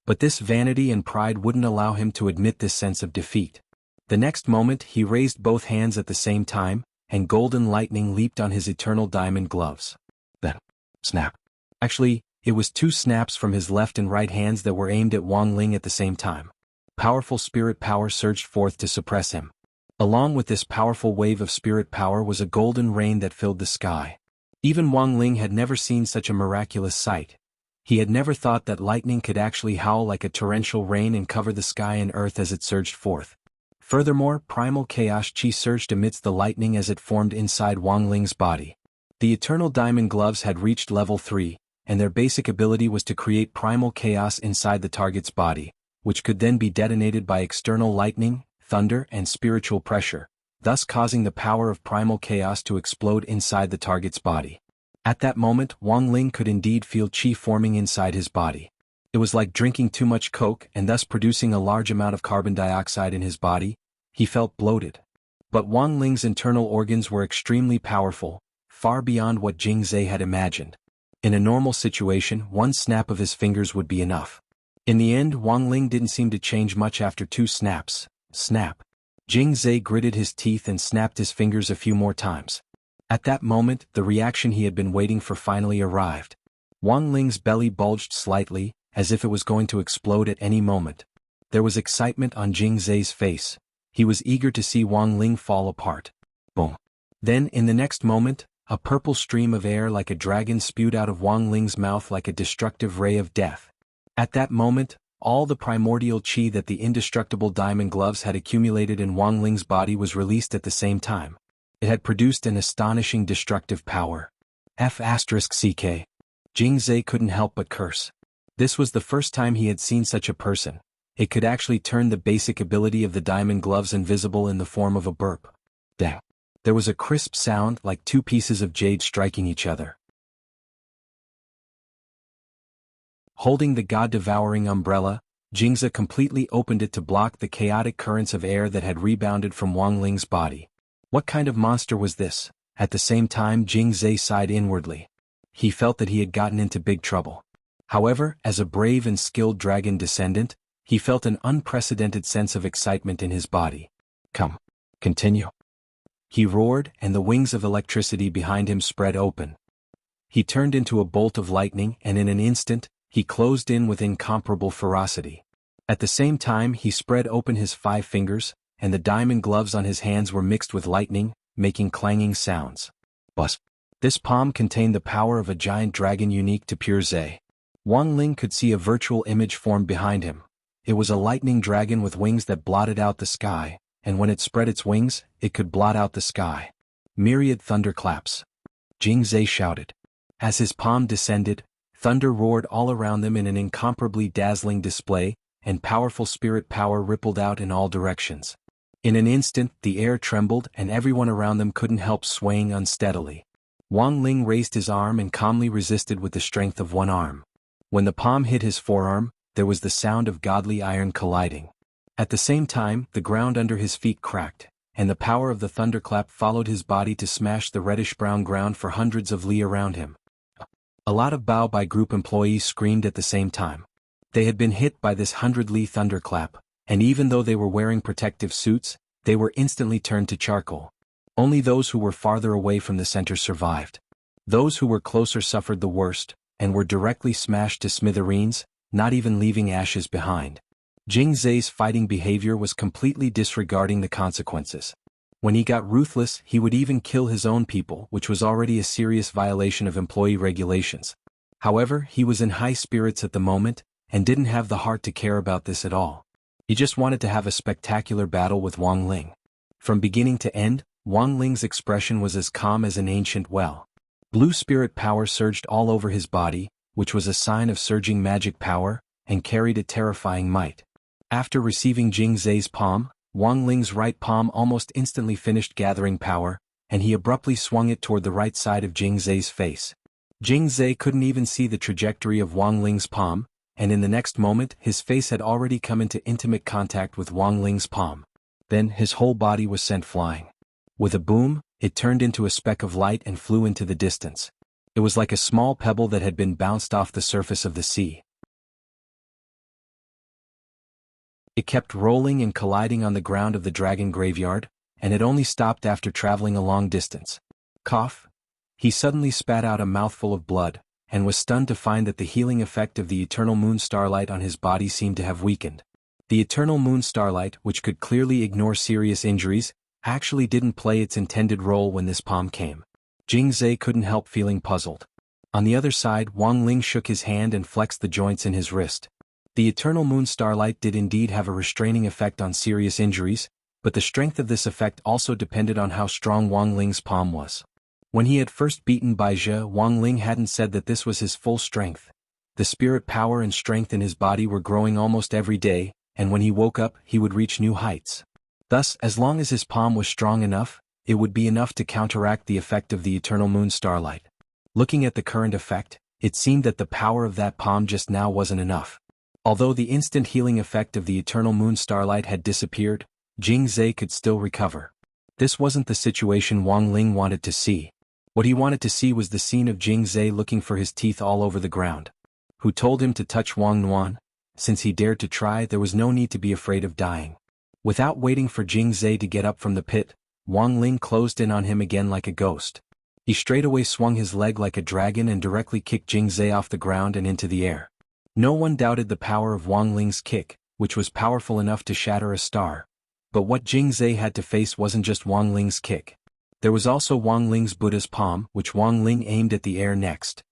But this vanity and pride wouldn't allow him to admit this sense of defeat. The next moment he raised both hands at the same time, and golden lightning leaped on his eternal diamond gloves. Then, snap. Actually, it was two snaps from his left and right hands that were aimed at Wang Ling at the same time. Powerful spirit power surged forth to suppress him. Along with this powerful wave of spirit power was a golden rain that filled the sky. Even Wang Ling had never seen such a miraculous sight. He had never thought that lightning could actually howl like a torrential rain and cover the sky and earth as it surged forth. Furthermore, primal chaos chi surged amidst the lightning as it formed inside Wang Ling's body. The eternal diamond gloves had reached level 3, and their basic ability was to create primal chaos inside the target's body, which could then be detonated by external lightning, thunder, and spiritual pressure, thus causing the power of primal chaos to explode inside the target's body. At that moment, Wang Ling could indeed feel qi forming inside his body. It was like drinking too much coke and thus producing a large amount of carbon dioxide in his body. He felt bloated. But Wang Ling's internal organs were extremely powerful, far beyond what Jianghu had imagined. In a normal situation, one snap of his fingers would be enough. In the end, Wang Ling didn't seem to change much after 2 snaps. Snap. Jianghu gritted his teeth and snapped his fingers a few more times. At that moment, the reaction he had been waiting for finally arrived. Wang Ling's belly bulged slightly, as if it was going to explode at any moment. There was excitement on Jianghu's face. He was eager to see Wang Ling fall apart. Boom. Then, in the next moment, a purple stream of air like a dragon spewed out of Wang Ling's mouth like a destructive ray of death. At that moment, all the primordial qi that the indestructible diamond gloves had accumulated in Wang Ling's body was released at the same time. It had produced an astonishing destructive power. F***ck. Jianghu couldn't help but curse. This was the first time he had seen such a person. It could actually turn the basic ability of the diamond gloves invisible in the form of a burp. Dang. There was a crisp sound like 2 pieces of jade striking each other. Holding the god-devouring umbrella, Jianghu completely opened it to block the chaotic currents of air that had rebounded from Wang Ling's body. What kind of monster was this? At the same time, Jianghu sighed inwardly. He felt that he had gotten into big trouble. However, as a brave and skilled dragon descendant, he felt an unprecedented sense of excitement in his body. Come. Continue. He roared, and the wings of electricity behind him spread open. He turned into a bolt of lightning, and in an instant, he closed in with incomparable ferocity. At the same time, he spread open his 5 fingers, and the diamond gloves on his hands were mixed with lightning, making clanging sounds. Buzz. This palm contained the power of a giant dragon unique to pure Zhe. Wang Ling could see a virtual image form behind him. It was a lightning dragon with wings that blotted out the sky, and when it spread its wings, it could blot out the sky. Myriad thunderclaps. Jianghu shouted. As his palm descended, thunder roared all around them in an incomparably dazzling display, and powerful spirit power rippled out in all directions. In an instant, the air trembled and everyone around them couldn't help swaying unsteadily. Wang Ling raised his arm and calmly resisted with the strength of one arm. When the palm hit his forearm, there was the sound of godly iron colliding. At the same time, the ground under his feet cracked, and the power of the thunderclap followed his body to smash the reddish-brown ground for hundreds of li around him. A lot of Bao Bai Group employees screamed at the same time. They had been hit by this 100 li thunderclap, and even though they were wearing protective suits, they were instantly turned to charcoal. Only those who were farther away from the center survived. Those who were closer suffered the worst, and were directly smashed to smithereens, not even leaving ashes behind. Jing Zhe's fighting behavior was completely disregarding the consequences. When he got ruthless, he would even kill his own people, which was already a serious violation of employee regulations. However, he was in high spirits at the moment, and didn't have the heart to care about this at all. He just wanted to have a spectacular battle with Wang Ling. From beginning to end, Wang Ling's expression was as calm as an ancient well. Blue spirit power surged all over his body, which was a sign of surging magic power, and carried a terrifying might. After receiving Jing Zhe's palm, Wang Ling's right palm almost instantly finished gathering power, and he abruptly swung it toward the right side of Jing Zhe's face. Jing Zhe couldn't even see the trajectory of Wang Ling's palm, and in the next moment his face had already come into intimate contact with Wang Ling's palm. Then his whole body was sent flying. With a boom, it turned into a speck of light and flew into the distance. It was like a small pebble that had been bounced off the surface of the sea. It kept rolling and colliding on the ground of the dragon graveyard, and it only stopped after traveling a long distance. Cough! He suddenly spat out a mouthful of blood, and was stunned to find that the healing effect of the eternal moon starlight on his body seemed to have weakened. The eternal moon starlight, which could clearly ignore serious injuries, actually didn't play its intended role when this palm came. Jing Zhe couldn't help feeling puzzled. On the other side, Wang Ling shook his hand and flexed the joints in his wrist. The eternal moon starlight did indeed have a restraining effect on serious injuries, but the strength of this effect also depended on how strong Wang Ling's palm was. When he had first beaten Bai Zhe, Wang Ling hadn't said that this was his full strength. The spirit power and strength in his body were growing almost every day, and when he woke up, he would reach new heights. Thus, as long as his palm was strong enough, it would be enough to counteract the effect of the eternal moon starlight. Looking at the current effect, it seemed that the power of that palm just now wasn't enough. Although the instant healing effect of the eternal moon starlight had disappeared, Jing Zhe could still recover. This wasn't the situation Wang Ling wanted to see. What he wanted to see was the scene of Jing Zhe looking for his teeth all over the ground. Who told him to touch Wang Nuan? Since he dared to try, there was no need to be afraid of dying. Without waiting for Jing Zhe to get up from the pit, Wang Ling closed in on him again like a ghost. He straightaway swung his leg like a dragon and directly kicked Jing Zhe off the ground and into the air. No one doubted the power of Wang Ling's kick, which was powerful enough to shatter a star. But what Jing Zhe had to face wasn't just Wang Ling's kick. There was also Wang Ling's Buddha's palm, which Wang Ling aimed at the air next.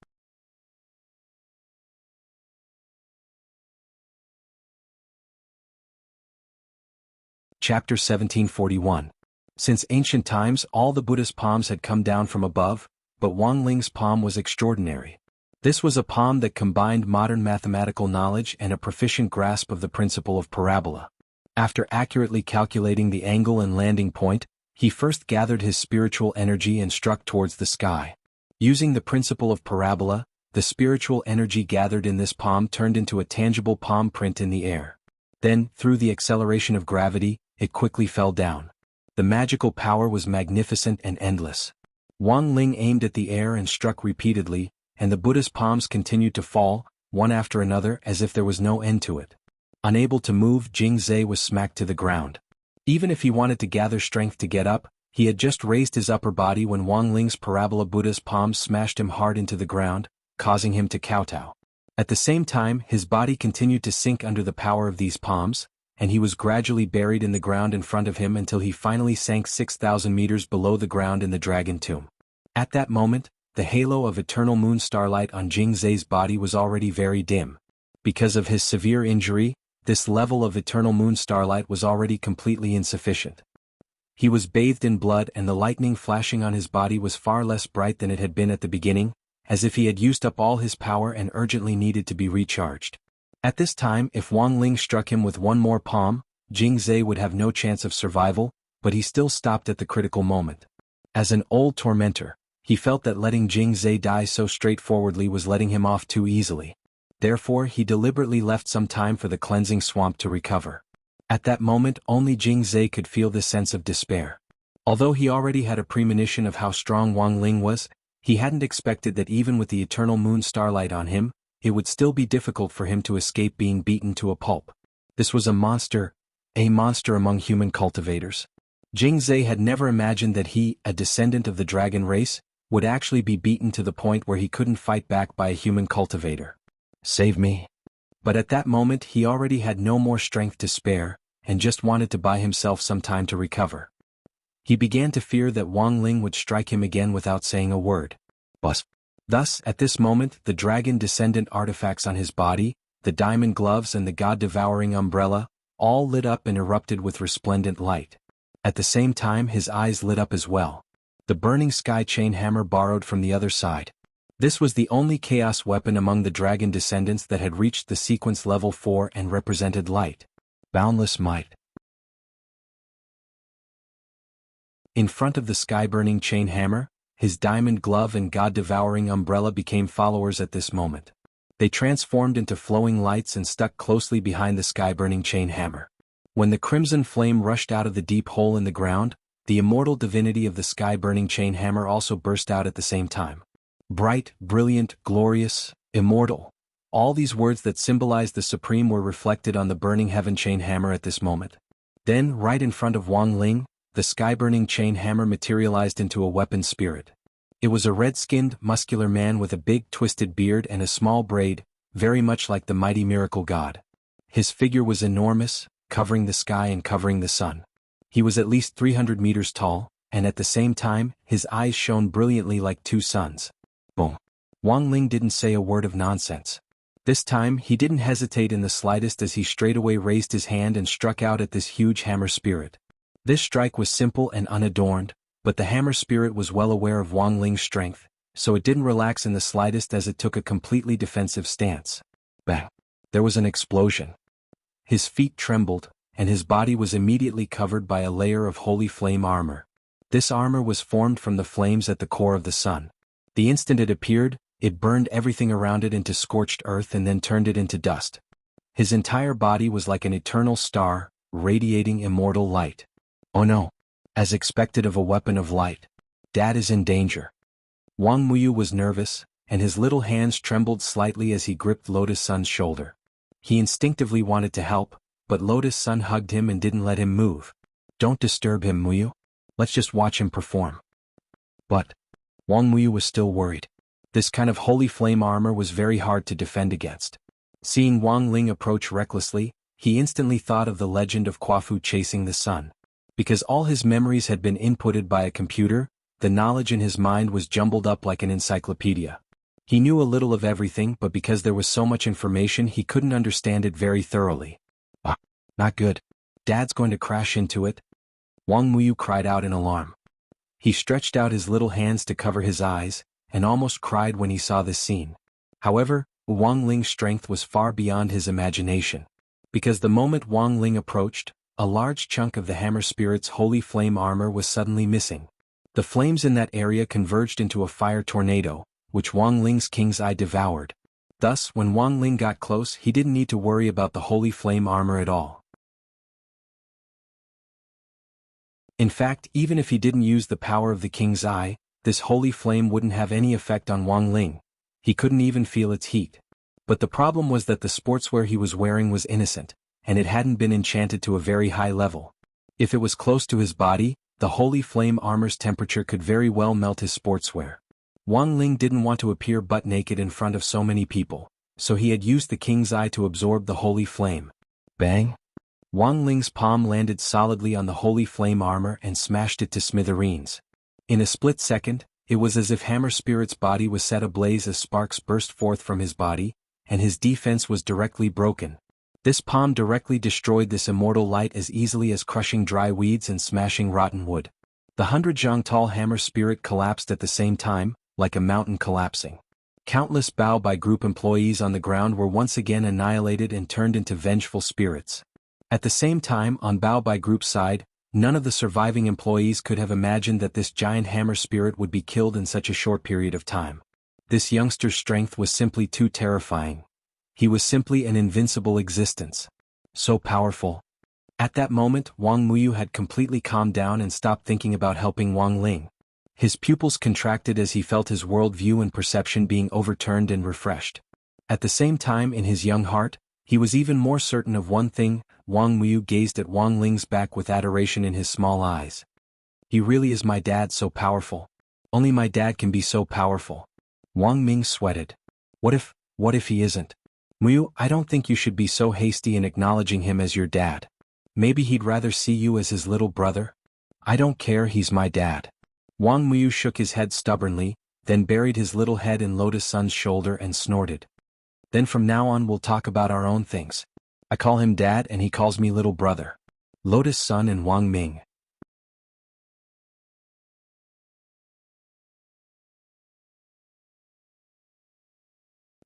Chapter 1741. Since ancient times, all the Buddha's palms had come down from above, but Wang Ling's palm was extraordinary. This was a palm that combined modern mathematical knowledge and a proficient grasp of the principle of parabola. After accurately calculating the angle and landing point, he first gathered his spiritual energy and struck towards the sky. Using the principle of parabola, the spiritual energy gathered in this palm turned into a tangible palm print in the air. Then, through the acceleration of gravity, it quickly fell down. The magical power was magnificent and endless. Wang Ling aimed at the air and struck repeatedly, and the Buddha's palms continued to fall, one after another, as if there was no end to it. Unable to move, Jing Zhe was smacked to the ground. Even if he wanted to gather strength to get up, he had just raised his upper body when Wang Ling's parabola Buddha's palms smashed him hard into the ground, causing him to kowtow. At the same time, his body continued to sink under the power of these palms, and he was gradually buried in the ground in front of him until he finally sank 6,000 meters below the ground in the dragon tomb. At that moment, the halo of eternal moon starlight on Jing Zhe's body was already very dim. Because of his severe injury, this level of eternal moon starlight was already completely insufficient. He was bathed in blood, and the lightning flashing on his body was far less bright than it had been at the beginning, as if he had used up all his power and urgently needed to be recharged. At this time, if Wang Ling struck him with one more palm, Jing Zhe would have no chance of survival, but he still stopped at the critical moment. As an old tormentor, he felt that letting Jing Zhe die so straightforwardly was letting him off too easily. Therefore, he deliberately left some time for the cleansing swamp to recover. At that moment, only Jing Zhe could feel this sense of despair. Although he already had a premonition of how strong Wang Ling was, he hadn't expected that even with the eternal moon starlight on him, it would still be difficult for him to escape being beaten to a pulp. This was a monster among human cultivators. Jing Zhe had never imagined that he, a descendant of the dragon race, would actually be beaten to the point where he couldn't fight back by a human cultivator. Save me. But at that moment he already had no more strength to spare, and just wanted to buy himself some time to recover. He began to fear that Wang Ling would strike him again without saying a word. Thus, at this moment, the dragon descendant artifacts on his body, the diamond gloves and the god-devouring umbrella, all lit up and erupted with resplendent light. At the same time his eyes lit up as well. The burning sky chain hammer borrowed from the other side. This was the only chaos weapon among the dragon descendants that had reached the sequence level 4 and represented light. Boundless might. In front of the sky-burning chain hammer, his diamond glove and god-devouring umbrella became followers at this moment. They transformed into flowing lights and stuck closely behind the sky-burning chain hammer. When the crimson flame rushed out of the deep hole in the ground, the immortal divinity of the sky-burning chain hammer also burst out at the same time. Bright, brilliant, glorious, immortal. All these words that symbolize the supreme were reflected on the burning heaven chain hammer at this moment. Then, right in front of Wang Ling, the sky-burning chain hammer materialized into a weapon spirit. It was a red-skinned, muscular man with a big twisted beard and a small braid, very much like the mighty miracle god. His figure was enormous, covering the sky and covering the sun. He was at least 300 meters tall, and at the same time, his eyes shone brilliantly like two suns. Boom. Wang Ling didn't say a word of nonsense. This time, he didn't hesitate in the slightest as he straightaway raised his hand and struck out at this huge hammer spirit. This strike was simple and unadorned, but the hammer spirit was well aware of Wang Ling's strength, so it didn't relax in the slightest as it took a completely defensive stance. Bang! There was an explosion. His feet trembled, and his body was immediately covered by a layer of holy flame armor. This armor was formed from the flames at the core of the sun. The instant it appeared, it burned everything around it into scorched earth and then turned it into dust. His entire body was like an eternal star, radiating immortal light. Oh no! As expected of a weapon of light. Dad is in danger. Wang Muyu was nervous, and his little hands trembled slightly as he gripped Lotus Sun's shoulder. He instinctively wanted to help, but Lotus Sun hugged him and didn't let him move. Don't disturb him, Muyu. Let's just watch him perform. But Wang Muyu was still worried. This kind of holy flame armor was very hard to defend against. Seeing Wang Ling approach recklessly, he instantly thought of the legend of Quafu chasing the sun. Because all his memories had been inputted by a computer, the knowledge in his mind was jumbled up like an encyclopedia. He knew a little of everything, but because there was so much information he couldn't understand it very thoroughly. Not good. Dad's going to crash into it. Wang Muyu cried out in alarm. He stretched out his little hands to cover his eyes, and almost cried when he saw this scene. However, Wang Ling's strength was far beyond his imagination. Because the moment Wang Ling approached, a large chunk of the hammer spirit's holy flame armor was suddenly missing. The flames in that area converged into a fire tornado, which Wang Ling's king's eye devoured. Thus, when Wang Ling got close, he didn't need to worry about the holy flame armor at all. In fact, even if he didn't use the power of the king's eye, this holy flame wouldn't have any effect on Wang Ling. He couldn't even feel its heat. But the problem was that the sportswear he was wearing was innocent, and it hadn't been enchanted to a very high level. If it was close to his body, the holy flame armor's temperature could very well melt his sportswear. Wang Ling didn't want to appear butt naked in front of so many people, so he had used the king's eye to absorb the holy flame. Bang! Wang Ling's palm landed solidly on the holy flame armor and smashed it to smithereens. In a split second, it was as if Hammer Spirit's body was set ablaze as sparks burst forth from his body, and his defense was directly broken. This palm directly destroyed this immortal light as easily as crushing dry weeds and smashing rotten wood. The 100 tall Hammer Spirit collapsed at the same time, like a mountain collapsing. Countless Bao Bai Group employees on the ground were once again annihilated and turned into vengeful spirits. At the same time, on Bao Bai Group's side, none of the surviving employees could have imagined that this giant hammer spirit would be killed in such a short period of time. This youngster's strength was simply too terrifying. He was simply an invincible existence. So powerful. At that moment, Wang Muyu had completely calmed down and stopped thinking about helping Wang Ling. His pupils contracted as he felt his worldview and perception being overturned and refreshed. At the same time, in his young heart, he was even more certain of one thing. Wang Muyu gazed at Wang Ling's back with adoration in his small eyes. He really is my dad, so powerful. Only my dad can be so powerful. Wang Ming sweated. What if he isn't? Muyu, I don't think you should be so hasty in acknowledging him as your dad. Maybe he'd rather see you as his little brother? I don't care, he's my dad. Wang Muyu shook his head stubbornly, then buried his little head in Lotus Sun's shoulder and snorted. Then from now on we'll talk about our own things. I call him dad and he calls me little brother. Lotus Sun and Wang Ming.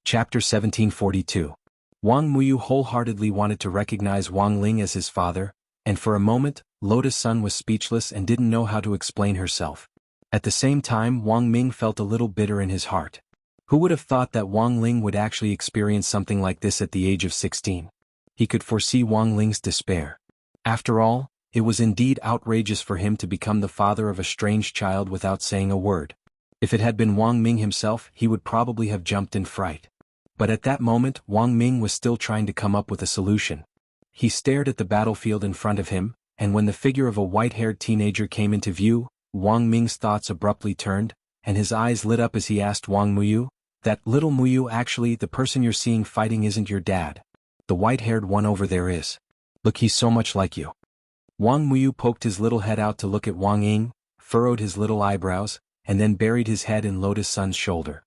Chapter 1742. Wang Muyu wholeheartedly wanted to recognize Wang Ling as his father, and for a moment, Lotus Sun was speechless and didn't know how to explain herself. At the same time, Wang Ming felt a little bitter in his heart. Who would have thought that Wang Ling would actually experience something like this at the age of 16? He could foresee Wang Ling's despair. After all, it was indeed outrageous for him to become the father of a strange child without saying a word. If it had been Wang Ming himself, he would probably have jumped in fright. But at that moment, Wang Ming was still trying to come up with a solution. He stared at the battlefield in front of him, and when the figure of a white-haired teenager came into view, Wang Ming's thoughts abruptly turned, and his eyes lit up as he asked Wang Muyu, "That little Muyu, actually, the person you're seeing fighting isn't your dad. The white-haired one over there is. Look, he's so much like you." Wang Muyu poked his little head out to look at Wang Ying, furrowed his little eyebrows, and then buried his head in Lotus Sun's shoulder.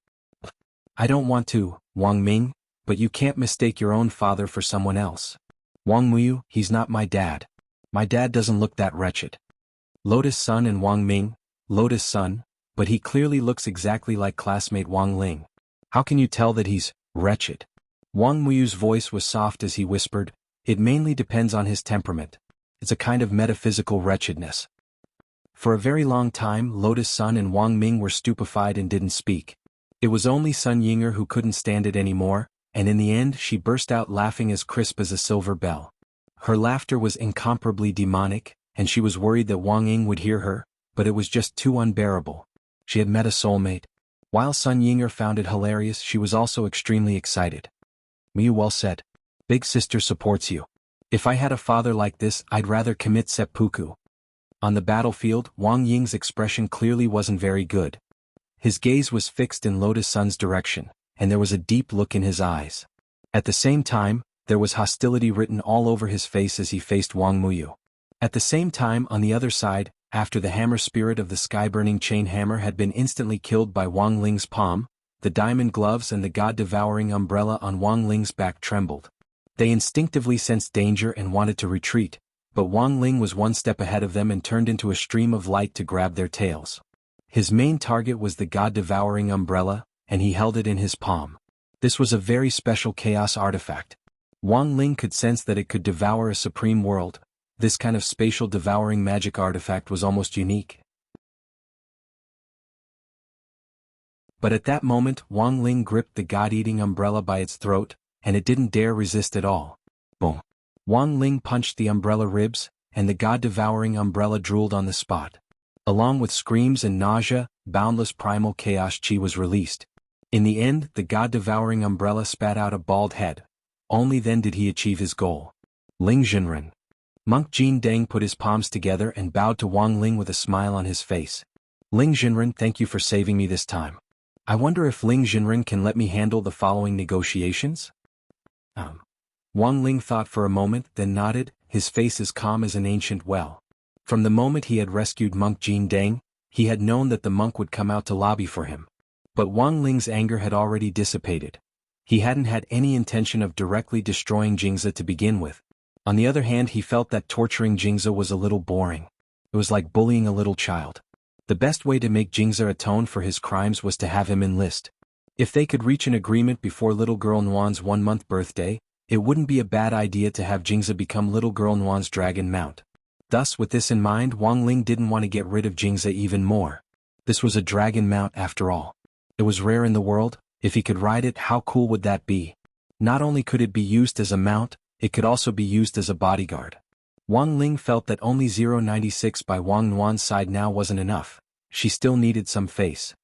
"I don't want to, Wang Ming, but you can't mistake your own father for someone else. Wang Muyu, he's not my dad. My dad doesn't look that wretched." Lotus Sun and Wang Ming, Lotus Sun, but he clearly looks exactly like classmate Wang Ling. How can you tell that he's wretched? Wang Muyu's voice was soft as he whispered, "It mainly depends on his temperament. It's a kind of metaphysical wretchedness." For a very long time, Lotus Sun and Wang Ming were stupefied and didn't speak. It was only Sun Yinger who couldn't stand it anymore, and in the end she burst out laughing as crisp as a silver bell. Her laughter was incomparably demonic, and she was worried that Wang Ying would hear her, but it was just too unbearable. She had met a soulmate. While Sun Yinger found it hilarious, she was also extremely excited. "Muyu, well said. Big sister supports you. If I had a father like this, I'd rather commit seppuku." On the battlefield, Wang Ying's expression clearly wasn't very good. His gaze was fixed in Lotus Sun's direction, and there was a deep look in his eyes. At the same time, there was hostility written all over his face as he faced Wang Muyu. At the same time, on the other side, after the hammer spirit of the sky-burning chain hammer had been instantly killed by Wang Ling's palm, the diamond gloves and the god-devouring umbrella on Wang Ling's back trembled. They instinctively sensed danger and wanted to retreat, but Wang Ling was one step ahead of them and turned into a stream of light to grab their tails. His main target was the god-devouring umbrella, and he held it in his palm. This was a very special chaos artifact. Wang Ling could sense that it could devour a supreme world. This kind of spatial devouring magic artifact was almost unique. But at that moment, Wang Ling gripped the god-eating umbrella by its throat, and it didn't dare resist at all. Boom! Wang Ling punched the umbrella ribs, and the god-devouring umbrella drooled on the spot. Along with screams and nausea, boundless primal chaos chi was released. In the end, the god-devouring umbrella spat out a bald head. Only then did he achieve his goal. Ling Jinren. Monk Jin Deng put his palms together and bowed to Wang Ling with a smile on his face. "Ling Jinren, thank you for saving me this time. I wonder if Ling Jinren can let me handle the following negotiations?" Wang Ling thought for a moment, then nodded, his face as calm as an ancient well. From the moment he had rescued Monk Jin Deng, he had known that the monk would come out to lobby for him. But Wang Ling's anger had already dissipated. He hadn't had any intention of directly destroying Jingze to begin with. On the other hand, he felt that torturing Jingze was a little boring. It was like bullying a little child. The best way to make Jingze atone for his crimes was to have him enlist. If they could reach an agreement before little girl Nuan's 1-month birthday, It wouldn't be a bad idea to have Jingza become little girl Nuan's dragon mount. Thus with this in mind, Wang Ling didn't want to get rid of Jingza even more. This was a dragon mount after all. It was rare in the world. If he could ride it, how cool would that be? Not only could it be used as a mount, it could also be used as a bodyguard. Wang Ling felt that only 096 by Wang Nuan's side now wasn't enough. She still needed some face.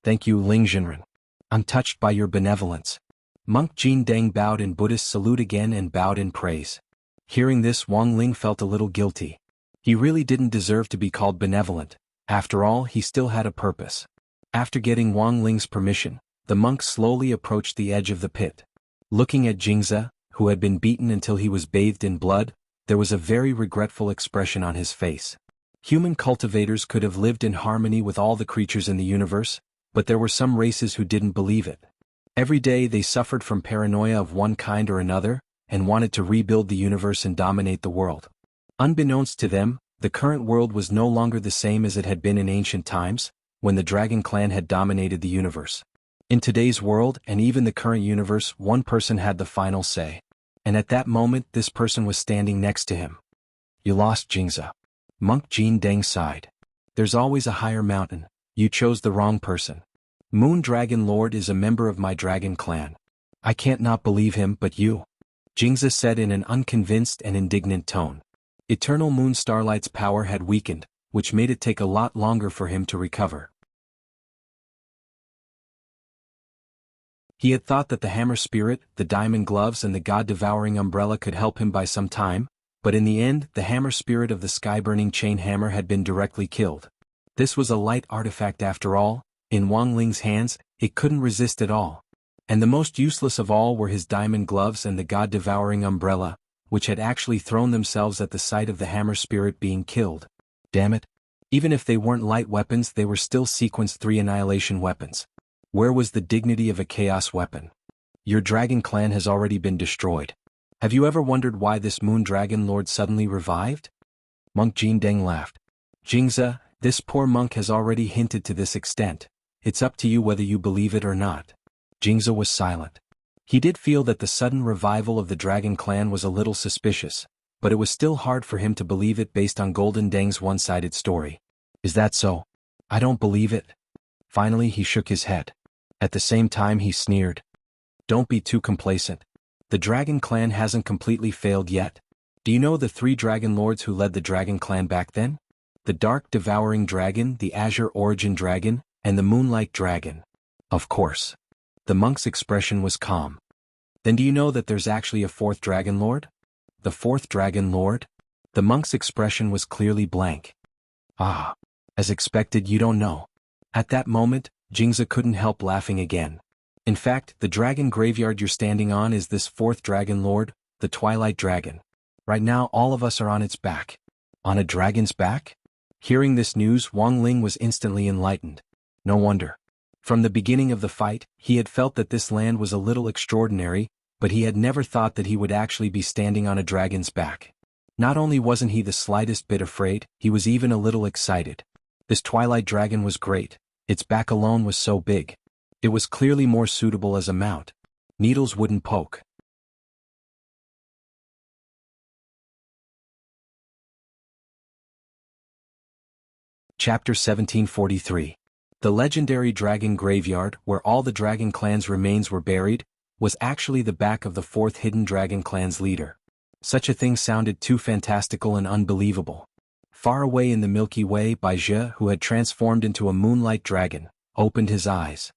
Thank you, Ling Jinren. I'm touched by your benevolence. Monk Jin Deng bowed in Buddhist salute again and bowed in praise. Hearing this, Wang Ling felt a little guilty. He really didn't deserve to be called benevolent. After all, he still had a purpose. After getting Wang Ling's permission, the monk slowly approached the edge of the pit. Looking at Jingza, who had been beaten until he was bathed in blood, there was a very regretful expression on his face. Human cultivators could have lived in harmony with all the creatures in the universe, but there were some races who didn't believe it. Every day they suffered from paranoia of one kind or another, and wanted to rebuild the universe and dominate the world. Unbeknownst to them, the current world was no longer the same as it had been in ancient times, when the Dragon Clan had dominated the universe. In today's world, and even the current universe, one person had the final say. And at that moment this person was standing next to him. You lost, Jingza. Monk Jin Deng sighed. There's always a higher mountain. You chose the wrong person. Moon Dragon Lord is a member of my dragon clan. I can't not believe him, but you. Jingza said in an unconvinced and indignant tone. Eternal Moon Starlight's power had weakened, which made it take a lot longer for him to recover. He had thought that the Hammer Spirit, the Diamond Gloves and the God-Devouring Umbrella could help him by some time, but in the end, the Hammer Spirit of the Sky-Burning Chain Hammer had been directly killed. This was a light artifact after all. In Wang Ling's hands, it couldn't resist at all. And the most useless of all were his Diamond Gloves and the God-Devouring Umbrella, which had actually thrown themselves at the sight of the Hammer Spirit being killed. Damn it. Even if they weren't light weapons, they were still Sequence 3 annihilation weapons. Where was the dignity of a chaos weapon? Your dragon clan has already been destroyed. Have you ever wondered why this Moon Dragon Lord suddenly revived? Monk Jin Deng laughed. Jingza, this poor monk has already hinted to this extent. It's up to you whether you believe it or not. Jingza was silent. He did feel that the sudden revival of the dragon clan was a little suspicious, but it was still hard for him to believe it based on Golden Deng's one-sided story. Is that so? I don't believe it. Finally he shook his head. At the same time he sneered. Don't be too complacent. The dragon clan hasn't completely failed yet. Do you know the 3 dragon lords who led the dragon clan back then? The Dark Devouring Dragon, the Azure Origin Dragon, and the Moonlight Dragon. Of course. The monk's expression was calm. Then do you know that there's actually a 4th dragon lord? The 4th dragon lord? The monk's expression was clearly blank. Ah. As expected, you don't know. At that moment, Jingza couldn't help laughing again. In fact, the dragon graveyard you're standing on is this 4th dragon lord, the Twilight Dragon. Right now all of us are on its back. On a dragon's back? Hearing this news, Wang Ling was instantly enlightened. No wonder. From the beginning of the fight, he had felt that this land was a little extraordinary, but he had never thought that he would actually be standing on a dragon's back. Not only wasn't he the slightest bit afraid, he was even a little excited. This Twilight Dragon was great. Its back alone was so big. It was clearly more suitable as a mount. Needles wouldn't poke. Chapter 1743. The legendary dragon graveyard, where all the dragon clan's remains were buried, was actually the back of the 4th hidden dragon clan's leader. Such a thing sounded too fantastical and unbelievable. Far away in the Milky Way, Baizhi, who had transformed into a moonlight dragon, opened his eyes.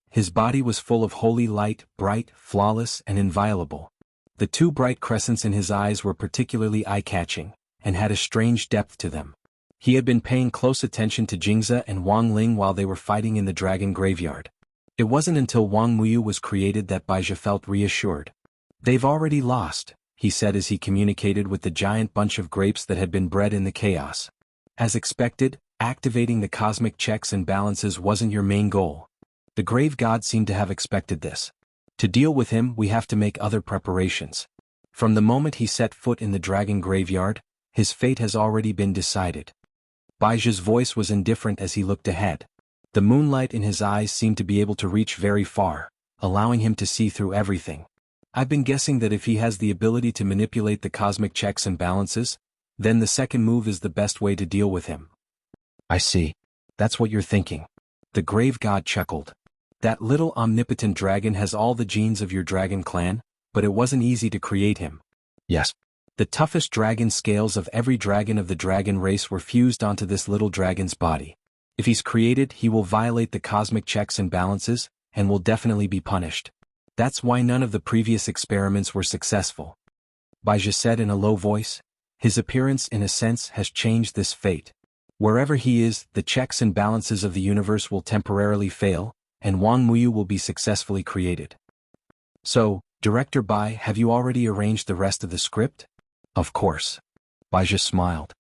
His body was full of holy light, bright, flawless, and inviolable. The 2 bright crescents in his eyes were particularly eye-catching, and had a strange depth to them. He had been paying close attention to Jingza and Wang Ling while they were fighting in the dragon graveyard. It wasn't until Wang Muyu was created that Baizhi felt reassured. They've already lost, he said as he communicated with the giant bunch of grapes that had been bred in the chaos. As expected, activating the cosmic checks and balances wasn't your main goal. The grave god seemed to have expected this. To deal with him, we have to make other preparations. From the moment he set foot in the dragon graveyard, his fate has already been decided. Baizhi's voice was indifferent as he looked ahead. The moonlight in his eyes seemed to be able to reach very far, allowing him to see through everything. I've been guessing that if he has the ability to manipulate the cosmic checks and balances, then the second move is the best way to deal with him. I see. That's what you're thinking. The grave god chuckled. That little omnipotent dragon has all the genes of your dragon clan, but it wasn't easy to create him. Yes. The toughest dragon scales of every dragon of the dragon race were fused onto this little dragon's body. If he's created, he will violate the cosmic checks and balances, and will definitely be punished. That's why none of the previous experiments were successful. Baizhi said in a low voice. His appearance in a sense has changed this fate. Wherever he is, the checks and balances of the universe will temporarily fail, and Wang Muyu will be successfully created. So, Director Bai, have you already arranged the rest of the script? Of course. Baizhi smiled.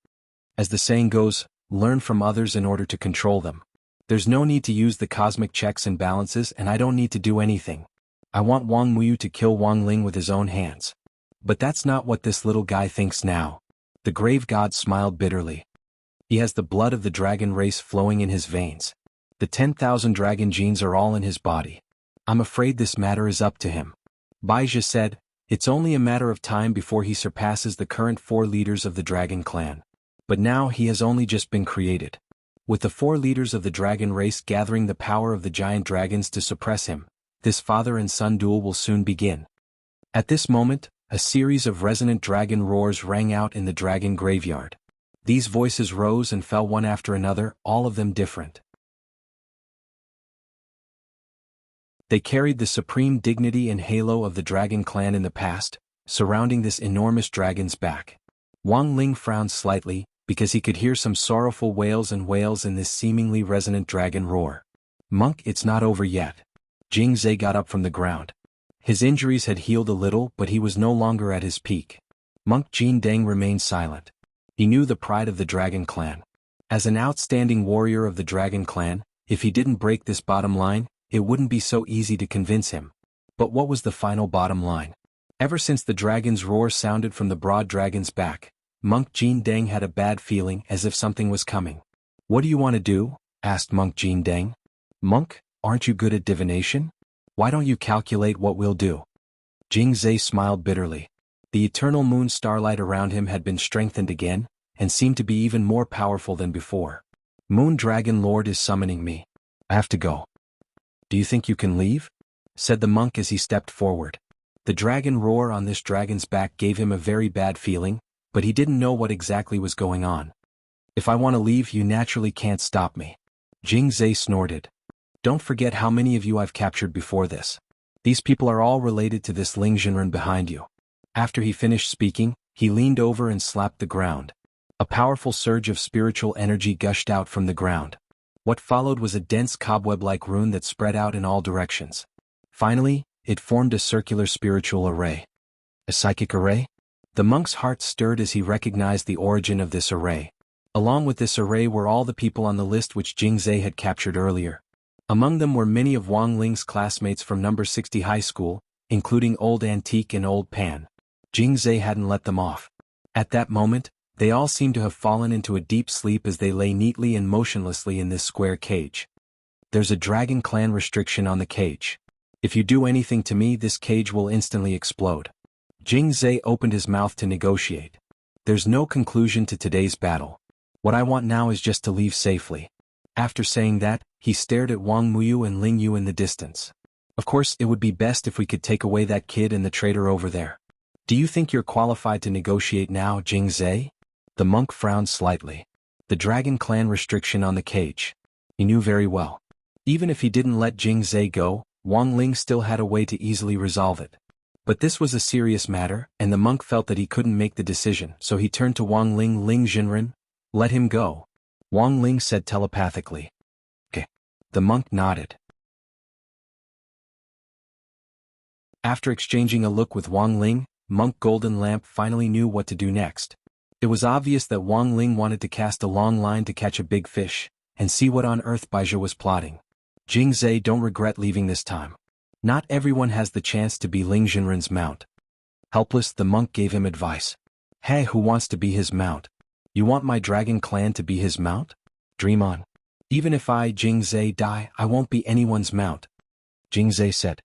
As the saying goes, learn from others in order to control them. There's no need to use the cosmic checks and balances, and I don't need to do anything. I want Wang Muyu to kill Wang Ling with his own hands. But that's not what this little guy thinks now. The grave god smiled bitterly. He has the blood of the dragon race flowing in his veins. The 10,000 dragon genes are all in his body. I'm afraid this matter is up to him. Baizhi said, it's only a matter of time before he surpasses the current 4 leaders of the dragon clan. But now he has only just been created. With the 4 leaders of the dragon race gathering the power of the giant dragons to suppress him, this father and son duel will soon begin. At this moment, a series of resonant dragon roars rang out in the dragon graveyard. These voices rose and fell one after another, all of them different. They carried the supreme dignity and halo of the dragon clan in the past, surrounding this enormous dragon's back. Wang Ling frowned slightly, because he could hear some sorrowful wails and wails in this seemingly resonant dragon roar. Monk, it's not over yet. Jingzhe got up from the ground. His injuries had healed a little, but he was no longer at his peak. Monk Jin Deng remained silent. He knew the pride of the dragon clan. As an outstanding warrior of the dragon clan, if he didn't break this bottom line, it wouldn't be so easy to convince him. But what was the final bottom line? Ever since the dragon's roar sounded from the broad dragon's back, Monk Jin Deng had a bad feeling as if something was coming. What do you want to do? Asked Monk Jin Deng. Monk, aren't you good at divination? Why don't you calculate what we'll do? Jingzhe smiled bitterly. The eternal moon starlight around him had been strengthened again, and seemed to be even more powerful than before. Moon Dragon Lord is summoning me. I have to go. Do you think you can leave? Said the monk as he stepped forward. The dragon roar on this dragon's back gave him a very bad feeling, but he didn't know what exactly was going on. If I want to leave, you naturally can't stop me. Jingzhe snorted. Don't forget how many of you I've captured before this. These people are all related to this Ling Jinren behind you. After he finished speaking, he leaned over and slapped the ground. A powerful surge of spiritual energy gushed out from the ground. What followed was a dense cobweb-like rune that spread out in all directions. Finally, it formed a circular spiritual array. A psychic array? The monk's heart stirred as he recognized the origin of this array. Along with this array were all the people on the list which Jingzhe had captured earlier. Among them were many of Wang Ling's classmates from number 60 high school, including Old Antique and Old Pan. Jingzhe hadn't let them off. At that moment, they all seemed to have fallen into a deep sleep as they lay neatly and motionlessly in this square cage. There's a dragon clan restriction on the cage. If you do anything to me, this cage will instantly explode. Jingzhe opened his mouth to negotiate. There's no conclusion to today's battle. What I want now is just to leave safely. After saying that, he stared at Wang Muyu and Ling Yu in the distance. Of course, it would be best if we could take away that kid and the traitor over there. Do you think you're qualified to negotiate now, Jingzhe? The monk frowned slightly. The dragon clan restriction on the cage. He knew very well. Even if he didn't let Jingzhe go, Wang Ling still had a way to easily resolve it. But this was a serious matter, and the monk felt that he couldn't make the decision, so he turned to Wang Ling. Ling Jinren, let him go. Wang Ling said telepathically. Okay. The monk nodded. After exchanging a look with Wang Ling, Monk Golden Lamp finally knew what to do next. It was obvious that Wang Ling wanted to cast a long line to catch a big fish, and see what on earth Baizhi was plotting. Jingzhe, don't regret leaving this time. Not everyone has the chance to be Ling Jinren's mount. Helpless, the monk gave him advice. Hey, who wants to be his mount? You want my dragon clan to be his mount? Dream on. Even if I, Jingzhe, die, I won't be anyone's mount. Jingzhe said.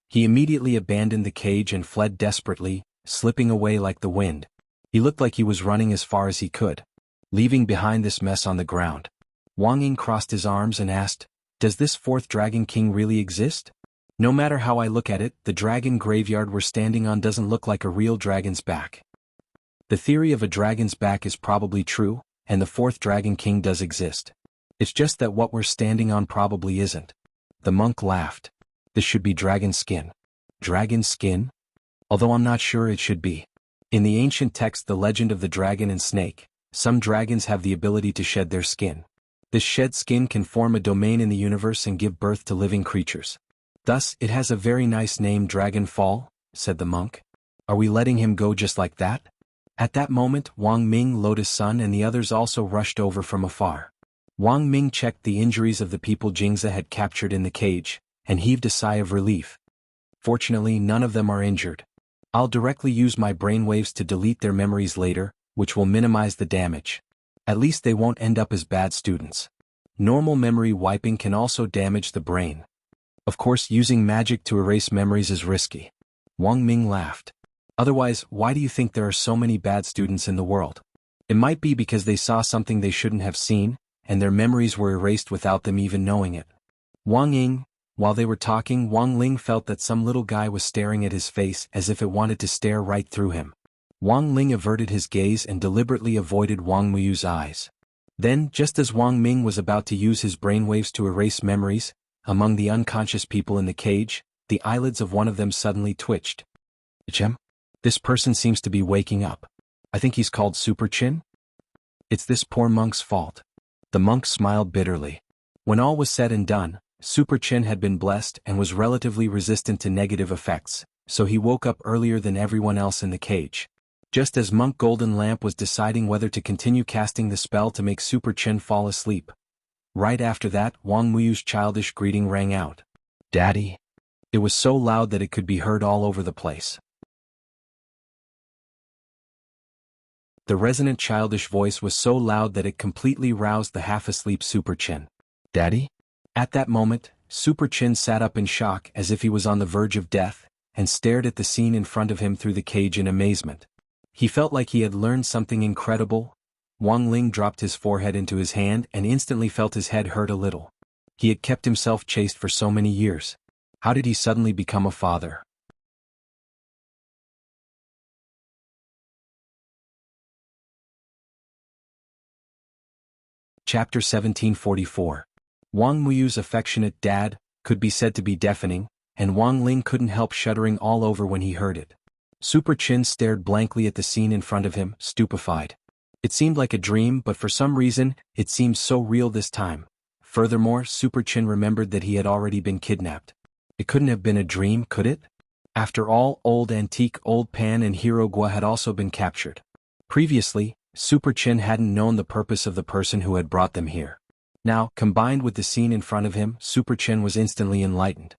He immediately abandoned the cage and fled desperately, slipping away like the wind. He looked like he was running as far as he could, leaving behind this mess on the ground. Wang Ying crossed his arms and asked, "Does this fourth Dragon King really exist? No matter how I look at it, the dragon graveyard we're standing on doesn't look like a real dragon's back." The theory of a dragon's back is probably true, and the fourth Dragon King does exist. It's just that what we're standing on probably isn't. The monk laughed. This should be dragon skin. Dragon skin? Although I'm not sure it should be. In the ancient text The Legend of the Dragon and Snake, some dragons have the ability to shed their skin. This shed skin can form a domain in the universe and give birth to living creatures. Thus, it has a very nice name, Dragonfall, said the monk. Are we letting him go just like that? At that moment, Wang Ming, Lotus Sun and the others also rushed over from afar. Wang Ming checked the injuries of the people Jingza had captured in the cage, and heaved a sigh of relief. Fortunately, none of them are injured. I'll directly use my brainwaves to delete their memories later, which will minimize the damage. At least they won't end up as bad students. Normal memory wiping can also damage the brain. Of course, using magic to erase memories is risky. Wang Ming laughed. Otherwise, why do you think there are so many bad students in the world? It might be because they saw something they shouldn't have seen, and their memories were erased without them even knowing it. Wang Ying, while they were talking, Wang Ling felt that some little guy was staring at his face as if it wanted to stare right through him. Wang Ling averted his gaze and deliberately avoided Wang Muyu's eyes. Then, just as Wang Ming was about to use his brainwaves to erase memories, among the unconscious people in the cage, the eyelids of one of them suddenly twitched. "Chem? This person seems to be waking up. I think he's called Super Chin? It's this poor monk's fault." The monk smiled bitterly. When all was said and done, Super Chin had been blessed and was relatively resistant to negative effects, so he woke up earlier than everyone else in the cage. Just as Monk Golden Lamp was deciding whether to continue casting the spell to make Super Chin fall asleep. Right after that, Wang Muyu's childish greeting rang out. "Daddy." It was so loud that it could be heard all over the place. The resonant childish voice was so loud that it completely roused the half-asleep Super Chin. "Daddy?" At that moment, Super Chin sat up in shock as if he was on the verge of death, and stared at the scene in front of him through the cage in amazement. He felt like he had learned something incredible. Wang Ling dropped his forehead into his hand and instantly felt his head hurt a little. He had kept himself chaste for so many years. How did he suddenly become a father? Chapter 1744. Wang Muyu's affectionate dad could be said to be deafening, and Wang Ling couldn't help shuddering all over when he heard it. Super Chin stared blankly at the scene in front of him, stupefied. It seemed like a dream, but for some reason, it seemed so real this time. Furthermore, Super Chin remembered that he had already been kidnapped. It couldn't have been a dream, could it? After all, Old Pan and Hero Gua had also been captured. Previously, Super Chin hadn't known the purpose of the person who had brought them here. Now, combined with the scene in front of him, Super Chin was instantly enlightened.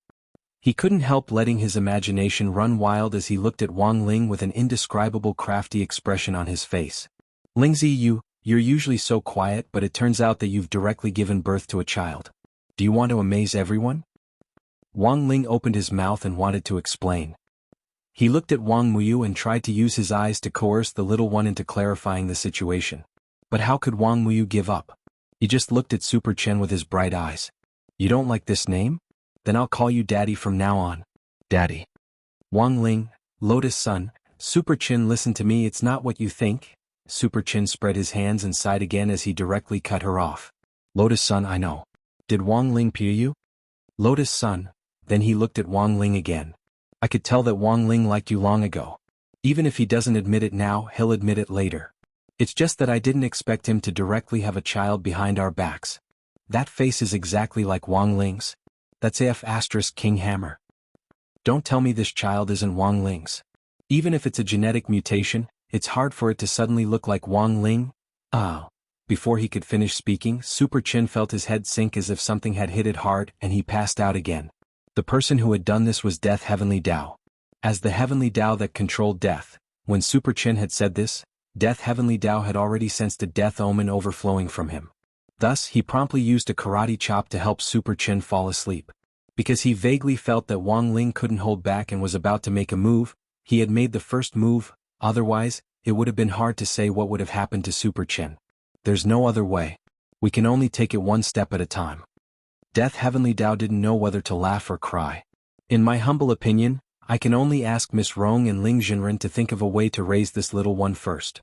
He couldn't help letting his imagination run wild as he looked at Wang Ling with an indescribable crafty expression on his face. "Lingzi, you're usually so quiet, but it turns out that you've directly given birth to a child. Do you want to amaze everyone?" Wang Ling opened his mouth and wanted to explain. He looked at Wang Muyu and tried to use his eyes to coerce the little one into clarifying the situation. But how could Wang Muyu give up? He just looked at Super Chin with his bright eyes. "You don't like this name? Then I'll call you Daddy from now on." "Daddy." "Wang Ling, Lotus Sun, Super Chin, listen to me, it's not what you think." Super Chin spread his hands and sighed again as he directly cut her off. "Lotus Sun, I know. Did Wang Ling peer you?" "Lotus Sun." Then he looked at Wang Ling again. "I could tell that Wang Ling liked you long ago. Even if he doesn't admit it now, he'll admit it later. It's just that I didn't expect him to directly have a child behind our backs. That face is exactly like Wang Ling's. That's King Hammer. Don't tell me this child isn't Wang Ling's. Even if it's a genetic mutation, it's hard for it to suddenly look like Wang Ling." "Ah." Before he could finish speaking, Super Chin felt his head sink as if something had hit it hard, and he passed out again. The person who had done this was Death Heavenly Tao. As the Heavenly Tao that controlled death, when Super Chin had said this, Death Heavenly Tao had already sensed a death omen overflowing from him. Thus, he promptly used a karate chop to help Super Chin fall asleep. Because he vaguely felt that Wang Ling couldn't hold back and was about to make a move. He had made the first move, otherwise, it would have been hard to say what would have happened to Super Chen. There's no other way. We can only take it one step at a time. Death Heavenly Dao didn't know whether to laugh or cry. In my humble opinion, I can only ask Miss Rong and Ling Jinren to think of a way to raise this little one first.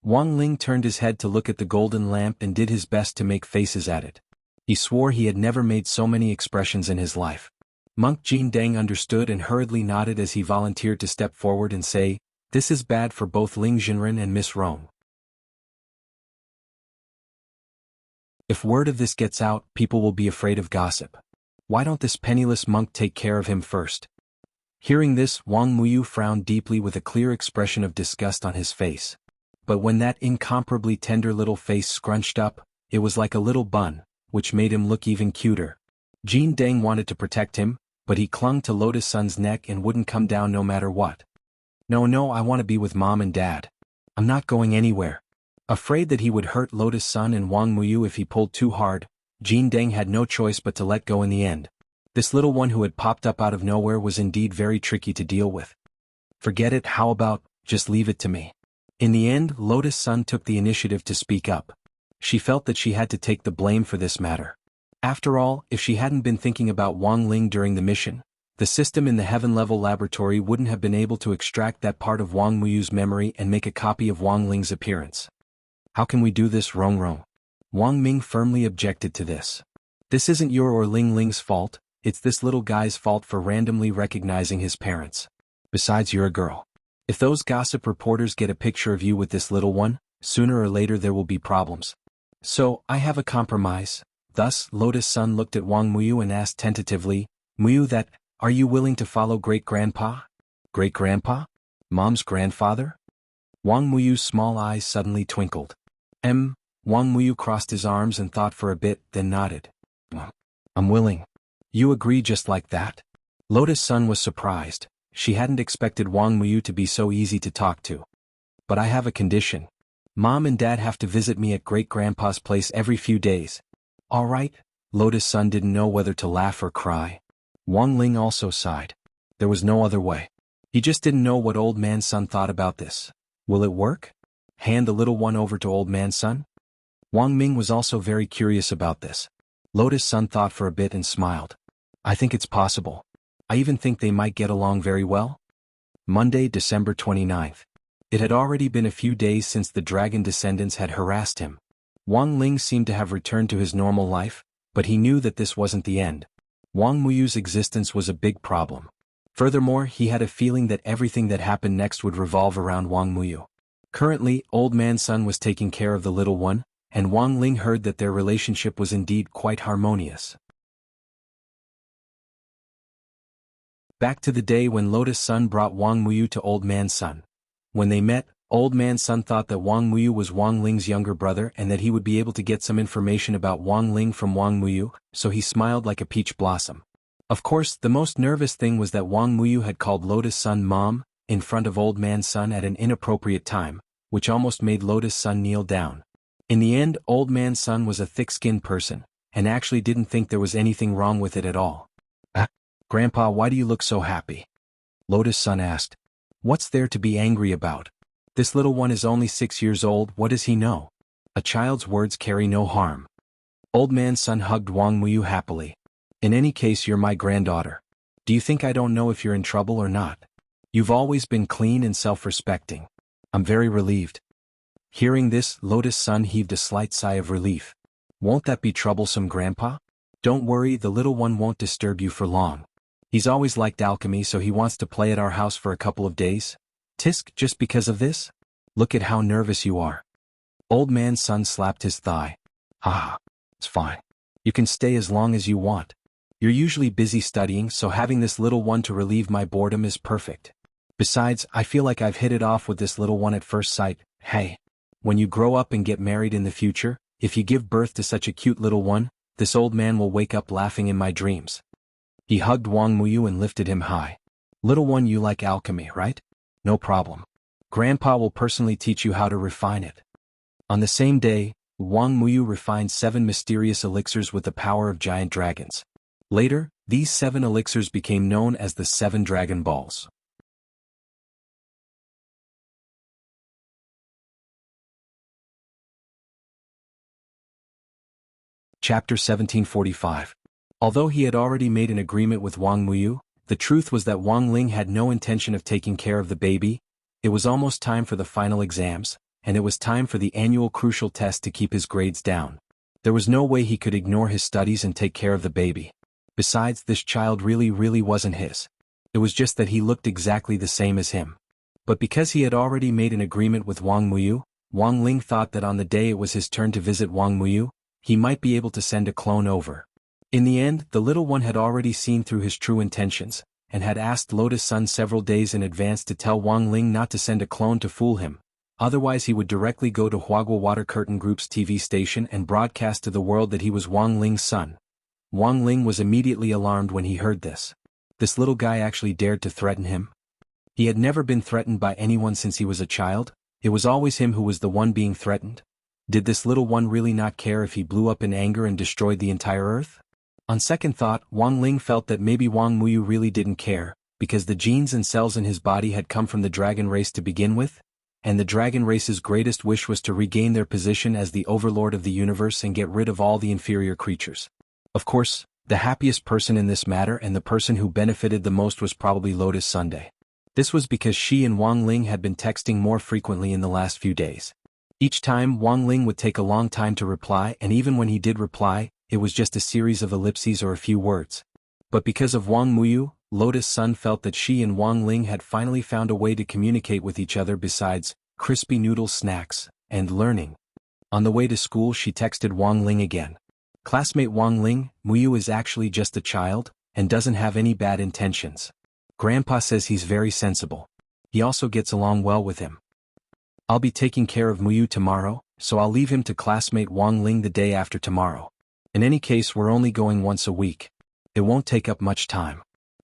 Wang Ling turned his head to look at the golden lamp and did his best to make faces at it. He swore he had never made so many expressions in his life. Monk Jin Deng understood and hurriedly nodded as he volunteered to step forward and say, "This is bad for both Ling Jinren and Miss Rong. If word of this gets out, people will be afraid of gossip. Why don't this penniless monk take care of him first?" Hearing this, Wang Muyu frowned deeply with a clear expression of disgust on his face. But when that incomparably tender little face scrunched up, it was like a little bun, which made him look even cuter. Jin Deng wanted to protect him, but he clung to Lotus Sun's neck and wouldn't come down no matter what. No, I want to be with Mom and Dad. I'm not going anywhere." Afraid that he would hurt Lotus Sun and Wang Muyu if he pulled too hard, Jin Deng had no choice but to let go in the end. This little one who had popped up out of nowhere was indeed very tricky to deal with. "Forget it, how about, just leave it to me." In the end, Lotus Sun took the initiative to speak up. She felt that she had to take the blame for this matter. After all, if she hadn't been thinking about Wang Ling during the mission, the system in the heaven-level laboratory wouldn't have been able to extract that part of Wang Muyu's memory and make a copy of Wang Ling's appearance. "How can we do this, Rong Rong?" Wang Ming firmly objected to this. "This isn't your or Ling Ling's fault, it's this little guy's fault for randomly recognizing his parents. Besides, you're a girl. If those gossip reporters get a picture of you with this little one, sooner or later there will be problems. So, I have a compromise." Thus, Lotus Sun looked at Wang Muyu and asked tentatively, "Muyu, are you willing to follow Great-Grandpa?" "Great-Grandpa? Mom's grandfather?" Wang Muyu's small eyes suddenly twinkled. Wang Muyu crossed his arms and thought for a bit, then nodded. "I'm willing." "You agree just like that?" Lotus Sun was surprised. She hadn't expected Wang Muyu to be so easy to talk to. "But I have a condition. Mom and Dad have to visit me at Great-Grandpa's place every few days." "All right." Lotus Sun didn't know whether to laugh or cry. Wang Ling also sighed. There was no other way. He just didn't know what Old Man Sun thought about this. Will it work? Hand the little one over to Old Man Sun? Wang Ming was also very curious about this. Lotus Sun thought for a bit and smiled. "I think it's possible. I even think they might get along very well." Monday, December 29th. It had already been a few days since the dragon descendants had harassed him. Wang Ling seemed to have returned to his normal life, but he knew that this wasn't the end. Wang Muyu's existence was a big problem. Furthermore, he had a feeling that everything that happened next would revolve around Wang Muyu. Currently, Old Man Sun was taking care of the little one, and Wang Ling heard that their relationship was indeed quite harmonious. Back to the day when Lotus Sun brought Wang Muyu to Old Man Sun. When they met, Old Man Sun thought that Wang Muyu was Wang Ling's younger brother and that he would be able to get some information about Wang Ling from Wang Muyu, so he smiled like a peach blossom. Of course, the most nervous thing was that Wang Muyu had called Lotus Sun Mom, in front of Old Man Sun at an inappropriate time, which almost made Lotus Sun kneel down. In the end, Old Man Sun was a thick-skinned person, and actually didn't think there was anything wrong with it at all. "Grandpa, why do you look so happy?" Lotus Sun asked. "What's there to be angry about? This little one is only 6 years old, what does he know? A child's words carry no harm." Old Man Sun hugged Wang Muyu happily. "In any case, you're my granddaughter. Do you think I don't know if you're in trouble or not? You've always been clean and self-respecting. I'm very relieved." Hearing this, Lotus Sun heaved a slight sigh of relief. "Won't that be troublesome, Grandpa?" "Don't worry, the little one won't disturb you for long. He's always liked alchemy, so he wants to play at our house for a couple of days." "Tisk, just because of this? Look at how nervous you are." Old Man Sun slapped his thigh. "Ah, it's fine. You can stay as long as you want. You're usually busy studying, so having this little one to relieve my boredom is perfect. Besides, I feel like I've hit it off with this little one at first sight. Hey, when you grow up and get married in the future, if you give birth to such a cute little one, this old man will wake up laughing in my dreams." He hugged Wang Muyu and lifted him high. "Little one, you like alchemy, right? No problem. Grandpa will personally teach you how to refine it." On the same day, Wang Muyu refined 7 mysterious elixirs with the power of giant dragons. Later, These 7 elixirs became known as the 7 Dragon Balls. Chapter 1745. Although he had already made an agreement with Wang Muyu, the truth was that Wang Ling had no intention of taking care of the baby. It was almost time for the final exams, and it was time for the annual crucial test to keep his grades down. There was no way he could ignore his studies and take care of the baby. Besides, this child really wasn't his. It was just that he looked exactly the same as him. But because he had already made an agreement with Wang Muyu, Wang Ling thought that on the day it was his turn to visit Wang Muyu, he might be able to send a clone over. In the end, the little one had already seen through his true intentions, and had asked Lotus Sun several days in advance to tell Wang Ling not to send a clone to fool him. Otherwise he would directly go to Huagua Water Curtain Group's TV station and broadcast to the world that he was Wang Ling's son. Wang Ling was immediately alarmed when he heard this. This little guy actually dared to threaten him? He had never been threatened by anyone since he was a child. It was always him who was the one being threatened. Did this little one really not care if he blew up in anger and destroyed the entire earth? On second thought, Wang Ling felt that maybe Wang Muyu really didn't care, because the genes and cells in his body had come from the dragon race to begin with, and the dragon race's greatest wish was to regain their position as the overlord of the universe and get rid of all the inferior creatures. Of course, the happiest person in this matter and the person who benefited the most was probably Lotus Sunday. This was because she and Wang Ling had been texting more frequently in the last few days. Each time Wang Ling would take a long time to reply, and even when he did reply, it was just a series of ellipses or a few words. But because of Wang Muyu, Lotus Sun felt that she and Wang Ling had finally found a way to communicate with each other besides crispy noodle snacks and learning. On the way to school she texted Wang Ling again. Classmate Wang Ling, Muyu is actually just a child, and doesn't have any bad intentions. Grandpa says he's very sensible. He also gets along well with him. I'll be taking care of Muyu tomorrow, so I'll leave him to classmate Wang Ling the day after tomorrow. In any case, we're only going once a week. It won't take up much time.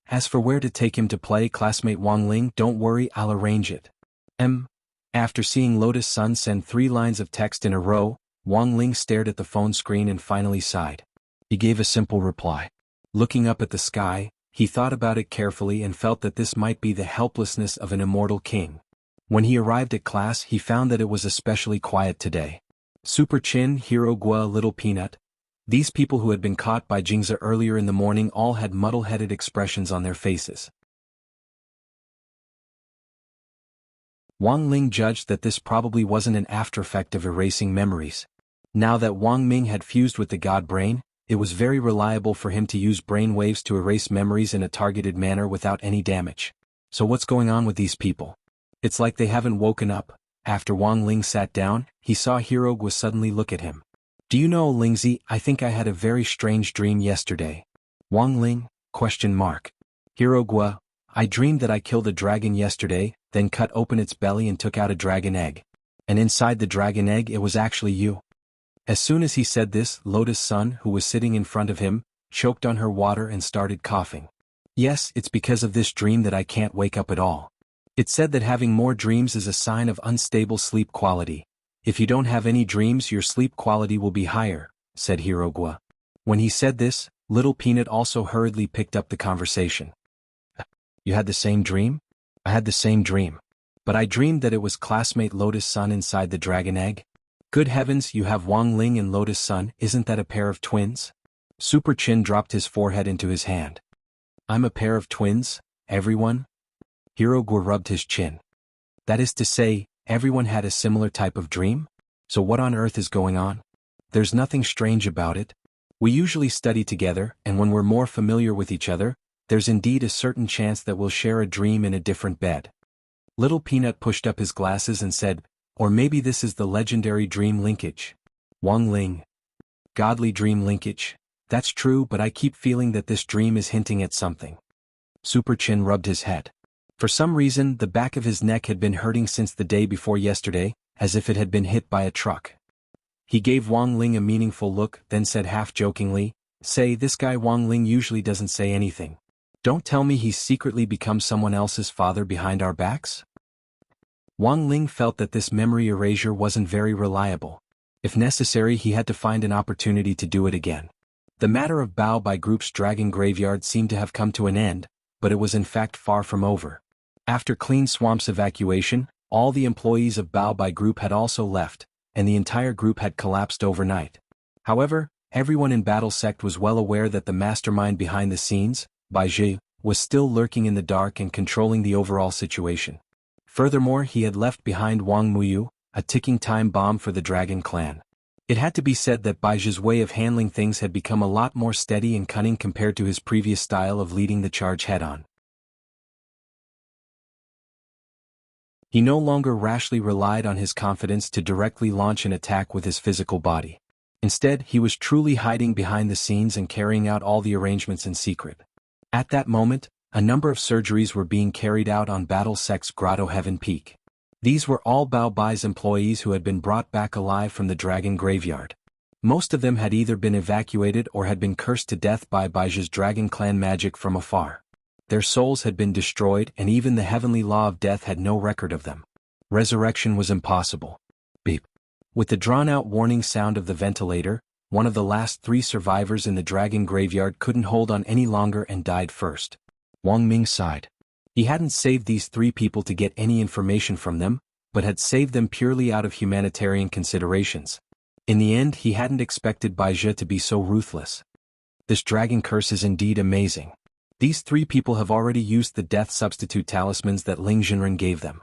As for where to take him to play, classmate Wang Ling, don't worry, I'll arrange it. After seeing Lotus Sun send 3 lines of text in a row, Wang Ling stared at the phone screen and finally sighed. He gave a simple reply. Looking up at the sky, he thought about it carefully and felt that this might be the helplessness of an immortal king. When he arrived at class, he found that it was especially quiet today. Super Chin, Hero Gua, Little Peanut. These people who had been caught by Jianghu earlier in the morning all had muddle-headed expressions on their faces. Wang Ling judged that this probably wasn't an aftereffect of erasing memories. Now that Wang Ming had fused with the god brain, it was very reliable for him to use brain waves to erase memories in a targeted manner without any damage. So what's going on with these people? It's like they haven't woken up. After Wang Ling sat down, he saw Hero Gua suddenly look at him. Do you know, Lingzi, I think I had a very strange dream yesterday. Wang Ling? ? Hero Gua, I dreamed that I killed a dragon yesterday, then cut open its belly and took out a dragon egg. And inside the dragon egg it was actually you. As soon as he said this, Lotus Sun, who was sitting in front of him, choked on her water and started coughing. Yes, it's because of this dream that I can't wake up at all. It said that having more dreams is a sign of unstable sleep quality. If you don't have any dreams, your sleep quality will be higher, said Hero Gua. When he said this, Little Peanut also hurriedly picked up the conversation. You had the same dream? I had the same dream. But I dreamed that it was classmate Lotus Sun inside the dragon egg. Good heavens, you have Wang Ling and Lotus Sun, isn't that a pair of twins? Super Chin dropped his forehead into his hand. I'm a pair of twins, everyone? Hero Gua rubbed his chin. That is to say, everyone had a similar type of dream? So what on earth is going on? There's nothing strange about it. We usually study together, and when we're more familiar with each other, there's indeed a certain chance that we'll share a dream in a different bed. Little Peanut pushed up his glasses and said, or maybe this is the legendary dream linkage. Wang Ling. Godly dream linkage. That's true, but I keep feeling that this dream is hinting at something. Super Chin rubbed his head. For some reason, the back of his neck had been hurting since the day before yesterday, as if it had been hit by a truck. He gave Wang Ling a meaningful look, then said half-jokingly, Say, this guy Wang Ling usually doesn't say anything. Don't tell me he's secretly become someone else's father behind our backs? Wang Ling felt that this memory erasure wasn't very reliable. If necessary, he had to find an opportunity to do it again. The matter of Bao Bai Group's dragon graveyard seemed to have come to an end, but it was in fact far from over. After Clean Swamp's evacuation, all the employees of Bao Bai Group had also left, and the entire group had collapsed overnight. However, everyone in Battle Sect was well aware that the mastermind behind the scenes, Bai Zhi, was still lurking in the dark and controlling the overall situation. Furthermore, he had left behind Wang Muyu, a ticking time bomb for the Dragon Clan. It had to be said that Bai Zhi's way of handling things had become a lot more steady and cunning compared to his previous style of leading the charge head-on. He no longer rashly relied on his confidence to directly launch an attack with his physical body. Instead, he was truly hiding behind the scenes and carrying out all the arrangements in secret. At that moment, a number of surgeries were being carried out on Battle Sect's Grotto Heaven Peak. These were all Bao Bai's employees who had been brought back alive from the dragon graveyard. Most of them had either been evacuated or had been cursed to death by Bai Zhi's Dragon Clan magic from afar. Their souls had been destroyed and even the heavenly law of death had no record of them. Resurrection was impossible. Beep. With the drawn-out warning sound of the ventilator, one of the last 3 survivors in the dragon graveyard couldn't hold on any longer and died first. Wang Ming sighed. He hadn't saved these 3 people to get any information from them, but had saved them purely out of humanitarian considerations. In the end, he hadn't expected Bai Zhi to be so ruthless. This dragon curse is indeed amazing. These 3 people have already used the death substitute talismans that Ling Jinren gave them.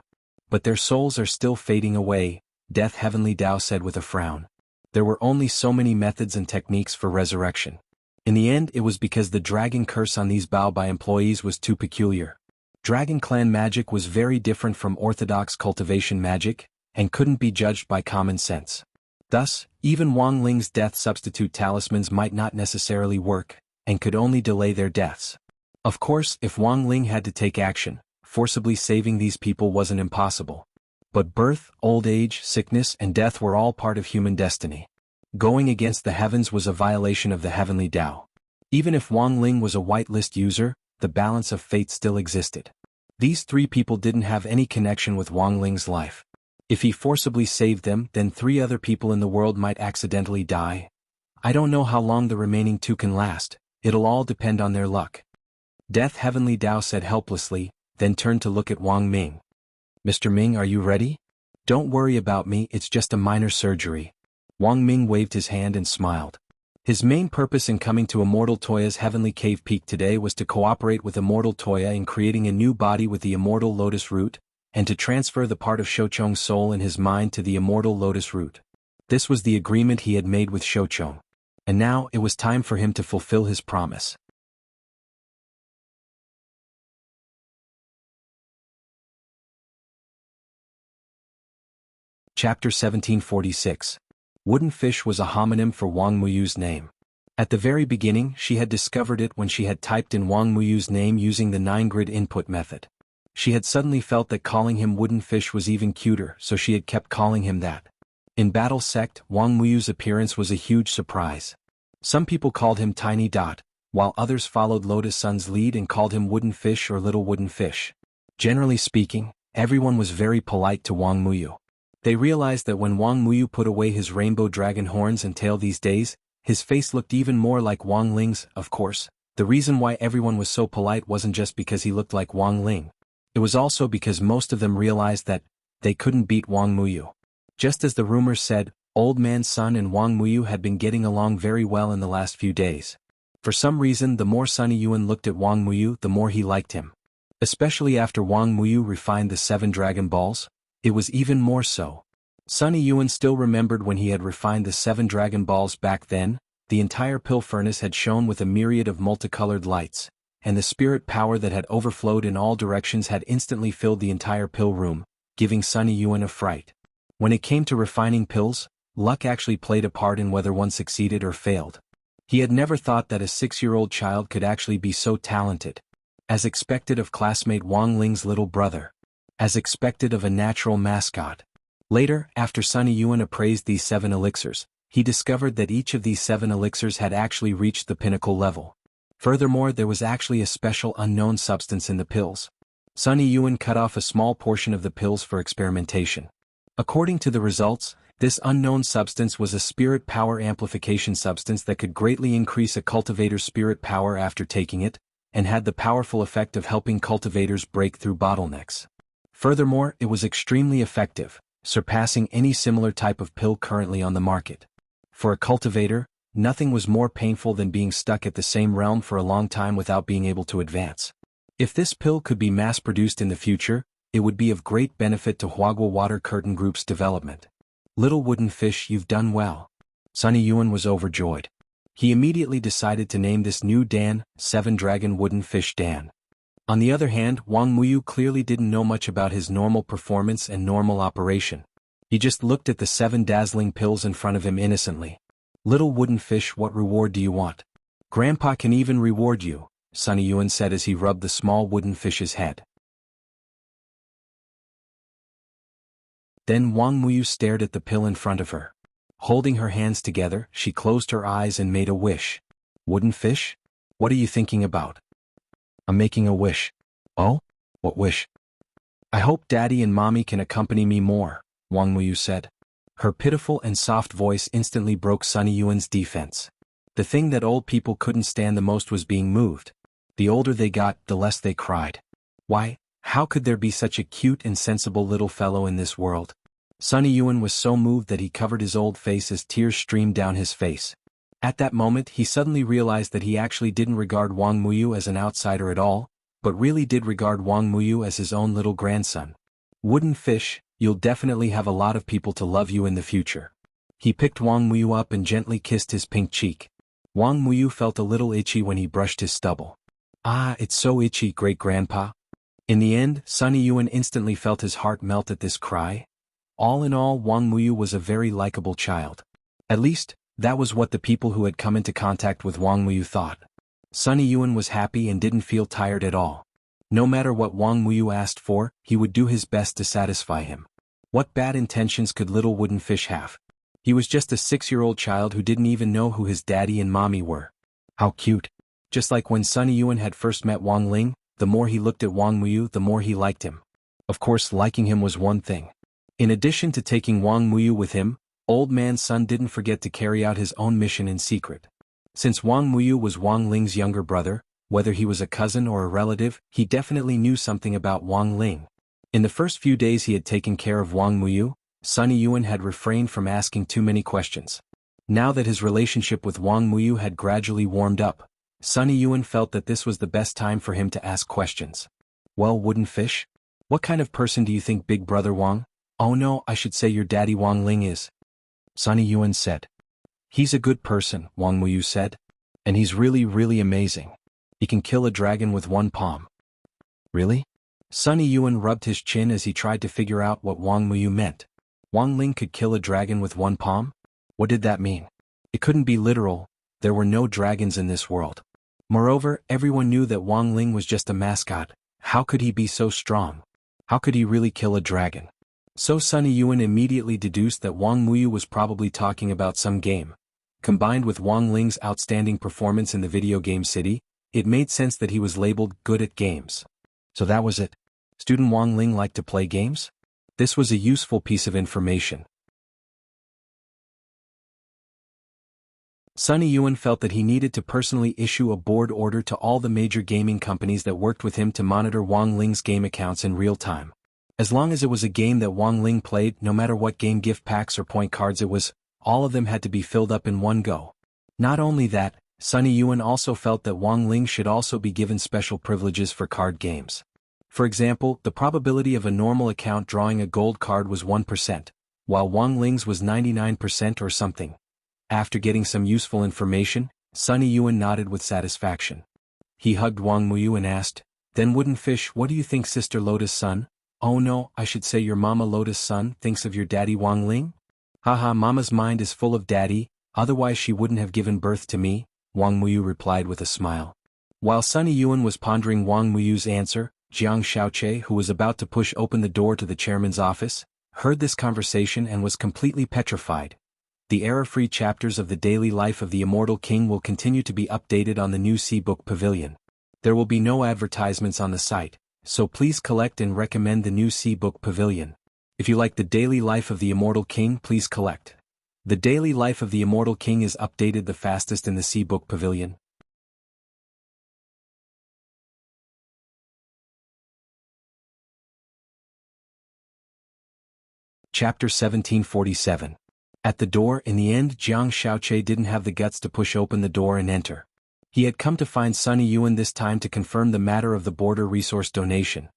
But their souls are still fading away, Death Heavenly Tao said with a frown. There were only so many methods and techniques for resurrection. In the end, it was because the dragon curse on these Bao Bai employees was too peculiar. Dragon Clan magic was very different from orthodox cultivation magic, and couldn't be judged by common sense. Thus, even Wang Ling's death substitute talismans might not necessarily work, and could only delay their deaths. Of course, if Wang Ling had to take action, forcibly saving these people wasn't impossible. But birth, old age, sickness, and death were all part of human destiny. Going against the heavens was a violation of the heavenly Tao. Even if Wang Ling was a whitelist user, the balance of fate still existed. These 3 people didn't have any connection with Wang Ling's life. If he forcibly saved them, then 3 other people in the world might accidentally die. I don't know how long the remaining 2 can last, it'll all depend on their luck. Death Heavenly Tao said helplessly, then turned to look at Wang Ming. Mr. Ming, are you ready? Don't worry about me, it's just a minor surgery. Wang Ming waved his hand and smiled. His main purpose in coming to Immortal Toya's Heavenly Cave Peak today was to cooperate with Immortal Toya in creating a new body with the Immortal Lotus Root, and to transfer the part of Shouchong's soul in his mind to the Immortal Lotus Root. This was the agreement he had made with Shouchong. And now it was time for him to fulfill his promise. Chapter 1746. Wooden Fish was a homonym for Wang Muyu's name. At the very beginning, she had discovered it when she had typed in Wang Muyu's name using the 9-grid input method. She had suddenly felt that calling him Wooden Fish was even cuter, so she had kept calling him that. In Battle Sect, Wang Muyu's appearance was a huge surprise. Some people called him Tiny Dot, while others followed Lotus Sun's lead and called him Wooden Fish or Little Wooden Fish. Generally speaking, everyone was very polite to Wang Muyu. They realized that when Wang Muyu put away his rainbow dragon horns and tail these days, his face looked even more like Wang Ling's. Of course, the reason why everyone was so polite wasn't just because he looked like Wang Ling. It was also because most of them realized that they couldn't beat Wang Muyu. Just as the rumors said, Old Man Sun and Wang Muyu had been getting along very well in the last few days. For some reason, the more Sunny Yuan looked at Wang Muyu, the more he liked him. Especially after Wang Muyu refined the 7 Dragon Balls, it was even more so. Sunny Yuan still remembered when he had refined the 7 Dragon Balls back then. The entire pill furnace had shone with a myriad of multicolored lights, and the spirit power that had overflowed in all directions had instantly filled the entire pill room, giving Sunny Yuan a fright. When it came to refining pills, luck actually played a part in whether one succeeded or failed. He had never thought that a 6-year-old child could actually be so talented. As expected of classmate Wang Ling's little brother. As expected of a natural mascot. Later, after Sunny Yuan appraised these 7 elixirs, he discovered that each of these 7 elixirs had actually reached the pinnacle level. Furthermore, there was actually a special unknown substance in the pills. Sunny Yuan cut off a small portion of the pills for experimentation. According to the results, This unknown substance was a spirit power amplification substance that could greatly increase a cultivator's spirit power after taking it, and had the powerful effect of helping cultivators break through bottlenecks. Furthermore, it was extremely effective, surpassing any similar type of pill currently on the market. For a cultivator, nothing was more painful than being stuck at the same realm for a long time without being able to advance. If this pill could be mass-produced in the future, it would be of great benefit to Huagua Water Curtain Group's development. Little wooden fish, you've done well. Sunny Yuan was overjoyed. He immediately decided to name this new Dan, 7-Dragon Wooden Fish Dan. On the other hand, Wang Muyu clearly didn't know much about his normal performance and normal operation. He just looked at the 7 dazzling pills in front of him innocently. Little wooden fish, what reward do you want? Grandpa can even reward you, Sunny Yuan said as he rubbed the small wooden fish's head. Then Wang Muyu stared at the pill in front of her. Holding her hands together, she closed her eyes and made a wish. Wooden fish? What are you thinking about? I'm making a wish. Oh? What wish? I hope Daddy and Mommy can accompany me more, Wang Muyu said. Her pitiful and soft voice instantly broke Sunny Yuan's defense. The thing that old people couldn't stand the most was being moved. The older they got, the less they cried. Why, how could there be such a cute and sensible little fellow in this world? Sunny Yuan was so moved that he covered his old face as tears streamed down his face. At that moment he suddenly realized that he actually didn't regard Wang Muyu as an outsider at all, but really did regard Wang Muyu as his own little grandson. Wooden fish, you'll definitely have a lot of people to love you in the future. He picked Wang Muyu up and gently kissed his pink cheek. Wang Muyu felt a little itchy when he brushed his stubble. Ah, it's so itchy, great-grandpa. In the end, Sunny Yuan instantly felt his heart melt at this cry. All in all, Wang Muyu was a very likable child. At least, that was what the people who had come into contact with Wang Muyu thought. Sunny Yuan was happy and didn't feel tired at all. No matter what Wang Muyu asked for, he would do his best to satisfy him. What bad intentions could little wooden fish have? He was just a 6-year-old child who didn't even know who his daddy and mommy were. How cute. Just like when Sunny Yuan had first met Wang Ling, the more he looked at Wang Muyu, the more he liked him. Of course, liking him was one thing. In addition to taking Wang Muyu with him, Old Man Sun didn't forget to carry out his own mission in secret. Since Wang Muyu was Wang Ling's younger brother, whether he was a cousin or a relative, he definitely knew something about Wang Ling. In the first few days he had taken care of Wang Muyu, Sunny Yuan had refrained from asking too many questions. Now that his relationship with Wang Muyu had gradually warmed up, Sunny Yuan felt that this was the best time for him to ask questions. Well, wooden fish? What kind of person do you think Big Brother Wang? Oh no, I should say your daddy Wang Ling is. Sunny Yuan said. He's a good person, Wang Muyu said. And he's really amazing. He can kill a dragon with one palm. Really? Sunny Yuan rubbed his chin as he tried to figure out what Wang Muyu meant. Wang Ling could kill a dragon with one palm? What did that mean? It couldn't be literal. There were no dragons in this world. Moreover, everyone knew that Wang Ling was just a mascot. How could he be so strong? How could he really kill a dragon? So Sunny Yuan immediately deduced that Wang Muyu was probably talking about some game. Combined with Wang Ling's outstanding performance in the video game city, it made sense that he was labeled good at games. So that was it. Student Wang Ling liked to play games? This was a useful piece of information. Sunny Yuan felt that he needed to personally issue a board order to all the major gaming companies that worked with him to monitor Wang Ling's game accounts in real time. As long as it was a game that Wang Ling played, no matter what game gift packs or point cards it was, all of them had to be filled up in one go. Not only that, Sunny Yuan also felt that Wang Ling should also be given special privileges for card games. For example, the probability of a normal account drawing a gold card was 1%, while Wang Ling's was 99% or something. After getting some useful information, Sunny Yuan nodded with satisfaction. He hugged Wang Muyu and asked, "Then Wooden Fish, what do you think Sister Lotus Sun? Oh no, I should say your Mama Lotus Sun thinks of your daddy Wang Ling? Haha, Mama's mind is full of daddy, otherwise she wouldn't have given birth to me," Wang Muyu replied with a smile. While Sunny Yuan was pondering Wang Muyu's answer, Jiang Xiaoche, who was about to push open the door to the chairman's office, heard this conversation and was completely petrified. The error-free chapters of the daily life of the Immortal King will continue to be updated on the new C-Book Pavilion. There will be no advertisements on the site, so please collect and recommend the new C-Book Pavilion. If you like the daily life of the Immortal King, please collect. The daily life of the Immortal King is updated the fastest in the C-Book Pavilion. Chapter 1747. At the door, in the end, Jiang Shaoqi didn't have the guts to push open the door and enter. He had come to find Sunny Yuan this time to confirm the matter of the border resource donation.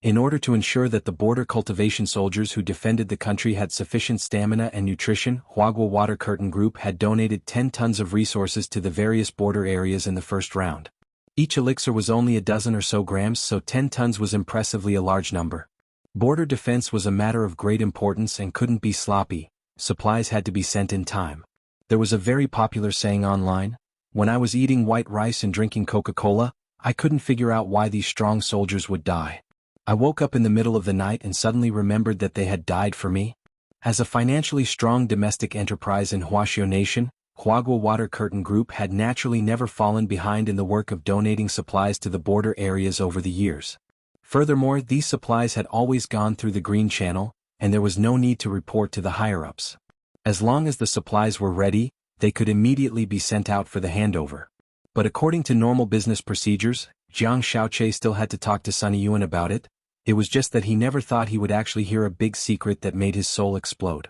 In order to ensure that the border cultivation soldiers who defended the country had sufficient stamina and nutrition, Huagua Water Curtain Group had donated 10 tons of resources to the various border areas in the first round. Each elixir was only a dozen or so grams, so 10 tons was impressively a large number. Border defense was a matter of great importance and couldn't be sloppy. Supplies had to be sent in time. There was a very popular saying online: when I was eating white rice and drinking Coca-Cola, I couldn't figure out why these strong soldiers would die. I woke up in the middle of the night and suddenly remembered that they had died for me. As a financially strong domestic enterprise in Huaxiao Nation, Huagua Water Curtain Group had naturally never fallen behind in the work of donating supplies to the border areas over the years. Furthermore, these supplies had always gone through the Green Channel, and there was no need to report to the higher-ups. As long as the supplies were ready, they could immediately be sent out for the handover. But according to normal business procedures, Jiang Shaoqi still had to talk to Sunny Yuan about it. It was just that he never thought he would actually hear a big secret that made his soul explode.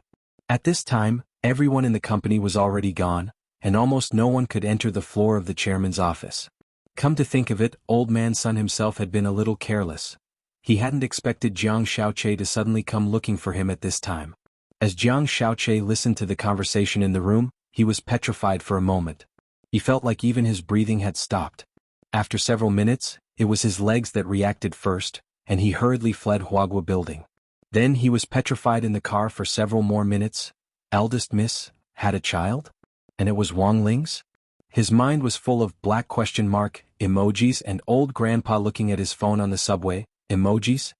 At this time, everyone in the company was already gone, and almost no one could enter the floor of the chairman's office. Come to think of it, Old Man Sun himself had been a little careless. He hadn't expected Jiang Shaoqi to suddenly come looking for him at this time. As Jiang Shaoqi listened to the conversation in the room, he was petrified for a moment. He felt like even his breathing had stopped. After several minutes, it was his legs that reacted first, and he hurriedly fled Huagua Building. Then he was petrified in the car for several more minutes. Eldest miss, had a child? And it was Wang Ling's? His mind was full of black question mark, emojis, and old grandpa looking at his phone on the subway, emojis.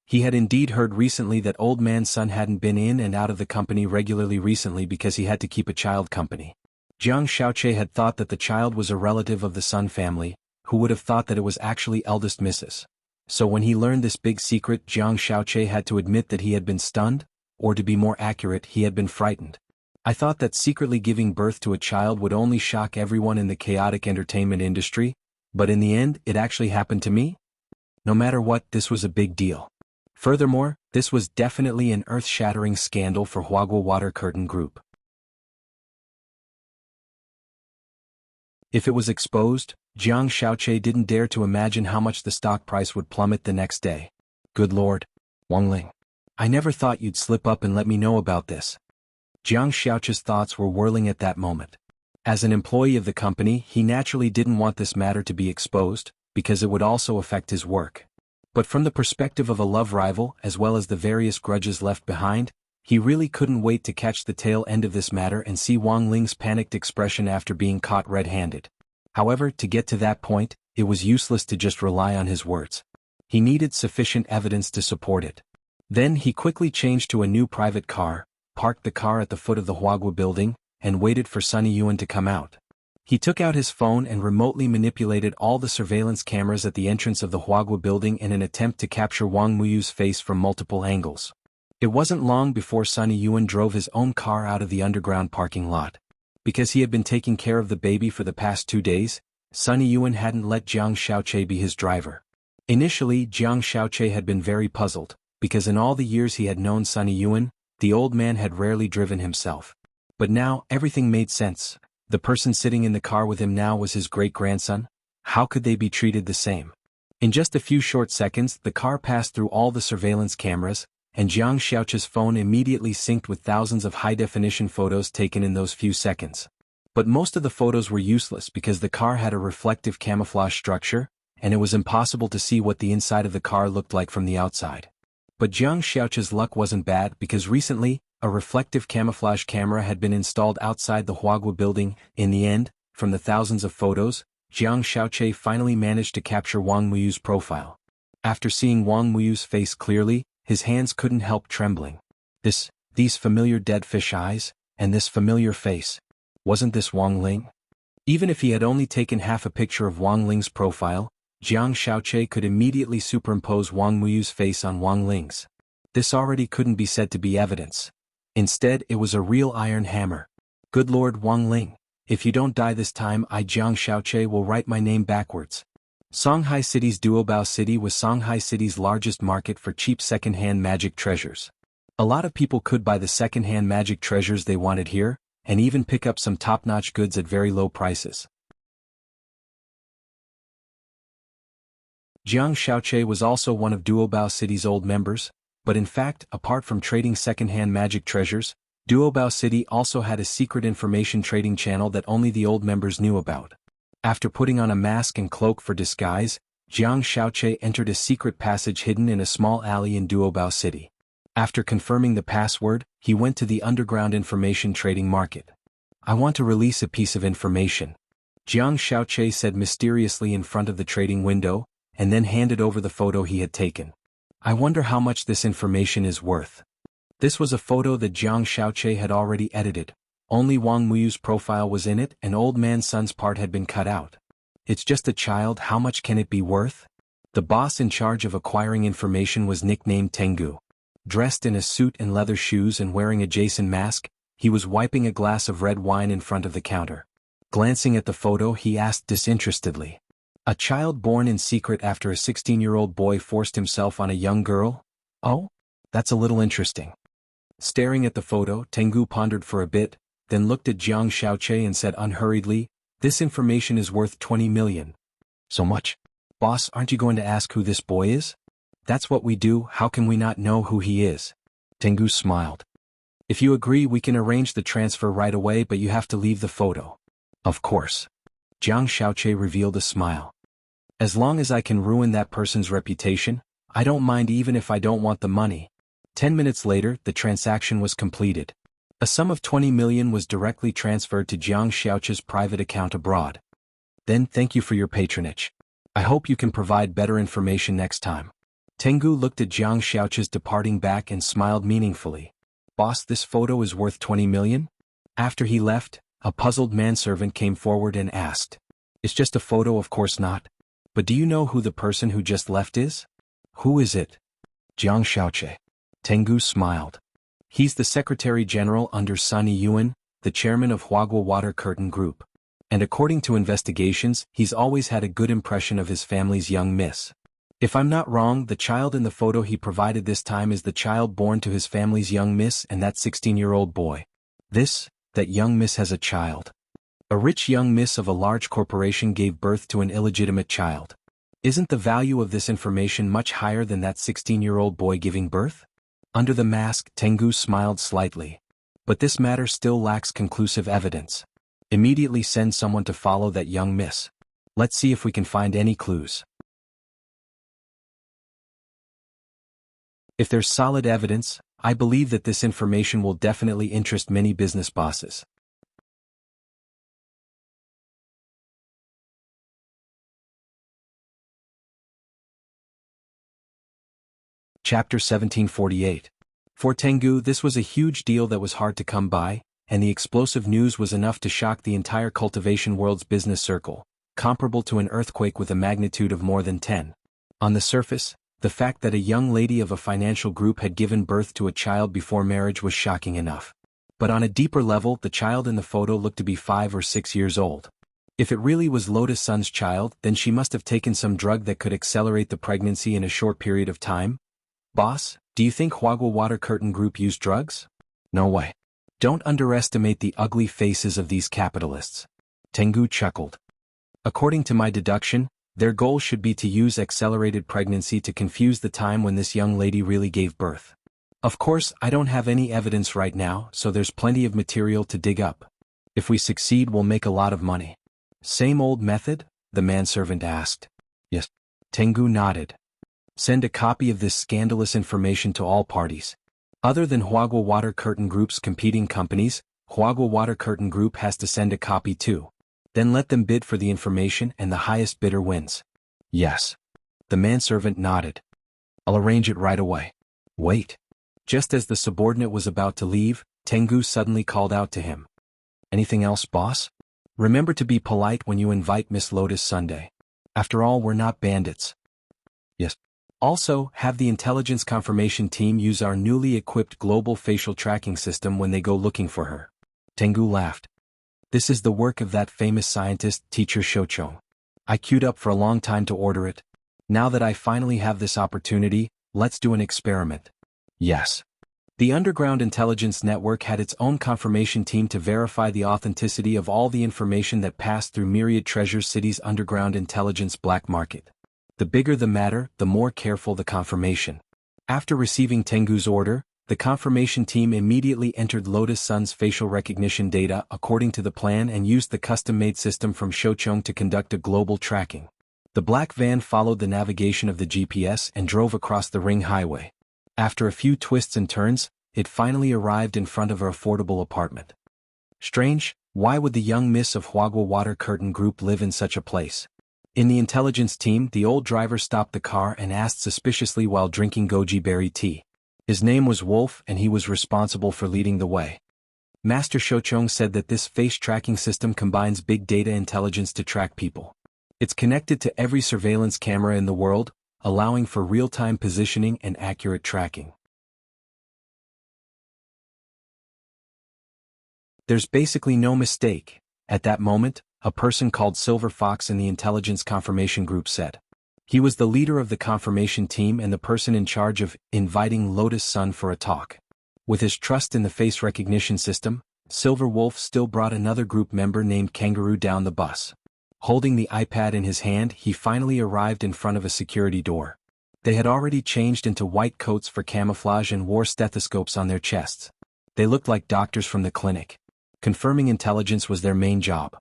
He had indeed heard recently that Old Man Sun hadn't been in and out of the company regularly recently because he had to keep a child company. Jiang Shaoqi had thought that the child was a relative of the Sun family, who would have thought that it was actually eldest Mrs. So when he learned this big secret, Jiang Shaoqi had to admit that he had been stunned, or to be more accurate, he had been frightened. I thought that secretly giving birth to a child would only shock everyone in the chaotic entertainment industry, but in the end, it actually happened to me? No matter what, this was a big deal. Furthermore, this was definitely an earth-shattering scandal for Huagua Water Curtain Group. If it was exposed, Jiang Shaoqi didn't dare to imagine how much the stock price would plummet the next day. Good Lord, Wang Ling. I never thought you'd slip up and let me know about this. Jiang Shaoqi's thoughts were whirling at that moment. As an employee of the company, he naturally didn't want this matter to be exposed, because it would also affect his work. But from the perspective of a love rival, as well as the various grudges left behind, he really couldn't wait to catch the tail end of this matter and see Wang Ling's panicked expression after being caught red-handed. However, to get to that point, it was useless to just rely on his words. He needed sufficient evidence to support it. Then he quickly changed to a new private car, parked the car at the foot of the Huagua Building, and waited for Sunny Yuan to come out. He took out his phone and remotely manipulated all the surveillance cameras at the entrance of the Huagua Building in an attempt to capture Wang Muyu's face from multiple angles. It wasn't long before Sunny Yuan drove his own car out of the underground parking lot. Because he had been taking care of the baby for the past 2 days, Sunny Yuan hadn't let Jiang Shaoqi be his driver. Initially, Jiang Shaoqi had been very puzzled, because in all the years he had known Sunny Yuan, the old man had rarely driven himself. But now, everything made sense. The person sitting in the car with him now was his great-grandson. How could they be treated the same? In just a few short seconds, the car passed through all the surveillance cameras, and Jiang Shaoqi's phone immediately synced with thousands of high-definition photos taken in those few seconds. But most of the photos were useless because the car had a reflective camouflage structure, and it was impossible to see what the inside of the car looked like from the outside. But Jiang Shaoqi's luck wasn't bad because recently, a reflective camouflage camera had been installed outside the Huagua Building. In the end, from the thousands of photos, Jiang Shaoqi finally managed to capture Wang Muyu's profile. After seeing Wang Muyu's face clearly, his hands couldn't help trembling. These familiar dead fish eyes, and this familiar face. Wasn't this Wang Ling? Even if he had only taken half a picture of Wang Ling's profile, Jiang Shaoqi could immediately superimpose Wang Muyu's face on Wang Ling's. This already couldn't be said to be evidence. Instead, it was a real iron hammer. Good Lord Wang Ling, if you don't die this time, I Jiang Xiaoche will write my name backwards. Songhai City's Duobao City was Songhai City's largest market for cheap second-hand magic treasures. A lot of people could buy the second-hand magic treasures they wanted here, and even pick up some top-notch goods at very low prices. Jiang Xiaoche was also one of Duobao City's old members, but in fact, apart from trading second-hand magic treasures, Duobao City also had a secret information trading channel that only the old members knew about. After putting on a mask and cloak for disguise, Jiang Xiaoche entered a secret passage hidden in a small alley in Duobao City. After confirming the password, he went to the underground information trading market. I want to release a piece of information, Jiang Xiaoche said mysteriously in front of the trading window, and then handed over the photo he had taken. I wonder how much this information is worth. This was a photo that Jiang Xiaoche had already edited. Only Wang Muyu's profile was in it, and old man Sun's part had been cut out. It's just a child, how much can it be worth? The boss in charge of acquiring information was nicknamed Tengu. Dressed in a suit and leather shoes and wearing a Jason mask, he was wiping a glass of red wine in front of the counter. Glancing at the photo, he asked disinterestedly. A child born in secret after a 16-year-old boy forced himself on a young girl? Oh? That's a little interesting. Staring at the photo, Tengu pondered for a bit, then looked at Jiang Xiaoche and said unhurriedly, "This information is worth 20 million. So much? Boss, aren't you going to ask who this boy is? That's what we do, how can we not know who he is?" Tengu smiled. "If you agree, we can arrange the transfer right away, but you have to leave the photo." "Of course." Jiang Xiaoche revealed a smile. "As long as I can ruin that person's reputation, I don't mind even if I don't want the money." 10 minutes later, the transaction was completed. A sum of 20 million was directly transferred to Jiang Xiaoche's private account abroad. "Then thank you for your patronage. I hope you can provide better information next time." Tengu looked at Jiang Xiaoche's departing back and smiled meaningfully. "Boss, this photo is worth 20 million? After he left, a puzzled manservant came forward and asked. "It's just a photo, of course not. But do you know who the person who just left is?" "Who is it?" "Jiang Xiaoche." Tengu smiled. "He's the Secretary General under Sun Yuan, the chairman of Huaguo Water Curtain Group. And according to investigations, he's always had a good impression of his family's young miss. If I'm not wrong, the child in the photo he provided this time is the child born to his family's young miss and that 16-year-old boy. That young miss has a child. A rich young miss of a large corporation gave birth to an illegitimate child. Isn't the value of this information much higher than that 16-year-old boy giving birth?" Under the mask, Tengu smiled slightly. "But this matter still lacks conclusive evidence. Immediately send someone to follow that young miss. Let's see if we can find any clues. If there's solid evidence, I believe that this information will definitely interest many business bosses." Chapter 1748. For Tengu, this was a huge deal that was hard to come by, and the explosive news was enough to shock the entire cultivation world's business circle, comparable to an earthquake with a magnitude of more than 10. On the surface, the fact that a young lady of a financial group had given birth to a child before marriage was shocking enough. But on a deeper level, the child in the photo looked to be 5 or 6 years old. If it really was Lotus Sun's child, then she must have taken some drug that could accelerate the pregnancy in a short period of time. "Boss, do you think Huaguo Water Curtain Group used drugs?" "No way. Don't underestimate the ugly faces of these capitalists." Tengu chuckled. "According to my deduction, their goal should be to use accelerated pregnancy to confuse the time when this young lady really gave birth. Of course, I don't have any evidence right now, so there's plenty of material to dig up. If we succeed, we'll make a lot of money." "Same old method?" the manservant asked. "Yes." Tengu nodded. "Send a copy of this scandalous information to all parties. Other than Huaguo Water Curtain Group's competing companies, Huaguo Water Curtain Group has to send a copy too. Then let them bid for the information and the highest bidder wins." "Yes." The manservant nodded. "I'll arrange it right away." "Wait." Just as the subordinate was about to leave, Tengu suddenly called out to him. "Anything else, boss? Remember to be polite when you invite Miss Lotus Sunday. After all, we're not bandits." "Yes." Also, have the intelligence confirmation team use our newly equipped global facial tracking system when they go looking for her. Tengu laughed. This is the work of that famous scientist, Teacher Shochong. I queued up for a long time to order it. Now that I finally have this opportunity, let's do an experiment. Yes. The Underground Intelligence Network had its own confirmation team to verify the authenticity of all the information that passed through Myriad Treasure City's underground intelligence black market. The bigger the matter, the more careful the confirmation. After receiving Tengu's order, the confirmation team immediately entered Lotus Sun's facial recognition data according to the plan and used the custom-made system from Shochong to conduct a global tracking. The black van followed the navigation of the GPS and drove across the ring highway. After a few twists and turns, it finally arrived in front of her affordable apartment. Strange, why would the young miss of Huagua Water Curtain Group live in such a place? In the intelligence team, the old driver stopped the car and asked suspiciously while drinking goji berry tea. His name was Wolf and he was responsible for leading the way. Master Shochong said that this face tracking system combines big data intelligence to track people. It's connected to every surveillance camera in the world, allowing for real-time positioning and accurate tracking. There's basically no mistake. At that moment, a person called Silver Fox in the intelligence confirmation group said. He was the leader of the confirmation team and the person in charge of inviting Lotus Sun for a talk. With his trust in the face recognition system, Silver Wolf still brought another group member named Kangaroo down the bus. Holding the iPad in his hand, he finally arrived in front of a security door. They had already changed into white coats for camouflage and wore stethoscopes on their chests. They looked like doctors from the clinic. Confirming intelligence was their main job.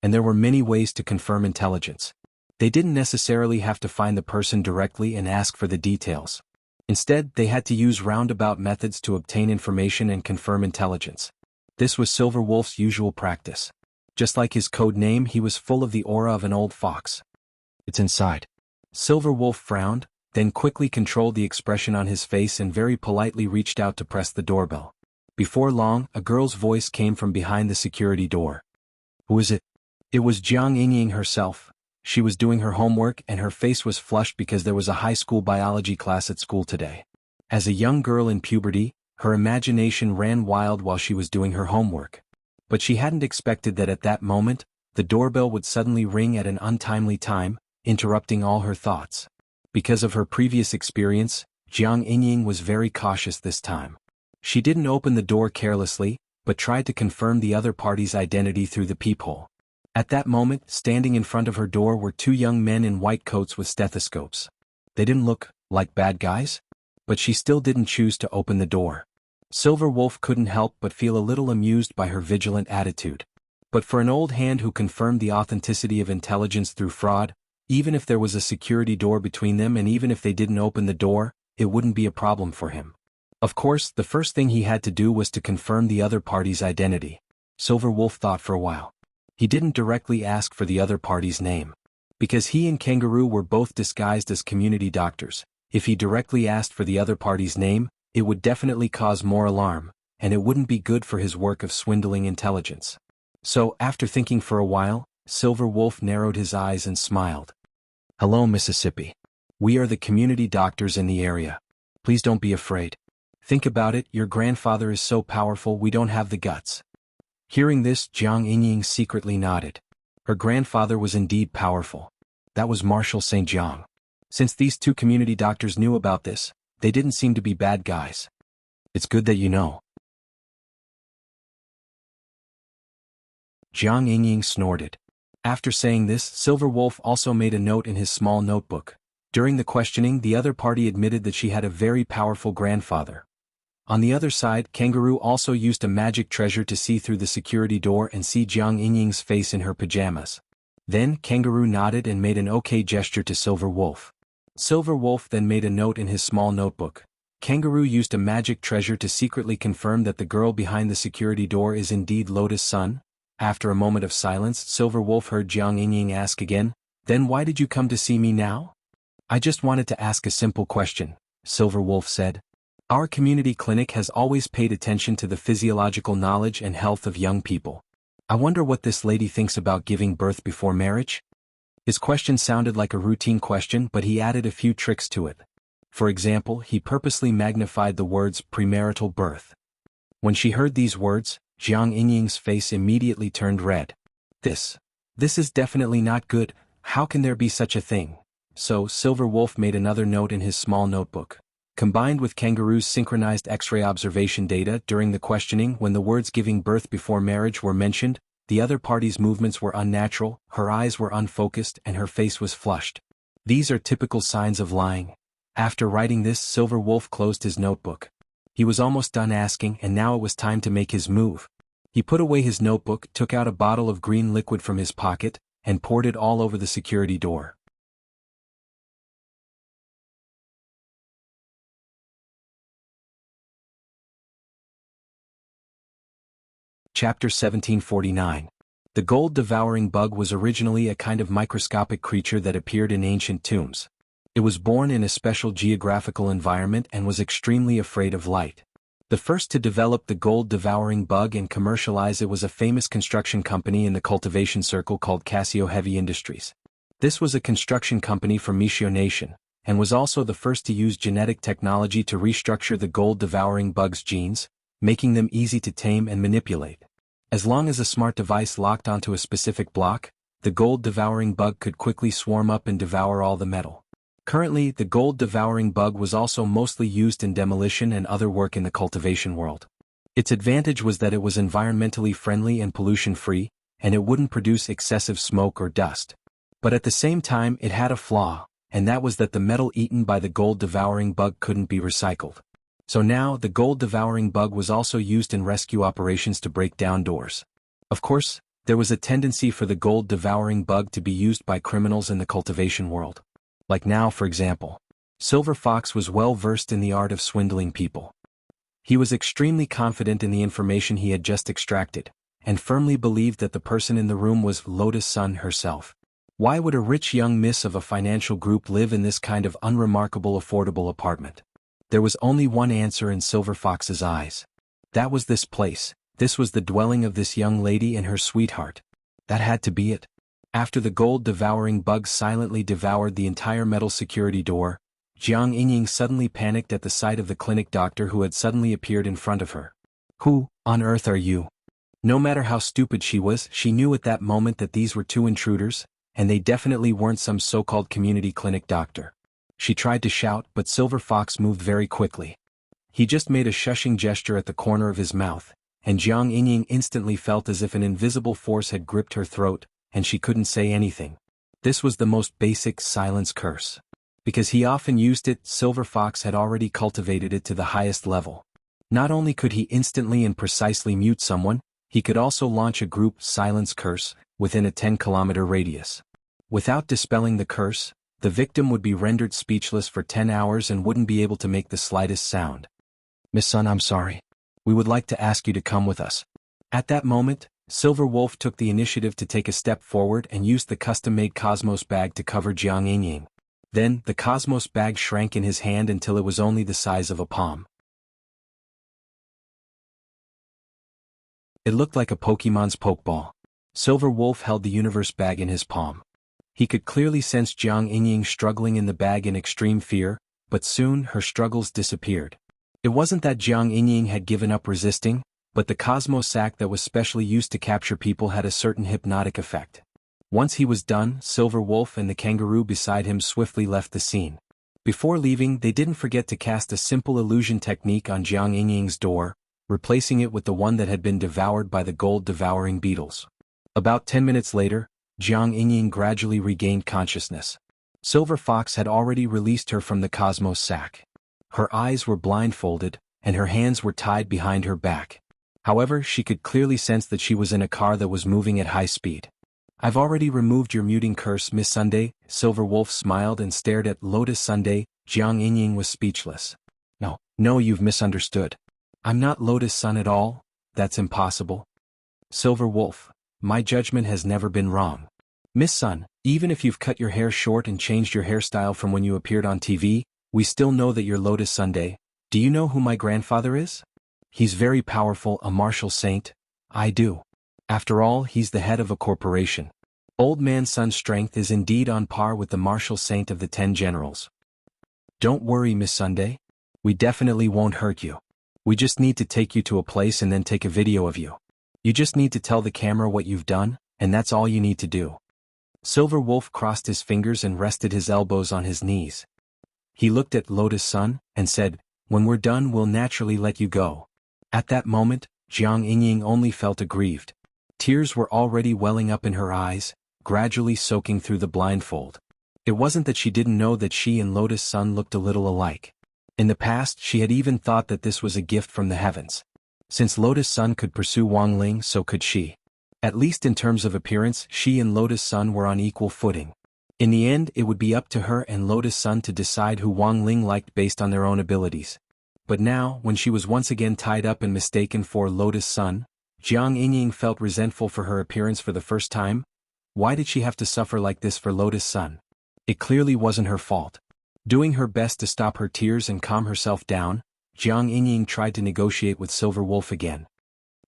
And there were many ways to confirm intelligence. They didn't necessarily have to find the person directly and ask for the details. Instead, they had to use roundabout methods to obtain information and confirm intelligence. This was Silver Wolf's usual practice. Just like his code name, he was full of the aura of an old fox. It's inside. Silver Wolf frowned, then quickly controlled the expression on his face and very politely reached out to press the doorbell. Before long, a girl's voice came from behind the security door. Who is it? It was Jiang Yingying herself. She was doing her homework and her face was flushed because there was a high school biology class at school today. As a young girl in puberty, her imagination ran wild while she was doing her homework. But she hadn't expected that at that moment, the doorbell would suddenly ring at an untimely time, interrupting all her thoughts. Because of her previous experience, Jiang Yingying was very cautious this time. She didn't open the door carelessly, but tried to confirm the other party's identity through the peephole. At that moment, standing in front of her door were two young men in white coats with stethoscopes. They didn't look like bad guys, but she still didn't choose to open the door. Silver Wolf couldn't help but feel a little amused by her vigilant attitude. But for an old hand who confirmed the authenticity of intelligence through fraud, even if there was a security door between them and even if they didn't open the door, it wouldn't be a problem for him. Of course, the first thing he had to do was to confirm the other party's identity. Silver Wolf thought for a while. He didn't directly ask for the other party's name. Because he and Kangaroo were both disguised as community doctors, if he directly asked for the other party's name, it would definitely cause more alarm, and it wouldn't be good for his work of swindling intelligence. So, after thinking for a while, Silver Wolf narrowed his eyes and smiled. Hello, Mississippi. We are the community doctors in the area. Please don't be afraid. Think about it, your grandfather is so powerful we don't have the guts. Hearing this, Jiang Yingying secretly nodded. Her grandfather was indeed powerful. That was Marshal St. Jiang. Since these two community doctors knew about this, they didn't seem to be bad guys. It's good that you know. Jiang Yingying snorted. After saying this, Silver Wolf also made a note in his small notebook. During the questioning, the other party admitted that she had a very powerful grandfather. On the other side, Kangaroo also used a magic treasure to see through the security door and see Jiang Yingying's face in her pajamas. Then, Kangaroo nodded and made an okay gesture to Silver Wolf. Silver Wolf then made a note in his small notebook. Kangaroo used a magic treasure to secretly confirm that the girl behind the security door is indeed Lotus Sun. After a moment of silence, Silver Wolf heard Jiang Yingying ask again, "Then why did you come to see me now?" "I just wanted to ask a simple question," Silver Wolf said. "Our community clinic has always paid attention to the physiological knowledge and health of young people. I wonder what this lady thinks about giving birth before marriage?" His question sounded like a routine question, but he added a few tricks to it. For example, he purposely magnified the words premarital birth. When she heard these words, Jiang Yingying's face immediately turned red. This is definitely not good. How can there be such a thing? So, Silver Wolf made another note in his small notebook. Combined with Kangaroo's synchronized X-ray observation data during the questioning when the words giving birth before marriage were mentioned, the other party's movements were unnatural, her eyes were unfocused, and her face was flushed. These are typical signs of lying. After writing this, Silver Wolf closed his notebook. He was almost done asking, and now it was time to make his move. He put away his notebook, took out a bottle of green liquid from his pocket, and poured it all over the security door. Chapter 1749. The gold-devouring bug was originally a kind of microscopic creature that appeared in ancient tombs. It was born in a special geographical environment and was extremely afraid of light. The first to develop the gold-devouring bug and commercialize it was a famous construction company in the cultivation circle called Casio Heavy Industries. This was a construction company from Mixiu Nation, and was also the first to use genetic technology to restructure the gold-devouring bug's genes, making them easy to tame and manipulate. As long as a smart device locked onto a specific block, the gold-devouring bug could quickly swarm up and devour all the metal. Currently, the gold-devouring bug was also mostly used in demolition and other work in the cultivation world. Its advantage was that it was environmentally friendly and pollution-free, and it wouldn't produce excessive smoke or dust. But at the same time, it had a flaw, and that was that the metal eaten by the gold-devouring bug couldn't be recycled. So now, the gold-devouring bug was also used in rescue operations to break down doors. Of course, there was a tendency for the gold-devouring bug to be used by criminals in the cultivation world. Like now, for example. Silver Fox was well versed in the art of swindling people. He was extremely confident in the information he had just extracted, and firmly believed that the person in the room was Lotus Sun herself. Why would a rich young miss of a financial group live in this kind of unremarkable affordable apartment? There was only one answer in Silver Fox's eyes. That was this place. This was the dwelling of this young lady and her sweetheart. That had to be it. After the gold-devouring bug silently devoured the entire metal security door, Jiang Yingying suddenly panicked at the sight of the clinic doctor who had suddenly appeared in front of her. Who on earth are you? No matter how stupid she was, she knew at that moment that these were two intruders, and they definitely weren't some so-called community clinic doctor. She tried to shout, but Silver Fox moved very quickly. He just made a shushing gesture at the corner of his mouth, and Jiang Yingying instantly felt as if an invisible force had gripped her throat, and she couldn't say anything. This was the most basic silence curse. Because he often used it, Silver Fox had already cultivated it to the highest level. Not only could he instantly and precisely mute someone, he could also launch a group silence curse within a 10-kilometer radius. Without dispelling the curse, the victim would be rendered speechless for 10 hours and wouldn't be able to make the slightest sound. Miss Sun, I'm sorry. We would like to ask you to come with us. At that moment, Silver Wolf took the initiative to take a step forward and used the custom-made Cosmos bag to cover Jiang Yingying. Then, the Cosmos bag shrank in his hand until it was only the size of a palm. It looked like a Pokemon's Pokeball. Silver Wolf held the universe bag in his palm. He could clearly sense Jiang Yingying struggling in the bag in extreme fear, but soon her struggles disappeared. It wasn't that Jiang Yingying had given up resisting, but the Cosmos sac that was specially used to capture people had a certain hypnotic effect. Once he was done, Silver Wolf and the kangaroo beside him swiftly left the scene. Before leaving, they didn't forget to cast a simple illusion technique on Jiang Yingying's door, replacing it with the one that had been devoured by the gold-devouring beetles. About 10 minutes later, Jiang Yingying gradually regained consciousness. Silver Fox had already released her from the Cosmos sac. Her eyes were blindfolded, and her hands were tied behind her back. However, she could clearly sense that she was in a car that was moving at high speed. I've already removed your muting curse, Miss Sunday. Silver Wolf smiled and stared at Lotus Sunday. Jiang Yingying was speechless. No, you've misunderstood. I'm not Lotus Sun at all. That's impossible. Silver Wolf, my judgment has never been wrong. Miss Sun, even if you've cut your hair short and changed your hairstyle from when you appeared on TV, we still know that you're Lotus Sunday. Do you know who my grandfather is? He's very powerful, a martial saint. I do. After all, he's the head of a corporation. Old Man Sun's strength is indeed on par with the martial saint of the 10 generals. Don't worry, Miss Sunday. We definitely won't hurt you. We just need to take you to a place and then take a video of you. You just need to tell the camera what you've done, and that's all you need to do. Silver Wolf crossed his fingers and rested his elbows on his knees. He looked at Lotus Sun and said, "When we're done, we'll naturally let you go." At that moment, Jiang Yingying only felt aggrieved. Tears were already welling up in her eyes, gradually soaking through the blindfold. It wasn't that she didn't know that she and Lotus Sun looked a little alike. In the past, she had even thought that this was a gift from the heavens. Since Lotus Sun could pursue Wang Ling, so could she. At least in terms of appearance, she and Lotus Sun were on equal footing. In the end, it would be up to her and Lotus Sun to decide who Wang Ling liked based on their own abilities. But now, when she was once again tied up and mistaken for Lotus Sun, Jiang Yingying felt resentful for her appearance for the first time. Why did she have to suffer like this for Lotus Sun? It clearly wasn't her fault. Doing her best to stop her tears and calm herself down, Jiang Yingying tried to negotiate with Silver Wolf again.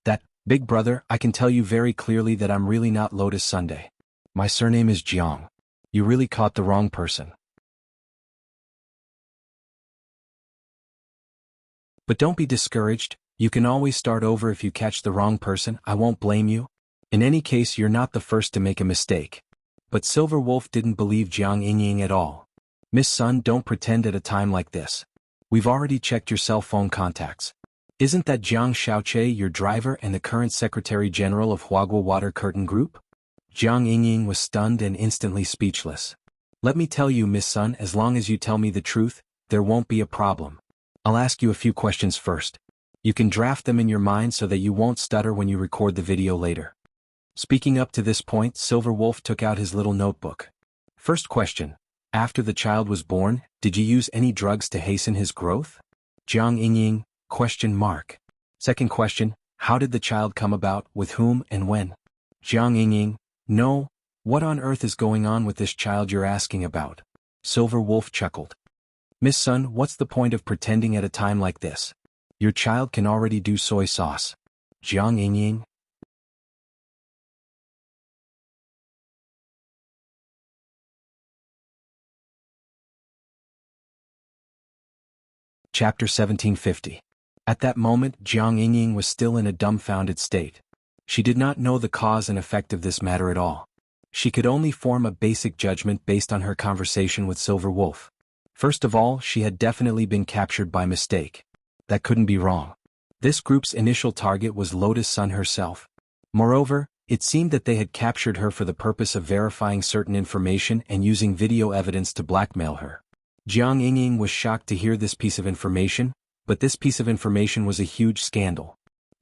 "That, big brother, I can tell you very clearly that I'm really not Lotus Sunday. My surname is Jiang. You really caught the wrong person. But don't be discouraged, you can always start over if you catch the wrong person, I won't blame you. In any case, you're not the first to make a mistake." But Silver Wolf didn't believe Jiang Yingying at all. "Miss Sun, don't pretend at a time like this. We've already checked your cell phone contacts. Isn't that Jiang Xiaoche your driver and the current Secretary General of Huagua Water Curtain Group?" Jiang Yingying was stunned and instantly speechless. "Let me tell you, Miss Sun, as long as you tell me the truth, there won't be a problem. I'll ask you a few questions first. You can draft them in your mind so that you won't stutter when you record the video later." Speaking up to this point, Silver Wolf took out his little notebook. First question. After the child was born, did you use any drugs to hasten his growth? Jiang Yingying, question mark. Second question. How did the child come about, with whom and when? Jiang Yingying, no. What on earth is going on with this child you're asking about? Silver Wolf chuckled. "Miss Sun, what's the point of pretending at a time like this? Your child can already do soy sauce." Jiang Yingying. Chapter 1750. At that moment, Jiang Yingying was still in a dumbfounded state. She did not know the cause and effect of this matter at all. She could only form a basic judgment based on her conversation with Silver Wolf. First of all, she had definitely been captured by mistake. That couldn't be wrong. This group's initial target was Lotus Sun herself. Moreover, it seemed that they had captured her for the purpose of verifying certain information and using video evidence to blackmail her. Jiang Yingying was shocked to hear this piece of information, but this piece of information was a huge scandal.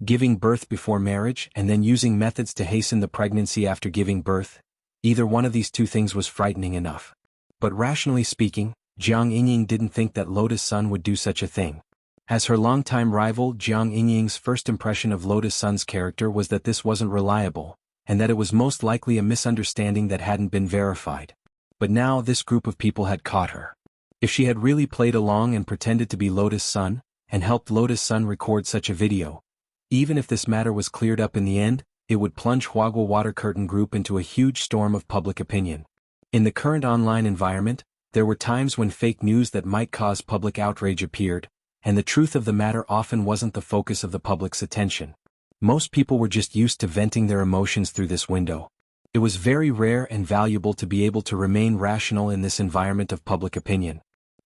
Giving birth before marriage and then using methods to hasten the pregnancy after giving birth, either one of these two things was frightening enough. But rationally speaking, Jiang Yingying didn't think that Lotus Sun would do such a thing. As her longtime rival, Jiang Yingying's first impression of Lotus Sun's character was that this wasn't reliable, and that it was most likely a misunderstanding that hadn't been verified. But now this group of people had caught her. If she had really played along and pretended to be Lotus Sun, and helped Lotus Sun record such a video, even if this matter was cleared up in the end, it would plunge Huagua Water Curtain Group into a huge storm of public opinion. In the current online environment, there were times when fake news that might cause public outrage appeared, and the truth of the matter often wasn't the focus of the public's attention. Most people were just used to venting their emotions through this window. It was very rare and valuable to be able to remain rational in this environment of public opinion.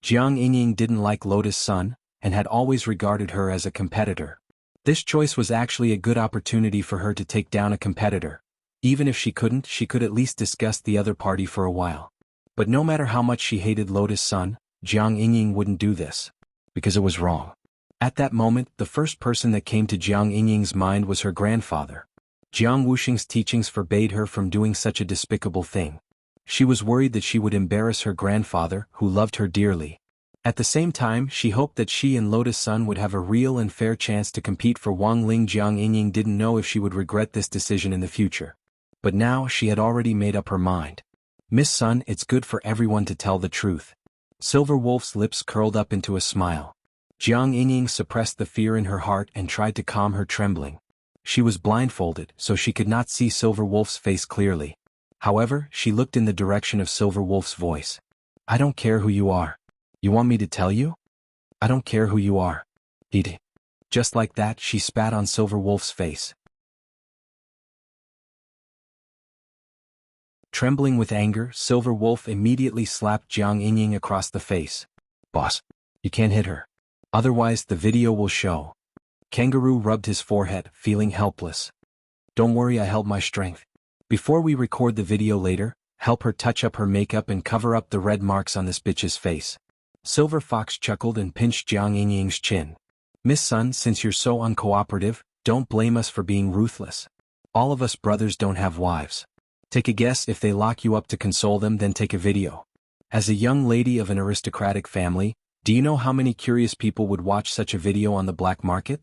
Jiang Yingying didn't like Lotus Sun, and had always regarded her as a competitor. This choice was actually a good opportunity for her to take down a competitor. Even if she couldn't, she could at least discuss the other party for a while. But no matter how much she hated Lotus Sun, Jiang Yingying wouldn't do this. Because it was wrong. At that moment, the first person that came to Jiang Yingying's mind was her grandfather. Jiang Wuxing's teachings forbade her from doing such a despicable thing. She was worried that she would embarrass her grandfather, who loved her dearly. At the same time, she hoped that she and Lotus Sun would have a real and fair chance to compete for Wang Ling. Jiang Yingying didn't know if she would regret this decision in the future. But now she had already made up her mind. "Miss Sun, it's good for everyone to tell the truth." Silver Wolf's lips curled up into a smile. Jiang Yingying suppressed the fear in her heart and tried to calm her trembling. She was blindfolded, so she could not see Silver Wolf's face clearly. However, she looked in the direction of Silver Wolf's voice. "I don't care who you are. You want me to tell you? I don't care who you are. He'd. Just like that, she spat on Silver Wolf's face. Trembling with anger, Silver Wolf immediately slapped Jiang Yingying across the face. Boss, you can't hit her. Otherwise the video will show. Kangaroo rubbed his forehead, feeling helpless. Don't worry, I held my strength. Before we record the video later, help her touch up her makeup and cover up the red marks on this bitch's face. Silver Fox chuckled and pinched Jiang Yingying's chin. Miss Sun, since you're so uncooperative, don't blame us for being ruthless. All of us brothers don't have wives. Take a guess if they lock you up to console them, then take a video. As a young lady of an aristocratic family, do you know how many curious people would watch such a video on the black market?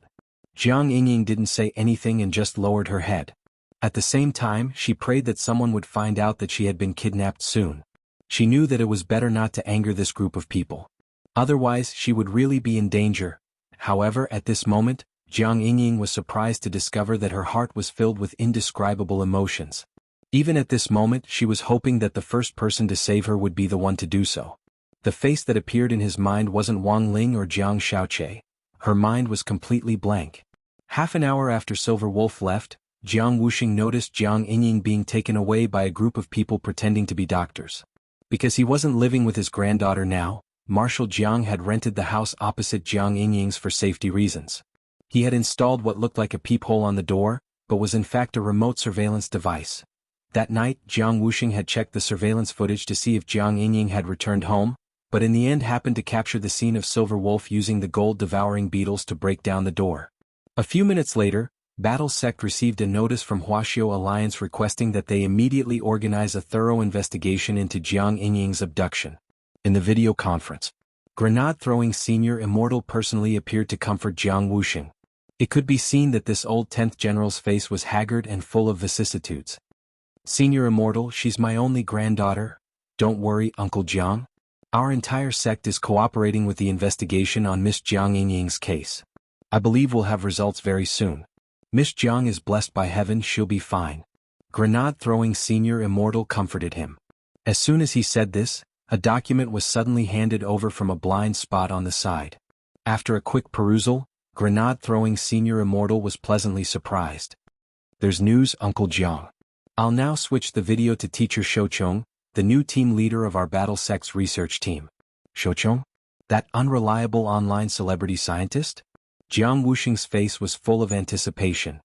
Jiang Yingying didn't say anything and just lowered her head. At the same time, she prayed that someone would find out that she had been kidnapped soon. She knew that it was better not to anger this group of people. Otherwise, she would really be in danger. However, at this moment, Jiang Yingying was surprised to discover that her heart was filled with indescribable emotions. Even at this moment, she was hoping that the first person to save her would be the one to do so. The face that appeared in his mind wasn't Wang Ling or Jiang Shaoqie. Her mind was completely blank. Half an hour after Silver Wolf left, Jiang Wuxing noticed Jiang Yingying being taken away by a group of people pretending to be doctors. Because he wasn't living with his granddaughter now, Marshal Jiang had rented the house opposite Jiang Yingying's for safety reasons. He had installed what looked like a peephole on the door, but was in fact a remote surveillance device. That night, Jiang Wuxing had checked the surveillance footage to see if Jiang Yingying had returned home, but in the end happened to capture the scene of Silver Wolf using the gold-devouring beetles to break down the door. A few minutes later, Battle Sect received a notice from Huaxiao Alliance requesting that they immediately organize a thorough investigation into Jiang Yingying's abduction. In the video conference, grenade-throwing Senior Immortal personally appeared to comfort Jiang Wuxing. It could be seen that this old 10th general's face was haggard and full of vicissitudes. Senior Immortal, she's my only granddaughter. Don't worry, Uncle Jiang. Our entire sect is cooperating with the investigation on Miss Jiang Yingying's case. I believe we'll have results very soon. Miss Jiang is blessed by heaven, she'll be fine. Grenade-throwing Senior Immortal comforted him. As soon as he said this, a document was suddenly handed over from a blind spot on the side. After a quick perusal, Grenade-throwing Senior Immortal was pleasantly surprised. There's news, Uncle Jiang. I'll now switch the video to Teacher Shouchong, the new team leader of our Battle Sect's research team. Shouchong? That unreliable online celebrity scientist? Jiang Wuxing's face was full of anticipation.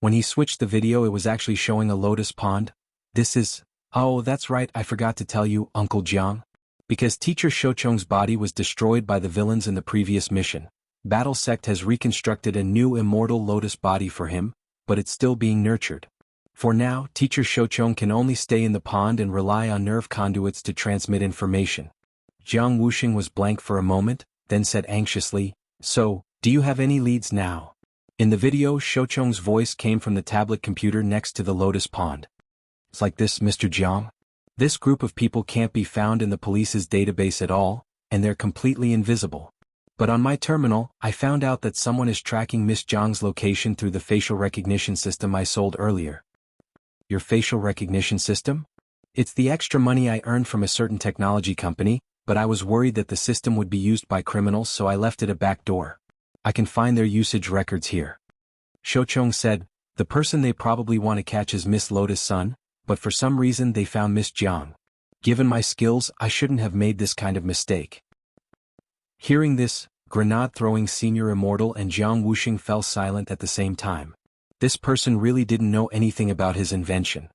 When he switched the video, it was actually showing a lotus pond. This is... Oh, that's right, I forgot to tell you, Uncle Jiang. Because Teacher Shouchong's body was destroyed by the villains in the previous mission, Battle Sect has reconstructed a new immortal lotus body for him, but it's still being nurtured. For now, Teacher Shouchong can only stay in the pond and rely on nerve conduits to transmit information. Jiang Wuxing was blank for a moment, then said anxiously, So, do you have any leads now? In the video, Shouchong's voice came from the tablet computer next to the lotus pond. It's like this, Mr. Jiang. This group of people can't be found in the police's database at all, and they're completely invisible. But on my terminal, I found out that someone is tracking Miss Jiang's location through the facial recognition system I sold earlier. Your facial recognition system? It's the extra money I earned from a certain technology company, but I was worried that the system would be used by criminals, so I left it a back door. I can find their usage records here. Shouchong said, the person they probably want to catch is Miss Lotus Sun, but for some reason they found Miss Jiang. Given my skills, I shouldn't have made this kind of mistake. Hearing this, grenade-throwing Senior Immortal and Jiang Wuxing fell silent at the same time. This person really didn't know anything about his invention.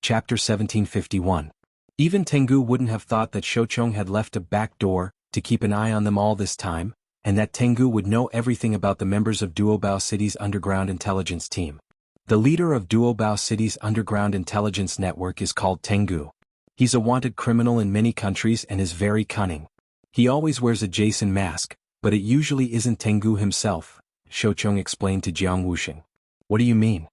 Chapter 1751. Even Tengu wouldn't have thought that Shouchong had left a back door to keep an eye on them all this time, and that Tengu would know everything about the members of Duobao City's underground intelligence team. The leader of Duobao City's underground intelligence network is called Tengu. He's a wanted criminal in many countries and is very cunning. He always wears a Jason mask, but it usually isn't Tengu himself, Shouchong explained to Jiang Wuxing. What do you mean?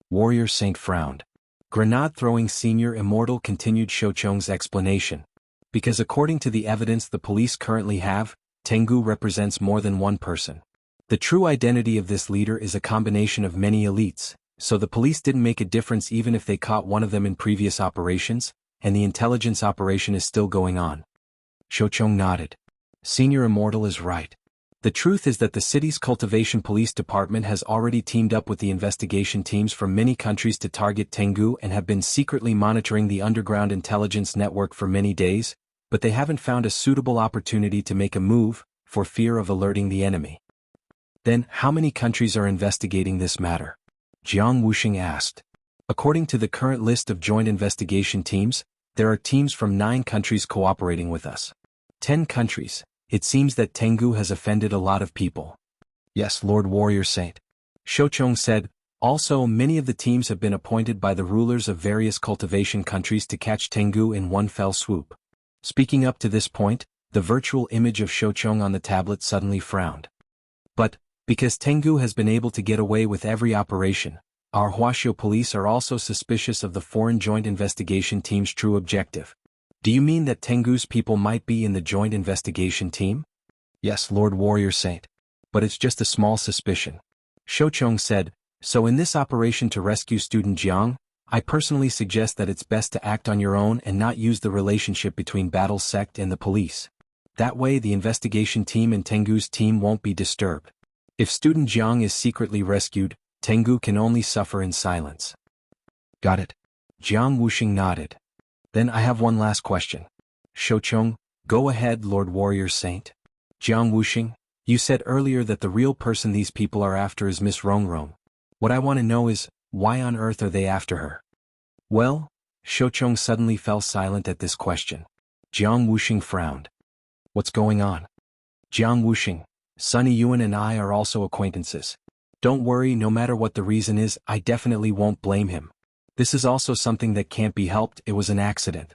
Warrior Saint frowned. Grenade-throwing Senior Immortal continued Shouchong's explanation. Because according to the evidence the police currently have, Tengu represents more than one person. The true identity of this leader is a combination of many elites, so the police didn't make a difference even if they caught one of them in previous operations, and the intelligence operation is still going on. Shochong nodded. Senior Immortal is right. The truth is that the city's Cultivation Police Department has already teamed up with the investigation teams from many countries to target Jianghu and have been secretly monitoring the underground intelligence network for many days, but they haven't found a suitable opportunity to make a move, for fear of alerting the enemy. Then, how many countries are investigating this matter? Jiang Wuxing asked. According to the current list of joint investigation teams, there are teams from 9 countries cooperating with us. 10 countries. It seems that Jianghu has offended a lot of people. Yes, Lord Warrior Saint. Shochong said, also many of the teams have been appointed by the rulers of various cultivation countries to catch Jianghu in one fell swoop. Speaking up to this point, the virtual image of Shochong on the tablet suddenly frowned. But, because Jianghu has been able to get away with every operation, our Huaxiao police are also suspicious of the foreign joint investigation team's true objective. Do you mean that Jianghu's people might be in the joint investigation team? Yes, Lord Warrior Saint. But it's just a small suspicion. Shochong said, so in this operation to rescue student Jiang, I personally suggest that it's best to act on your own and not use the relationship between Battle Sect and the police. That way the investigation team and Jianghu's team won't be disturbed. If student Jiang is secretly rescued, Jianghu can only suffer in silence. Got it. Jiang Wuxing nodded. Then I have one last question. Shochong, go ahead, Lord Warrior Saint. Jiang Wuxing, you said earlier that the real person these people are after is Miss Rongrong. What I want to know is, why on earth are they after her? Well, Shochong suddenly fell silent at this question. Jiang Wuxing frowned. What's going on? Jiang Wuxing, Sunny Yuan and I are also acquaintances. Don't worry, no matter what the reason is, I definitely won't blame him. This is also something that can't be helped, it was an accident.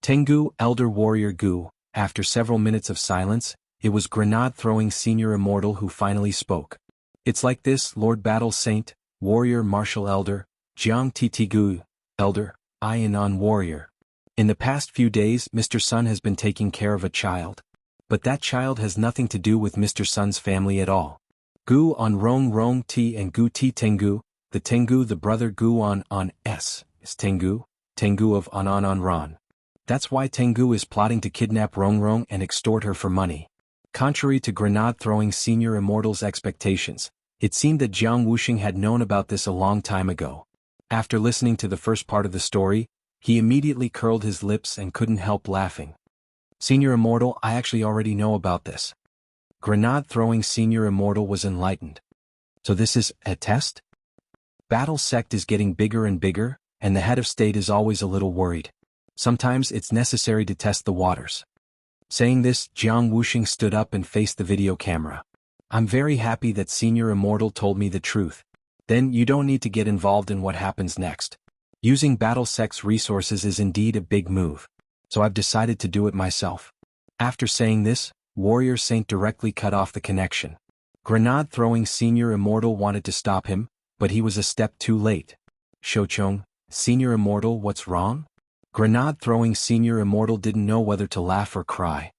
Jianghu, Elder Warrior Gu, after several minutes of silence, it was grenade-throwing Senior Immortal who finally spoke. It's like this, Lord Battle Saint, Warrior Martial Elder, Jiang Gu, Elder, I Anon Warrior. In the past few days, Mr. Sun has been taking care of a child. But that child has nothing to do with Mr. Sun's family at all. Gu on Rong Rong T and Gu T Jianghu, the Jianghu the brother Gu on S, is Jianghu of on Ron. That's why Jianghu is plotting to kidnap Rongrong and extort her for money. Contrary to grenade-throwing Senior Immortal's expectations, it seemed that Jiang Wuxing had known about this a long time ago. After listening to the first part of the story, he immediately curled his lips and couldn't help laughing. Senior Immortal, I actually already know about this. Grenade-throwing Senior Immortal was enlightened. So this is a test? Battle Sect is getting bigger and bigger, and the head of state is always a little worried. Sometimes it's necessary to test the waters. Saying this, Jiang Wuxing stood up and faced the video camera. I'm very happy that Senior Immortal told me the truth. Then you don't need to get involved in what happens next. Using Battle Sect's resources is indeed a big move. So I've decided to do it myself. After saying this, Warrior Saint directly cut off the connection. Grenade-throwing Senior Immortal wanted to stop him, but he was a step too late. Shochong, Senior Immortal, what's wrong? Grenade-throwing Senior Immortal didn't know whether to laugh or cry.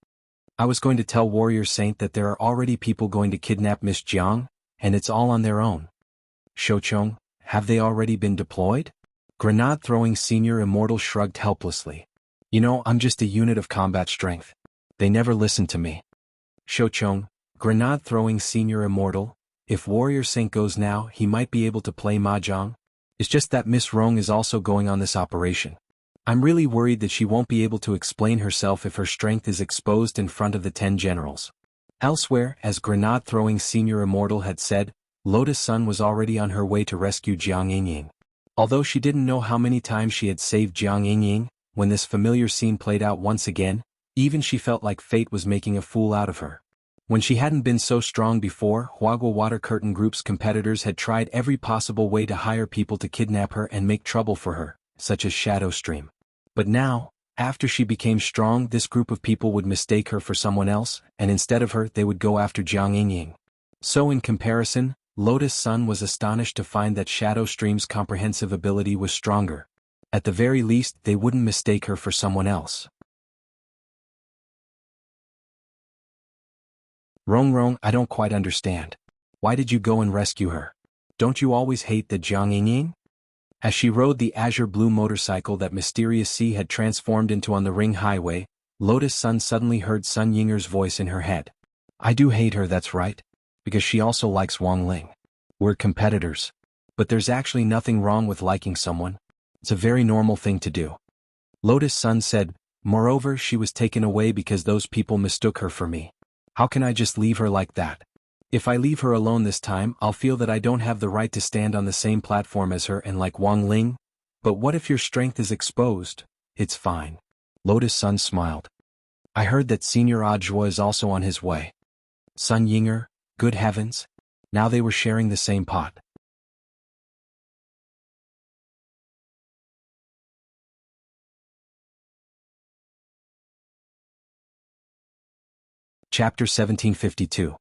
I was going to tell Warrior Saint that there are already people going to kidnap Miss Jiang, and it's all on their own. Shochong, have they already been deployed? Grenade-throwing Senior Immortal shrugged helplessly. You know, I'm just a unit of combat strength. They never listen to me. Shochong, grenade-throwing Senior Immortal, if Warrior Saint goes now, he might be able to play mahjong. It's just that Miss Rong is also going on this operation. I'm really worried that she won't be able to explain herself if her strength is exposed in front of the 10 generals. Elsewhere, as grenade-throwing Senior Immortal had said, Lotus Sun was already on her way to rescue Jiang Yingying. Although she didn't know how many times she had saved Jiang Yingying, when this familiar scene played out once again, even she felt like fate was making a fool out of her. When she hadn't been so strong before, Huagua Water Curtain Group's competitors had tried every possible way to hire people to kidnap her and make trouble for her, such as Shadow Stream. But now, after she became strong, this group of people would mistake her for someone else, and instead of her they would go after Jiang Yingying. So in comparison, Lotus Sun was astonished to find that Shadow Stream's comprehensive ability was stronger. At the very least, they wouldn't mistake her for someone else. Rong, I don't quite understand. Why did you go and rescue her? Don't you always hate the Jianghu? As she rode the azure-blue motorcycle that Mysterious Sea had transformed into on the Ring Highway, Lotus Sun suddenly heard Sun Yinger's voice in her head. I do hate her, that's right. Because she also likes Wang Ling. We're competitors. But there's actually nothing wrong with liking someone. It's a very normal thing to do. Lotus Sun said, moreover she was taken away because those people mistook her for me. How can I just leave her like that? If I leave her alone this time, I'll feel that I don't have the right to stand on the same platform as her and like Wang Ling. But what if your strength is exposed? It's fine. Lotus Sun smiled. I heard that Senior Ajua is also on his way. Sun Yinger, good heavens. Now they were sharing the same pot. Chapter 1752.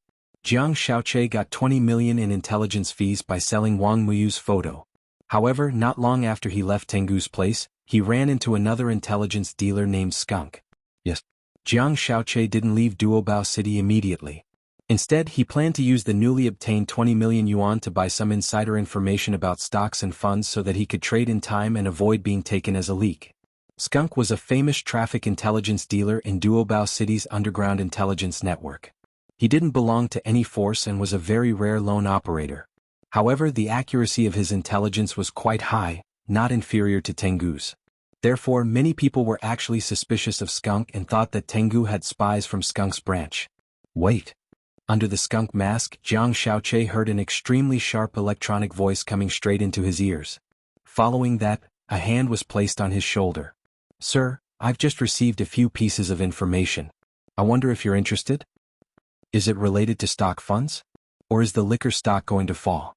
Jiang Xiaoche got 20 million in intelligence fees by selling Wang Muyu's photo. However, not long after he left Tengu's place, he ran into another intelligence dealer named Skunk. Yes. Jiang Xiaoche didn't leave Duobao City immediately. Instead, he planned to use the newly obtained 20 million yuan to buy some insider information about stocks and funds so that he could trade in time and avoid being taken as a leak. Skunk was a famous traffic intelligence dealer in Duobao City's underground intelligence network. He didn't belong to any force and was a very rare lone operator. However, the accuracy of his intelligence was quite high, not inferior to Tengu's. Therefore, many people were actually suspicious of Skunk and thought that Tengu had spies from Skunk's branch. Wait. Under the Skunk mask, Jiang Xiaoche heard an extremely sharp electronic voice coming straight into his ears. Following that, a hand was placed on his shoulder. Sir, I've just received a few pieces of information. I wonder if you're interested? Is it related to stock funds? Or is the liquor stock going to fall?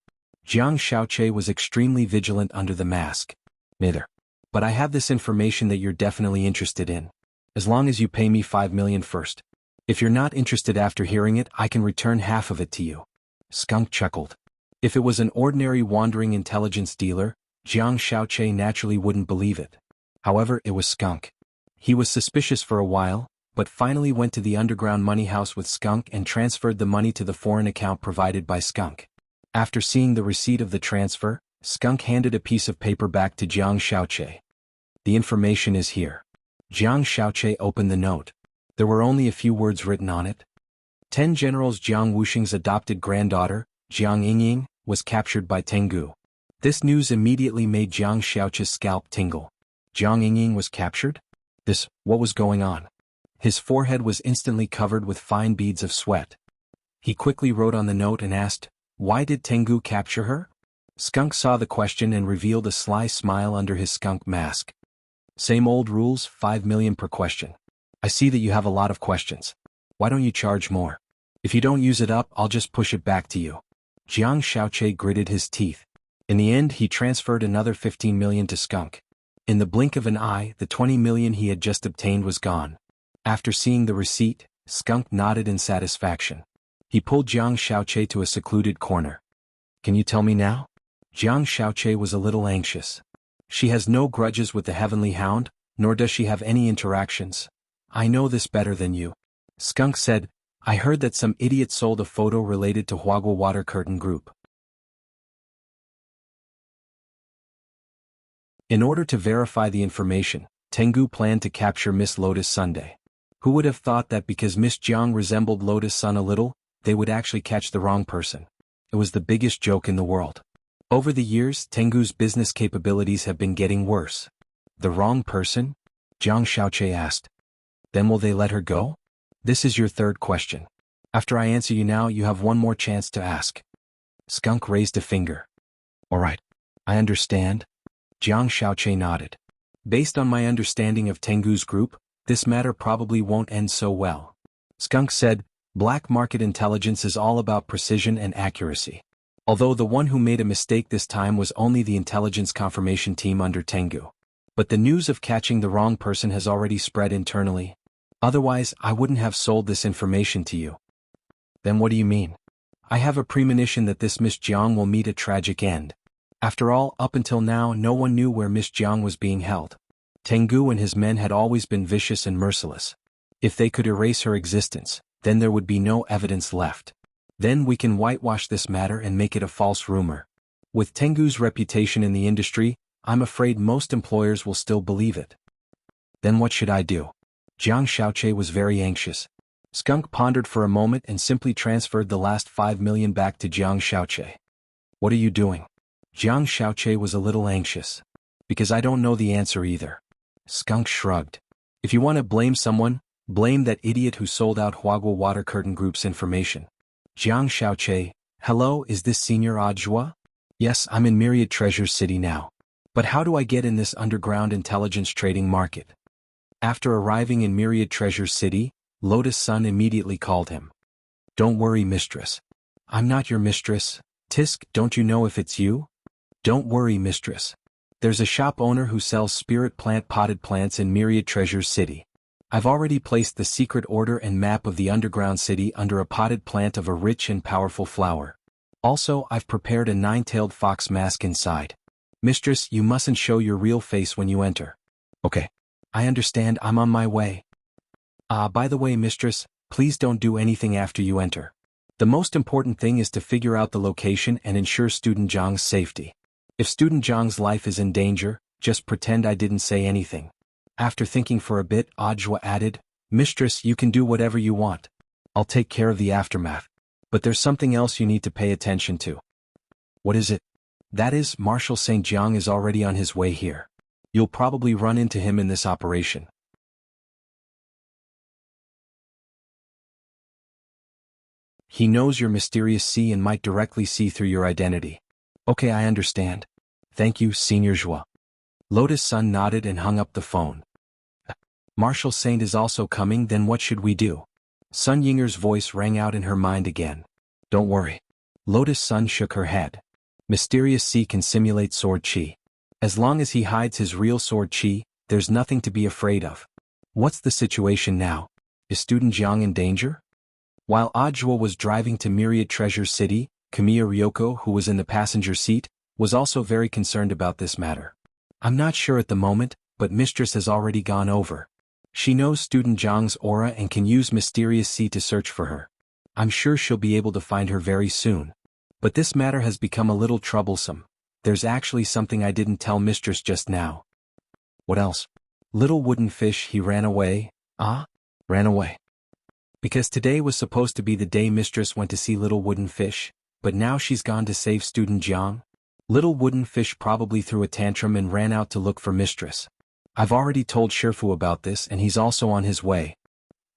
Jiang Xiaoche was extremely vigilant under the mask. Neither. But I have this information that you're definitely interested in. As long as you pay me 5 million first. If you're not interested after hearing it, I can return half of it to you. Skunk chuckled. If it was an ordinary wandering intelligence dealer, Jiang Xiaoche naturally wouldn't believe it. However, it was Skunk. He was suspicious for a while, but finally went to the underground money house with Skunk and transferred the money to the foreign account provided by Skunk. After seeing the receipt of the transfer, Skunk handed a piece of paper back to Jiang Xiaoche. The information is here. Jiang Xiaoche opened the note. There were only a few words written on it. 10 generals Jiang Wuxing's adopted granddaughter, Jiang Yingying, was captured by Tengu. This news immediately made Jiang Xiaoche's scalp tingle. Jiang Yingying was captured? What was going on? His forehead was instantly covered with fine beads of sweat. He quickly wrote on the note and asked, why did Tengu capture her? Skunk saw the question and revealed a sly smile under his skunk mask. Same old rules, 5 million per question. I see that you have a lot of questions. Why don't you charge more? If you don't use it up, I'll just push it back to you. Jiang Xiaoche gritted his teeth. In the end, he transferred another 15 million to Skunk. In the blink of an eye, the 20 million he had just obtained was gone. After seeing the receipt, Skunk nodded in satisfaction. He pulled Jiang Xiaoche to a secluded corner. Can you tell me now? Jiang Xiaoche was a little anxious. She has no grudges with the Heavenly Hound, nor does she have any interactions. I know this better than you. Skunk said, I heard that some idiot sold a photo related to Huagua Water Curtain Group. In order to verify the information, Tengu planned to capture Miss Lotus Sunday. Who would have thought that because Miss Jiang resembled Lotus Sun a little, they would actually catch the wrong person? It was the biggest joke in the world. Over the years, Tengu's business capabilities have been getting worse. The wrong person? Jiang Xiaoche asked. Then will they let her go? This is your third question. After I answer you now, you have one more chance to ask. Skunk raised a finger. All right. I understand. Jiang Xiaoche nodded. Based on my understanding of Tengu's group, this matter probably won't end so well. Skunk said, black market intelligence is all about precision and accuracy. Although the one who made a mistake this time was only the intelligence confirmation team under Tengu. But the news of catching the wrong person has already spread internally. Otherwise, I wouldn't have sold this information to you. Then what do you mean? I have a premonition that this Miss Jiang will meet a tragic end. After all, up until now, no one knew where Miss Jiang was being held. Tengu and his men had always been vicious and merciless. If they could erase her existence, then there would be no evidence left. Then we can whitewash this matter and make it a false rumor. With Tengu's reputation in the industry, I'm afraid most employers will still believe it. Then what should I do? Jiang Xiaoche was very anxious. Skunk pondered for a moment and simply transferred the last 5 million back to Jiang Xiaoche. What are you doing? Jiang Xiaoche was a little anxious. Because I don't know the answer either. Skunk shrugged. If you want to blame someone, blame that idiot who sold out Huagua Water Curtain Group's information. Jiang Xiaoche, hello, is this Senior Audiobook? Yes, I'm in Myriad Treasures City now. But how do I get in this underground intelligence trading market? After arriving in Myriad Treasures City, Lotus Sun immediately called him. Don't worry, mistress. I'm not your mistress. Tisk, don't you know if it's you? Don't worry, mistress. There's a shop owner who sells spirit plant potted plants in Myriad Treasures City. I've already placed the secret order and map of the underground city under a potted plant of a rich and powerful flower. Also, I've prepared a 9-tailed fox mask inside. Mistress, you mustn't show your real face when you enter. Okay. I understand, I'm on my way. By the way, mistress, please don't do anything after you enter. The most important thing is to figure out the location and ensure student Zhang's safety. If student Zhang's life is in danger, just pretend I didn't say anything. After thinking for a bit, Ajwa added, Mistress, you can do whatever you want. I'll take care of the aftermath. But there's something else you need to pay attention to. What is it? That is, Marshal St. Jiang is already on his way here. You'll probably run into him in this operation. He knows your mysterious C and might directly see through your identity. Okay, I understand. Thank you, Senior Zhua. Lotus Sun nodded and hung up the phone. Marshal Saint is also coming, then what should we do? Sun Yinger's voice rang out in her mind again. Don't worry. Lotus Sun shook her head. Mysterious C can simulate sword chi. As long as he hides his real sword chi, there's nothing to be afraid of. What's the situation now? Is student Jiang in danger? While Ajwa was driving to Myriad Treasures City, Kamiya Ryoko, who was in the passenger seat, was also very concerned about this matter. I'm not sure at the moment, but Mistress has already gone over. She knows student Jiang's aura and can use Mysterious C to search for her. I'm sure she'll be able to find her very soon. But this matter has become a little troublesome. There's actually something I didn't tell Mistress just now. What else? Little wooden fish, he ran away. Ran away. Because today was supposed to be the day Mistress went to see Little Wooden Fish, but now she's gone to save student Jiang. Little Wooden Fish probably threw a tantrum and ran out to look for Mistress. I've already told Shifu about this and he's also on his way.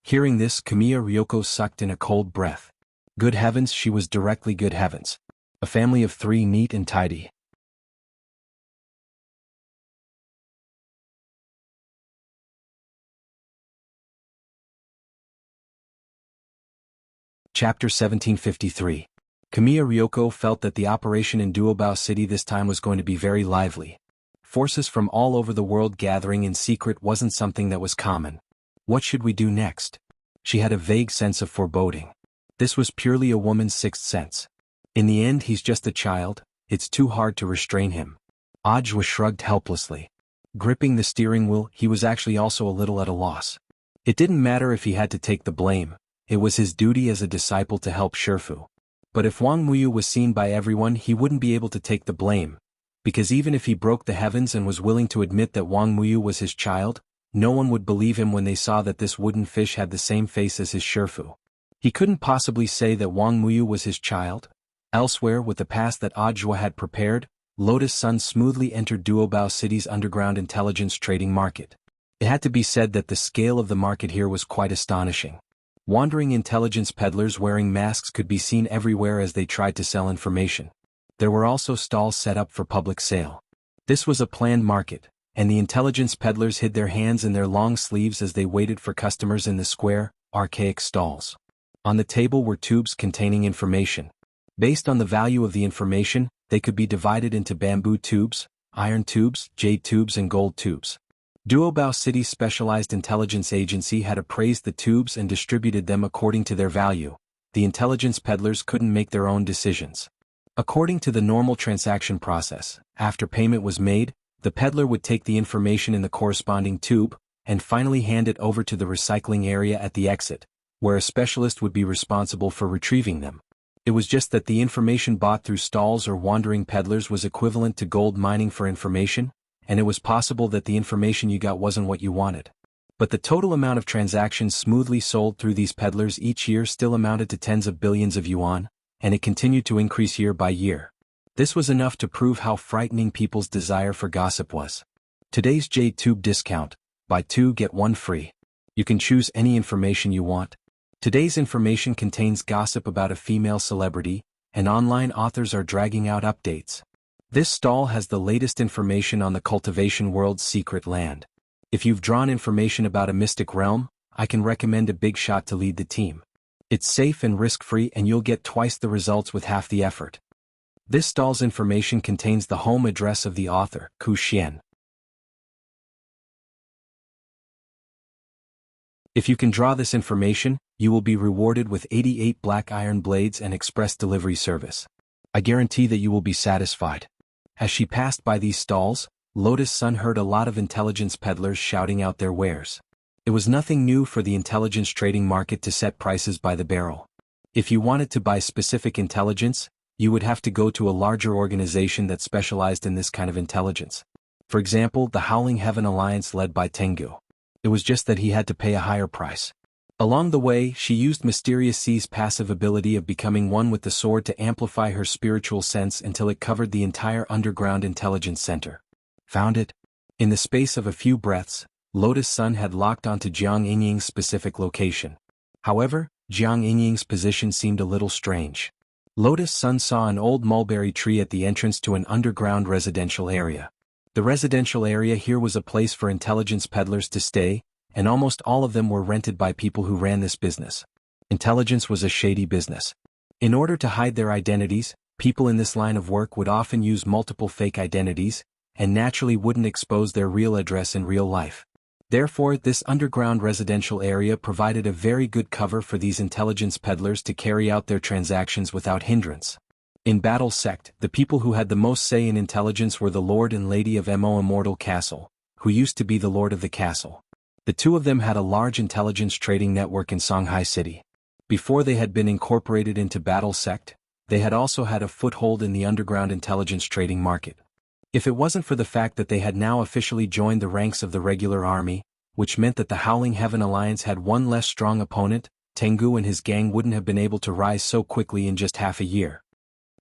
Hearing this, Kamiya Ryoko sucked in a cold breath. Good heavens, she was directly good heavens. A family of 3 neat and tidy. Chapter 1753. Kamiya Ryoko felt that the operation in Duobao City this time was going to be very lively. Forces from all over the world gathering in secret wasn't something that was common. What should we do next? She had a vague sense of foreboding. This was purely a woman's sixth sense. In the end, he's just a child, it's too hard to restrain him. Ajwa shrugged helplessly. Gripping the steering wheel, he was actually also a little at a loss. It didn't matter if he had to take the blame. It was his duty as a disciple to help Shifu. But if Wang Muyu was seen by everyone, he wouldn't be able to take the blame. Because even if he broke the heavens and was willing to admit that Wang Muyu was his child, no one would believe him when they saw that this wooden fish had the same face as his Shifu. He couldn't possibly say that Wang Muyu was his child. Elsewhere, with the pass that Ajwa had prepared, Lotus Sun smoothly entered Duobao City's underground intelligence trading market. It had to be said that the scale of the market here was quite astonishing. Wandering intelligence peddlers wearing masks could be seen everywhere as they tried to sell information. There were also stalls set up for public sale. This was a planned market, and the intelligence peddlers hid their hands in their long sleeves as they waited for customers in the square, archaic stalls. On the table were tubes containing information. Based on the value of the information, they could be divided into bamboo tubes, iron tubes, jade tubes and gold tubes. Duobao City's specialized intelligence agency had appraised the tubes and distributed them according to their value. The intelligence peddlers couldn't make their own decisions. According to the normal transaction process, after payment was made, the peddler would take the information in the corresponding tube, and finally hand it over to the recycling area at the exit, where a specialist would be responsible for retrieving them. It was just that the information bought through stalls or wandering peddlers was equivalent to gold mining for information, and it was possible that the information you got wasn't what you wanted. But the total amount of transactions smoothly sold through these peddlers each year still amounted to tens of billions of yuan, and it continued to increase year by year. This was enough to prove how frightening people's desire for gossip was. Today's J-Tube discount: buy 2 get 1 free. You can choose any information you want. Today's information contains gossip about a female celebrity, and online authors are dragging out updates. This stall has the latest information on the Cultivation world's secret land. If you've drawn information about a mystic realm, I can recommend a big shot to lead the team. It's safe and risk-free, and you'll get twice the results with half the effort. This stall's information contains the home address of the author, Ku Xian. If you can draw this information, you will be rewarded with 88 black iron blades and express delivery service. I guarantee that you will be satisfied. As she passed by these stalls, Lotus Sun heard a lot of intelligence peddlers shouting out their wares. It was nothing new for the intelligence trading market to set prices by the barrel. If you wanted to buy specific intelligence, you would have to go to a larger organization that specialized in this kind of intelligence. For example, the Howling Heaven Alliance led by Tengu. It was just that he had to pay a higher price. Along the way, she used Mysterious C's passive ability of becoming one with the sword to amplify her spiritual sense until it covered the entire underground intelligence center. Found it? In the space of a few breaths, Lotus Sun had locked onto Jiang Yingying's specific location. However, Jiang Yingying's position seemed a little strange. Lotus Sun saw an old mulberry tree at the entrance to an underground residential area. The residential area here was a place for intelligence peddlers to stay, and almost all of them were rented by people who ran this business. Intelligence was a shady business. In order to hide their identities, people in this line of work would often use multiple fake identities, and naturally wouldn't expose their real address in real life. Therefore, this underground residential area provided a very good cover for these intelligence peddlers to carry out their transactions without hindrance. In Battle Sect, the people who had the most say in intelligence were the Lord and Lady of Immortal Castle, who used to be the Lord of the Castle. The two of them had a large intelligence trading network in Shanghai City. Before they had been incorporated into Battle Sect, they had also had a foothold in the underground intelligence trading market. If it wasn't for the fact that they had now officially joined the ranks of the regular army, which meant that the Howling Heaven Alliance had one less strong opponent, Tengu and his gang wouldn't have been able to rise so quickly in just half a year.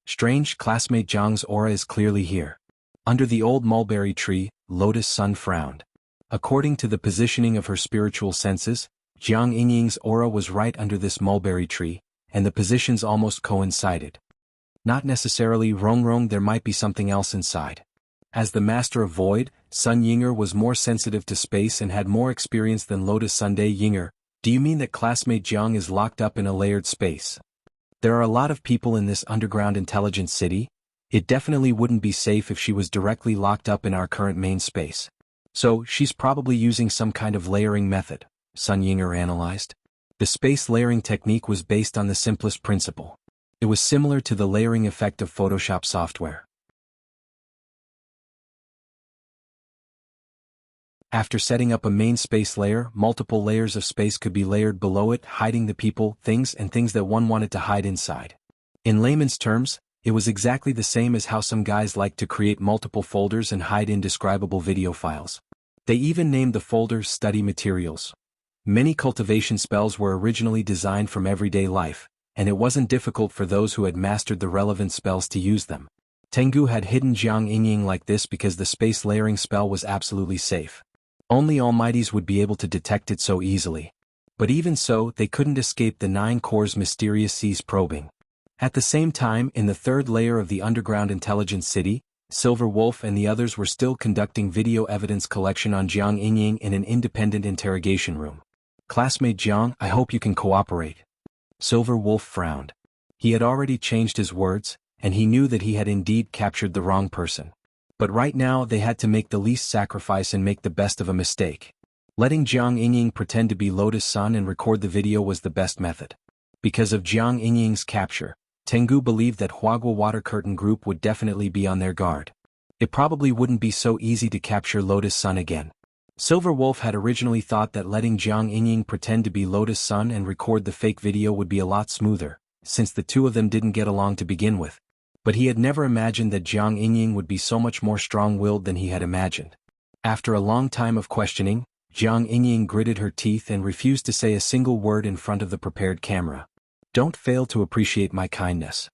Strange, classmate Jiang's aura is clearly here. Under the old mulberry tree, Lotus Sun frowned. According to the positioning of her spiritual senses, Jiang Yingying's aura was right under this mulberry tree, and the positions almost coincided. Not necessarily wrong, there might be something else inside. As the Master of Void, Sun Yinger was more sensitive to space and had more experience than Lotus Sunday Yinger. Do you mean that classmate Jiang is locked up in a layered space? There are a lot of people in this underground intelligence city. It definitely wouldn't be safe if she was directly locked up in our current main space. So, she's probably using some kind of layering method, Sun Yinger analyzed. The space layering technique was based on the simplest principle. It was similar to the layering effect of Photoshop software. After setting up a main space layer, multiple layers of space could be layered below it, hiding the people, things that one wanted to hide inside. In layman's terms, it was exactly the same as how some guys like to create multiple folders and hide indescribable video files. They even named the folders study materials. Many cultivation spells were originally designed from everyday life, and it wasn't difficult for those who had mastered the relevant spells to use them. Tengu had hidden Jiang Yingying like this because the space layering spell was absolutely safe. Only Almighties would be able to detect it so easily. But even so, they couldn't escape the 9 cores Mysterious C's probing. At the same time, in the third layer of the underground intelligence city, Silver Wolf and the others were still conducting video evidence collection on Jiang Yingying in an independent interrogation room. Classmate Jiang, I hope you can cooperate. Silver Wolf frowned. He had already changed his words, and he knew that he had indeed captured the wrong person. But right now they had to make the least sacrifice and make the best of a mistake. Letting Jiang Yingying pretend to be Lotus Sun and record the video was the best method. Because of Jiang Yingying's capture, Tengu believed that Huagua Water Curtain Group would definitely be on their guard. It probably wouldn't be so easy to capture Lotus Sun again. Silver Wolf had originally thought that letting Jiang Yingying pretend to be Lotus Sun and record the fake video would be a lot smoother, since the two of them didn't get along to begin with. But he had never imagined that Jiang Yingying would be so much more strong-willed than he had imagined. After a long time of questioning, Jiang Yingying gritted her teeth and refused to say a single word in front of the prepared camera. "Don't fail to appreciate my kindness."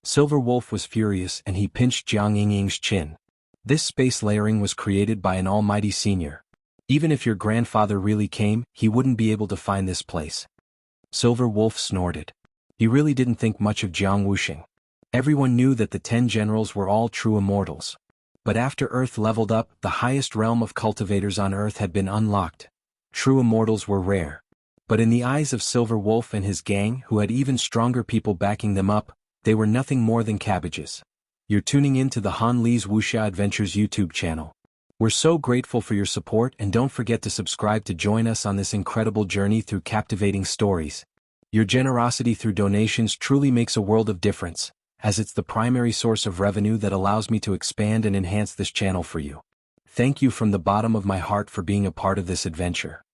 Silver Wolf was furious and he pinched Jiang Yingying's chin. "This space layering was created by an almighty senior. Even if your grandfather really came, he wouldn't be able to find this place." Silver Wolf snorted. He really didn't think much of Jiang Wuxia. Everyone knew that the 10 generals were all true immortals. But after Earth leveled up, the highest realm of cultivators on Earth had been unlocked. True immortals were rare. But in the eyes of Silver Wolf and his gang, who had even stronger people backing them up, they were nothing more than cabbages. You're tuning in to the Han Li's Wuxia Adventures YouTube channel. We're so grateful for your support, and don't forget to subscribe to join us on this incredible journey through captivating stories. Your generosity through donations truly makes a world of difference, as it's the primary source of revenue that allows me to expand and enhance this channel for you. Thank you from the bottom of my heart for being a part of this adventure.